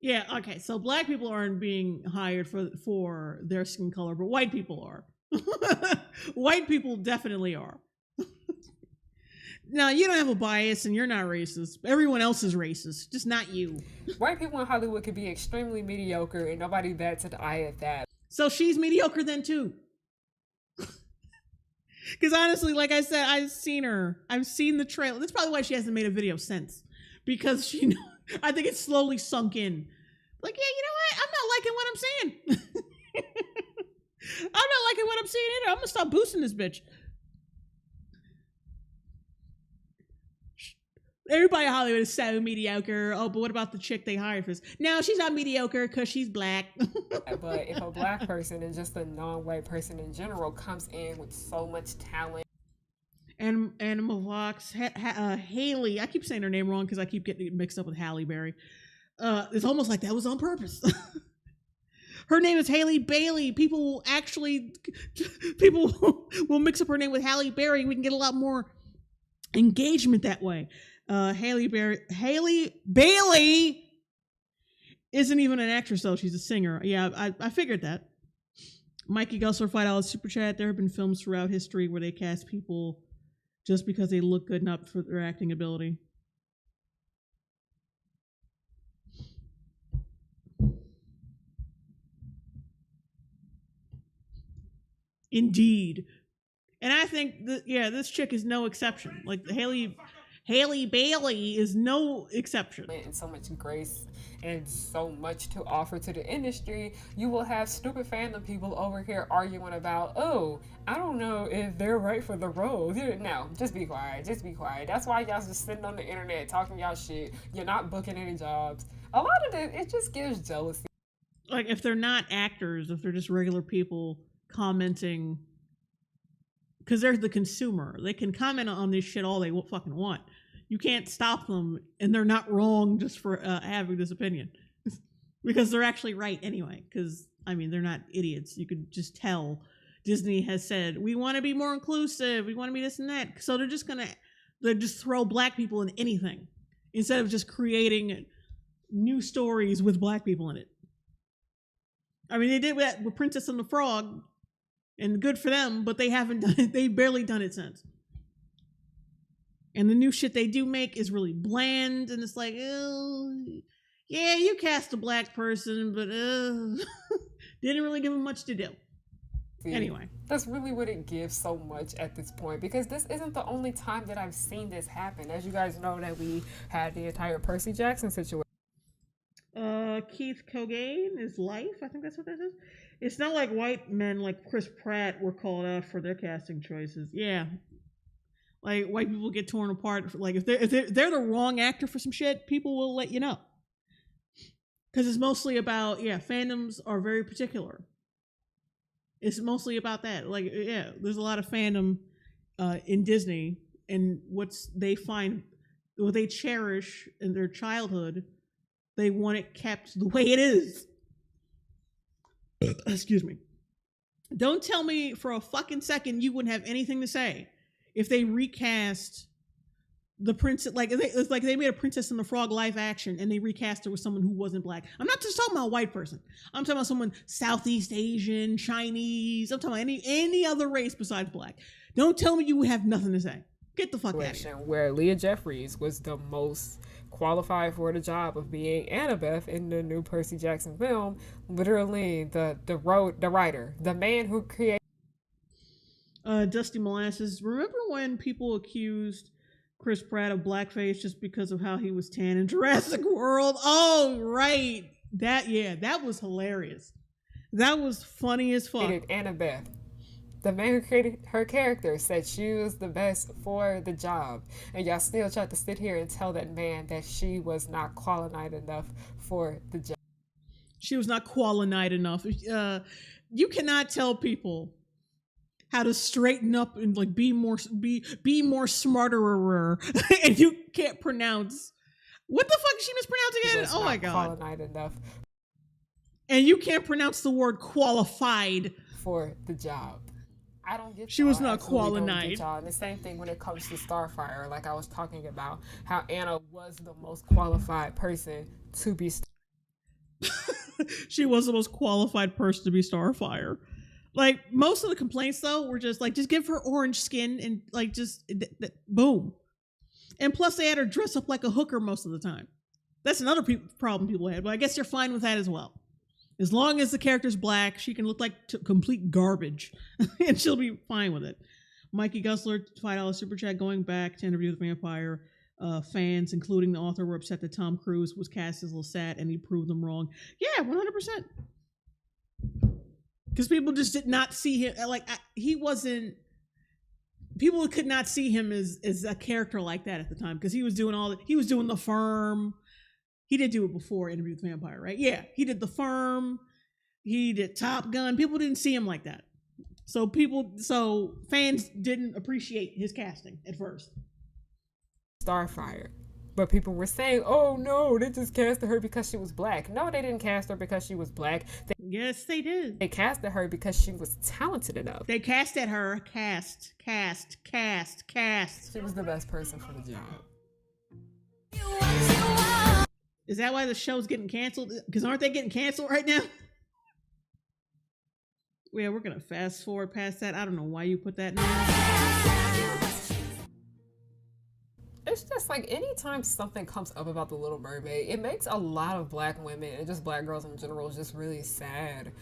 Yeah, okay, so black people aren't being hired for their skin color, but white people are. White people definitely are. Now, you don't have a bias and you're not racist. Everyone else is racist, just not you. White people in Hollywood can be extremely mediocre, and nobody bats an eye at that. So she's mediocre then too. Because honestly, like I said, I've seen the trailer. That's probably why she hasn't made a video since. Because I think it's slowly sunk in. Like, yeah, you know what? I'm not liking what I'm seeing. I'm not liking what I'm seeing either. I'm gonna stop boosting this bitch. Everybody in Hollywood is so mediocre. Oh, but what about the chick they hired for this? No, she's not mediocre because she's black. But if a black person and just a non-white person in general comes in with so much talent. And Animal Vox, Haley, I keep saying her name wrong because I keep getting it mixed up with Halle Berry. It's almost like that was on purpose. Her name is Haley Bailey. People will mix up her name with Halle Berry. We can get a lot more engagement that way. Halle Bailey isn't even an actress though. She's a singer. Yeah, I figured that. Mikey Gusler, $5 super chat. There have been films throughout history where they cast people just because they look good enough for their acting ability. Indeed. And I think that, this chick is no exception. Like, Haley Bailey is no exception. And so much grace and so much to offer to the industry, you will have stupid fandom people over here arguing about, oh, I don't know if they're right for the role. No, just be quiet. Just be quiet. That's why y'all just sitting on the internet talking y'all shit. You're not booking any jobs. A lot of it just gives jealousy. Like, if they're not actors, if they're just regular people commenting, because they're the consumer, they can comment on this shit all they fucking want. You can't stop them, and they're not wrong just for having this opinion. Because they're actually right anyway, because, I mean, they're not idiots. You could just tell Disney has said, we want to be more inclusive, we want to be this and that. So they're just throw black people in anything, instead of just creating new stories with black people in it. I mean, they did that with Princess and the Frog, and good for them, but they haven't done it. They've barely done it since. And the new shit they do make is really bland, and it's like, oh, yeah, you cast a black person, but Didn't really give him much to do. Anyway. That's really what it gives so much at this point, because this isn't the only time that I've seen this happen. As you guys know, that we had the entire Percy Jackson situation. Keith Cogain is life. I think that's what that is. It's not like white men like Chris Pratt were called out for their casting choices. Yeah. Like, white people get torn apart. Like, if they're the wrong actor for some shit, people will let you know. Because it's mostly about, fandoms are very particular. It's mostly about that. Like, there's a lot of fandom in Disney, and what they cherish in their childhood, they want it kept the way it is. Excuse me. Don't tell me for a fucking second you wouldn't have anything to say if they recast the princess, it's like they made a Princess and the Frog live action and they recast her with someone who wasn't black. I'm not just talking about a white person. I'm talking about someone Southeast Asian, Chinese. I'm talking about any other race besides black. Don't tell me you have nothing to say. Get the fuck out of here. Where Leah Jeffries was the most qualified for the job of being Annabeth in the new Percy Jackson film. Literally, the writer, the man who created. Dusty Molasses. Remember when people accused Chris Pratt of blackface just because of how he was tan in Jurassic World? Oh, right. That was hilarious. That was funny as fuck. Annabeth. The man who created her character said she was the best for the job. And y'all still tried to sit here and tell that man that she was not qualified enough for the job. She was not qualified enough. You cannot tell people how to straighten up and like be more smarterer, and you can't pronounce. What the fuck is she mispronouncing again? Oh my god! Qualified enough. And you can't pronounce the word qualified for the job. I don't get. She was not qualified. And the same thing when it comes to Starfire, like I was talking about, how Anna was the most qualified person to be. She was the most qualified person to be Starfire. Like, most of the complaints though were just like, just give her orange skin and like just boom. And plus they had her dress up like a hooker most of the time. That's another problem people had, but I guess you're fine with that as well. As long as the character's black, she can look like complete garbage and she'll be fine with it. Mikey Gusler, $5 super chat, going back to Interview with the Vampire. Fans, including the author, were upset that Tom Cruise was cast as Lestat and he proved them wrong. Yeah, 100%. Because people just did not see him, he wasn't, people could not see him as a character like that at the time, because he was doing The Firm. He did do it before Interview with the Vampire, right? Yeah, he did The Firm. He did Top Gun. People didn't see him like that. So fans didn't appreciate his casting at first. Starfire. But people were saying, oh no, they just casted her because she was black. No, they didn't cast her because she was black. Yes, they did. They casted her because she was talented enough. They casted her. Cast. She was the best person for the job. Is that why the show's getting canceled? Because aren't they getting canceled right now? Yeah, we're going to fast forward past that. I don't know why you put that in there. It's just like anytime something comes up about The Little Mermaid, it makes a lot of black women and just black girls in general just really sad.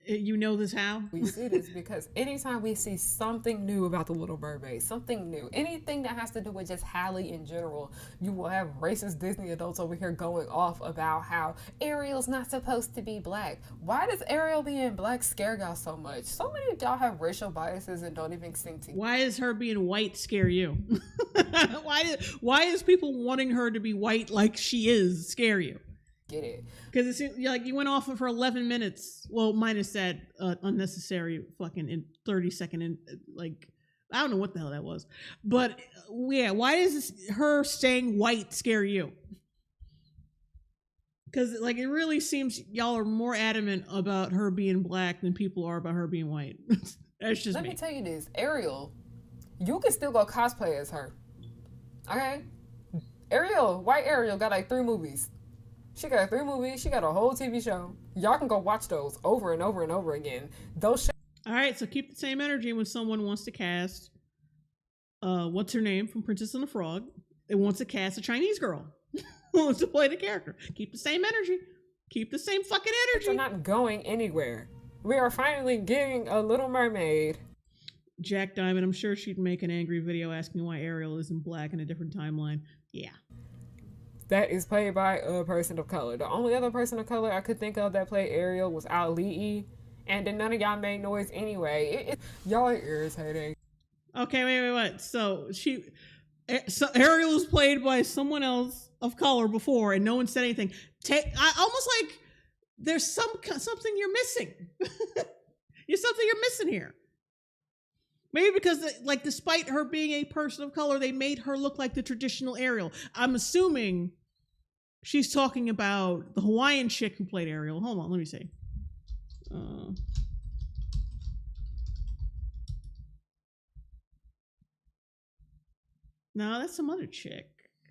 You know this how? We see this because anytime we see something new about The Little Mermaid, something new, anything that has to do with just Halle in general, you will have racist Disney adults over here going off about how Ariel's not supposed to be black. Why does Ariel being black scare y'all so much? So many of y'all have racial biases and don't even sing to you. Why does her being white scare you? Why is people wanting her to be white like she is scare you? Get it? Because it's like you went off of her 11 minutes. Well, minus that unnecessary fucking in 30-second and like I don't know what the hell that was. But yeah, why does her staying white scare you? Because like it really seems y'all are more adamant about her being black than people are about her being white. That's just Let me tell you this, Ariel, you can still go cosplay as her. Okay? Ariel, white Ariel got like 3 movies. She got 3 movies. She got a whole TV show. Y'all can go watch those over and over and over again. Those All right, so keep the same energy when someone wants to cast, what's her name from Princess and the Frog? It wants to cast a Chinese girl who wants to play the character. Keep the same energy. Keep the same fucking They're energy. not going anywhere. We are finally getting a Little Mermaid. Jack Diamond, I'm sure she'd make an angry video asking why Ariel isn't black in a different timeline. Yeah. That is played by a person of color. The only other person of color I could think of that played Ariel was Ali, and then none of y'all made noise anyway. Y'all are irritating. Okay, wait. So Ariel was played by someone else of color before, and no one said anything. I almost like there's something you're missing. There's something you're missing here. Maybe because, like, despite her being a person of color, they made her look like the traditional Ariel. I'm assuming she's talking about the Hawaiian chick who played Ariel. Hold on, let me see. No, that's some other chick.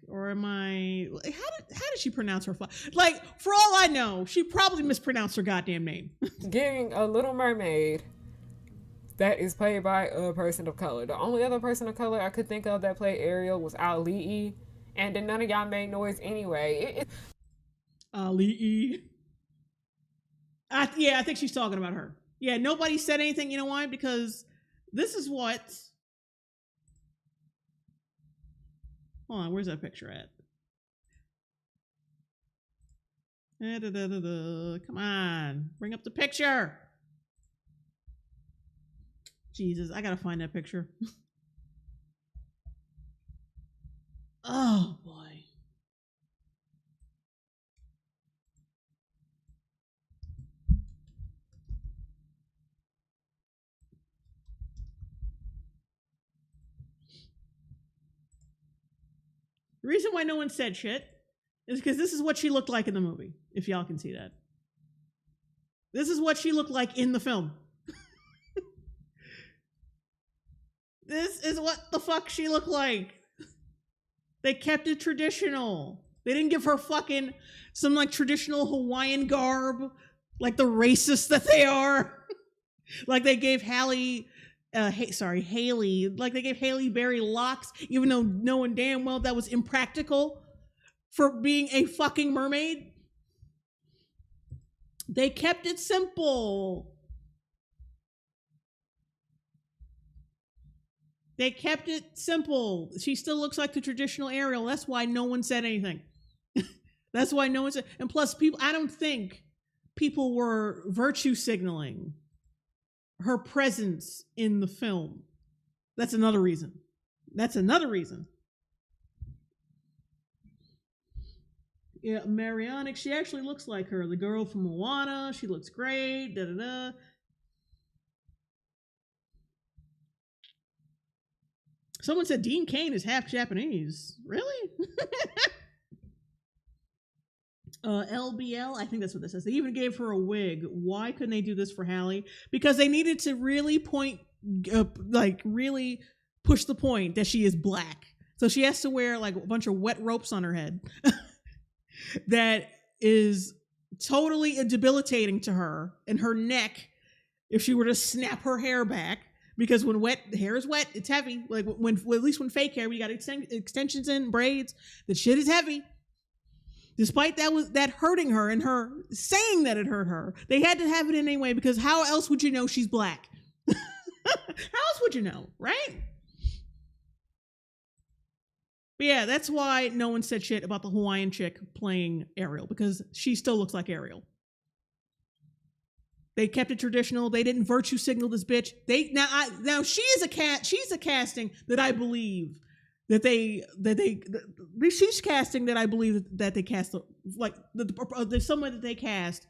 Or am I... How did she pronounce her... Like, for all I know, she probably mispronounced her goddamn name. Getting a Little Mermaid that is played by a person of color. The only other person of color I could think of that played Ariel was Ali, and then none of y'all made noise anyway. Ali. I think she's talking about her. Yeah, nobody said anything. You know why? Because this is what... Hold on, where's that picture at? Come on, bring up the picture. Jesus, I gotta find that picture. Oh boy. The reason why no one said shit is because this is what she looked like in the movie, if y'all can see that. This is what she looked like in the film. This is what the fuck she looked like. They kept it traditional. They didn't give her fucking some like traditional Hawaiian garb, like the racists that they are. Like they gave Haley, like they gave Halle Berry locks, even though knowing damn well that was impractical for being a fucking mermaid. They kept it simple. They kept it simple. She still looks like the traditional Ariel. That's why no one said anything. That's why no one said. And plus, I don't think people were virtue signaling her presence in the film. That's another reason. Yeah, Marionic, she actually looks like her. The girl from Moana, she looks great. Someone said Dean Cain is half Japanese. Really? LBL, I think that's what this says. They even gave her a wig. Why couldn't they do this for Hallie? Because they needed to really really push the point that she is black. So she has to wear like a bunch of wet ropes on her head that is totally debilitating to her and her neck if she were to snap her hair back. Because when the hair is wet, it's heavy. Like at least when fake hair, we got extensions in, braids. The shit is heavy. Despite that hurting her and her saying that it hurt her, they had to have it in anyway because how else would you know she's black? How else would you know, right? But yeah, that's why no one said shit about the Hawaiian chick playing Ariel because she still looks like Ariel. They kept it traditional. They didn't virtue signal this bitch. Now she is she's a casting that I believe she's casting that I believe that they cast there's someone that they cast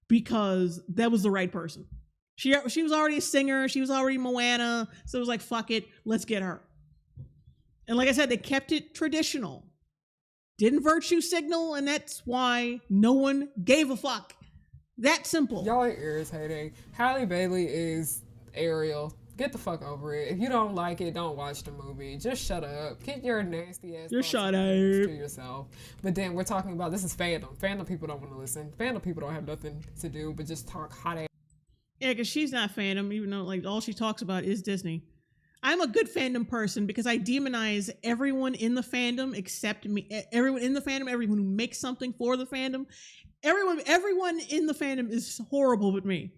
because that was the right person. She was already a singer. She was already Moana. So it was like, fuck it. Let's get her. And like I said, they kept it traditional. Didn't virtue signal. And that's why no one gave a fuck. That simple. Y'all are irritating. Halle Bailey is Ariel. Get the fuck over it. If you don't like it, don't watch the movie. Just shut up. Keep your nasty ass Just shut up. to yourself. But then we're talking about this is fandom. Fandom people don't want to listen. Fandom people don't have nothing to do but just talk hot ass. Yeah, because she's not fandom, even though like all she talks about is Disney. I'm a good fandom person because I demonize everyone in the fandom except me. Everyone in the fandom, everyone who makes something for the fandom, everyone in the fandom is horrible but me.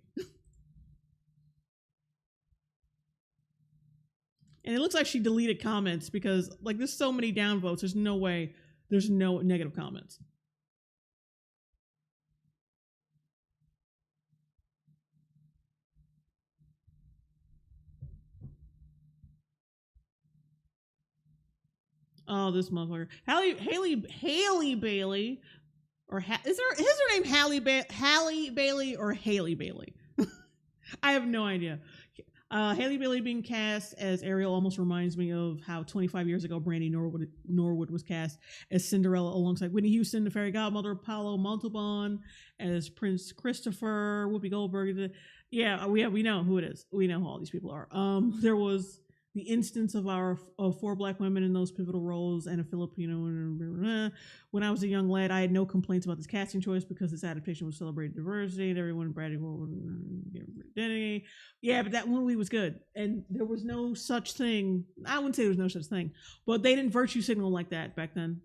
And it looks like she deleted comments because like there's so many downvotes. There's no way. There's no negative comments. Oh, this motherfucker. Haley Bailey. Or is her name Halle Bailey or Haley Bailey? I have no idea. Haley Bailey being cast as Ariel almost reminds me of how 25 years ago Brandy Norwood was cast as Cinderella alongside Whitney Houston, the fairy godmother, Paolo Montalban as Prince Christopher, Whoopi Goldberg. Yeah, we know who it is. We know who all these people are. There was the instance of four black women in those pivotal roles and a Filipino. When I was a young lad, I had no complaints about this casting choice because this adaptation was celebrating diversity and everyone bragging identity. Yeah, but that movie was good, and there was no such thing. I wouldn't say there was no such thing, but they didn't virtue signal like that back then.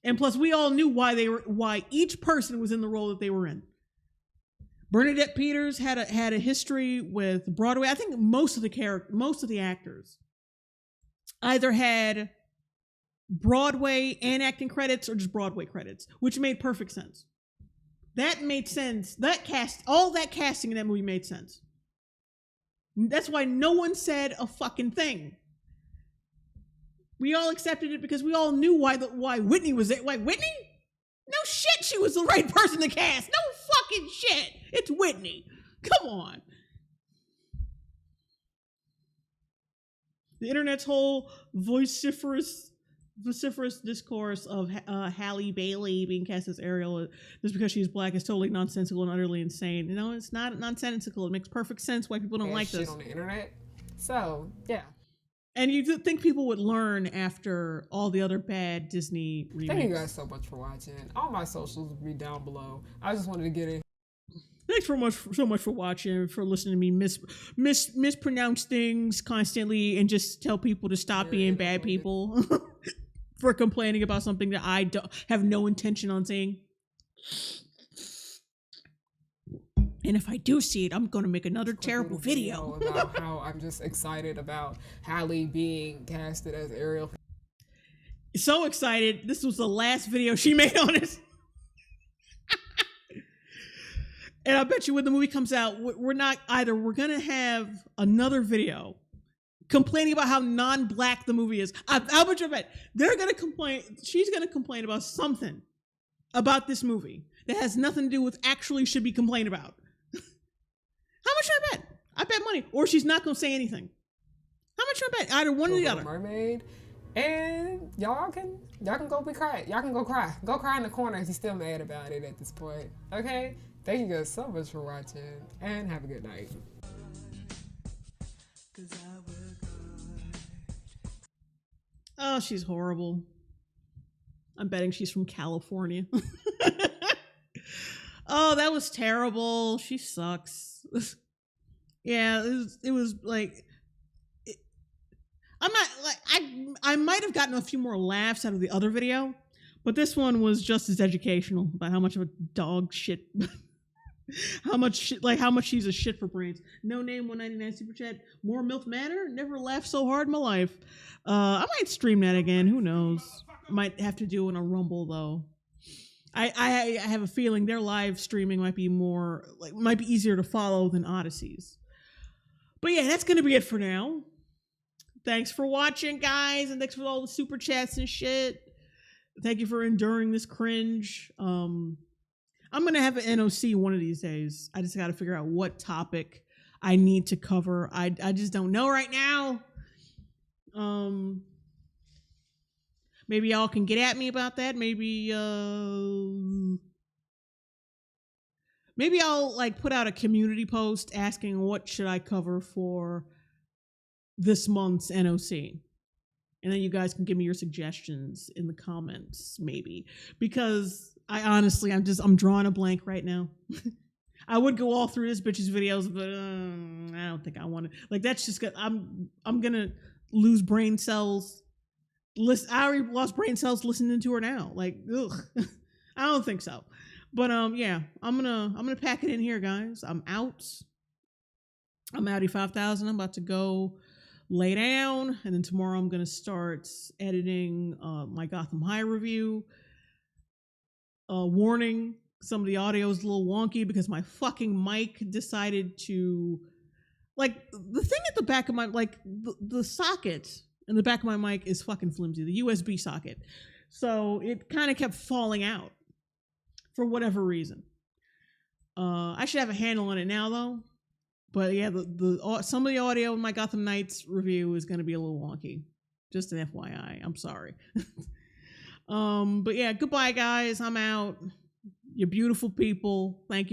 And plus, we all knew why each person was in the role that they were in. Bernadette Peters had a history with Broadway. I think most of the actors either had Broadway and acting credits or just Broadway credits, which made perfect sense. That made sense. All that casting in that movie made sense. That's why no one said a fucking thing. We all accepted it because we all knew why Whitney was it. Why Whitney? No shit, she was the right person to cast. No fucking shit. It's Whitney. Come on. The internet's whole vociferous discourse of Halle Bailey being cast as Ariel just because she's black is totally nonsensical and utterly insane. You know, it's not nonsensical. It makes perfect sense why people don't like shit this on the internet. So yeah. And you think people would learn after all the other bad Disney remakes. Thank you guys so much for watching. All my socials will be down below. I just wanted to get in. Thanks so much for watching, for listening to me mispronounce things constantly and just tell people to stop being bad people for complaining about something that I have no intention on saying. And if I do see it, I'm going to make another terrible video. About how I'm just excited about Halle being casted as Ariel. So excited. This was the last video she made on it. And I bet you when the movie comes out, we're going to have another video complaining about how non-black the movie is. How much I bet they're going to complain. She's going to complain about something about this movie that has nothing to do with actually should be complained about. How much should I bet? I bet money. Or she's not going to say anything. How much should I bet? Either one or the other. Mermaid. And y'all can go be quiet. Y'all can go cry. Go cry in the corner if you're still mad about it at this point. Okay? Thank you guys so much for watching and have a good night. Oh, she's horrible. I'm betting she's from California. Oh, that was terrible. She sucks. Yeah, it was like, I'm not like, I might have gotten a few more laughs out of the other video, but this one was just as educational about how much of a dog shit, how much she's a shit for brains. No name 199 super chat. More MILF Manor. Never laughed so hard in my life. I might stream that again. Who knows? Might have to do it on a Rumble though. I have a feeling their live streaming might be easier to follow than Odyssey's. But yeah, that's gonna be it for now. Thanks for watching, guys, and thanks for all the super chats and shit. Thank you for enduring this cringe. I'm gonna have an NOC one of these days. I just gotta figure out what topic I need to cover. I just don't know right now. Maybe y'all can get at me about that. Maybe I'll like put out a community post asking what should I cover for this month's NOC. And then you guys can give me your suggestions in the comments, maybe. Because I honestly, I'm drawing a blank right now. I would go all through this bitch's videos, but I don't think I want to. Like, that's just I'm gonna lose brain cells. I already lost brain cells listening to her now. Like, ugh. I don't think so. But yeah, I'm gonna pack it in here, guys. I'm out. I'm outie 5000. I'm about to go lay down, and then tomorrow I'm gonna start editing my Gotham High review. Warning, some of the audio is a little wonky because my fucking mic decided to, like, the thing at the back of my, like, the socket in the back of my mic is fucking flimsy, the USB socket. So it kind of kept falling out for whatever reason. I should have a handle on it now, though. But yeah, some of the audio in my Gotham Knights review is going to be a little wonky. Just an FYI. I'm sorry. But yeah, goodbye, guys. I'm out. You're beautiful people. Thank you.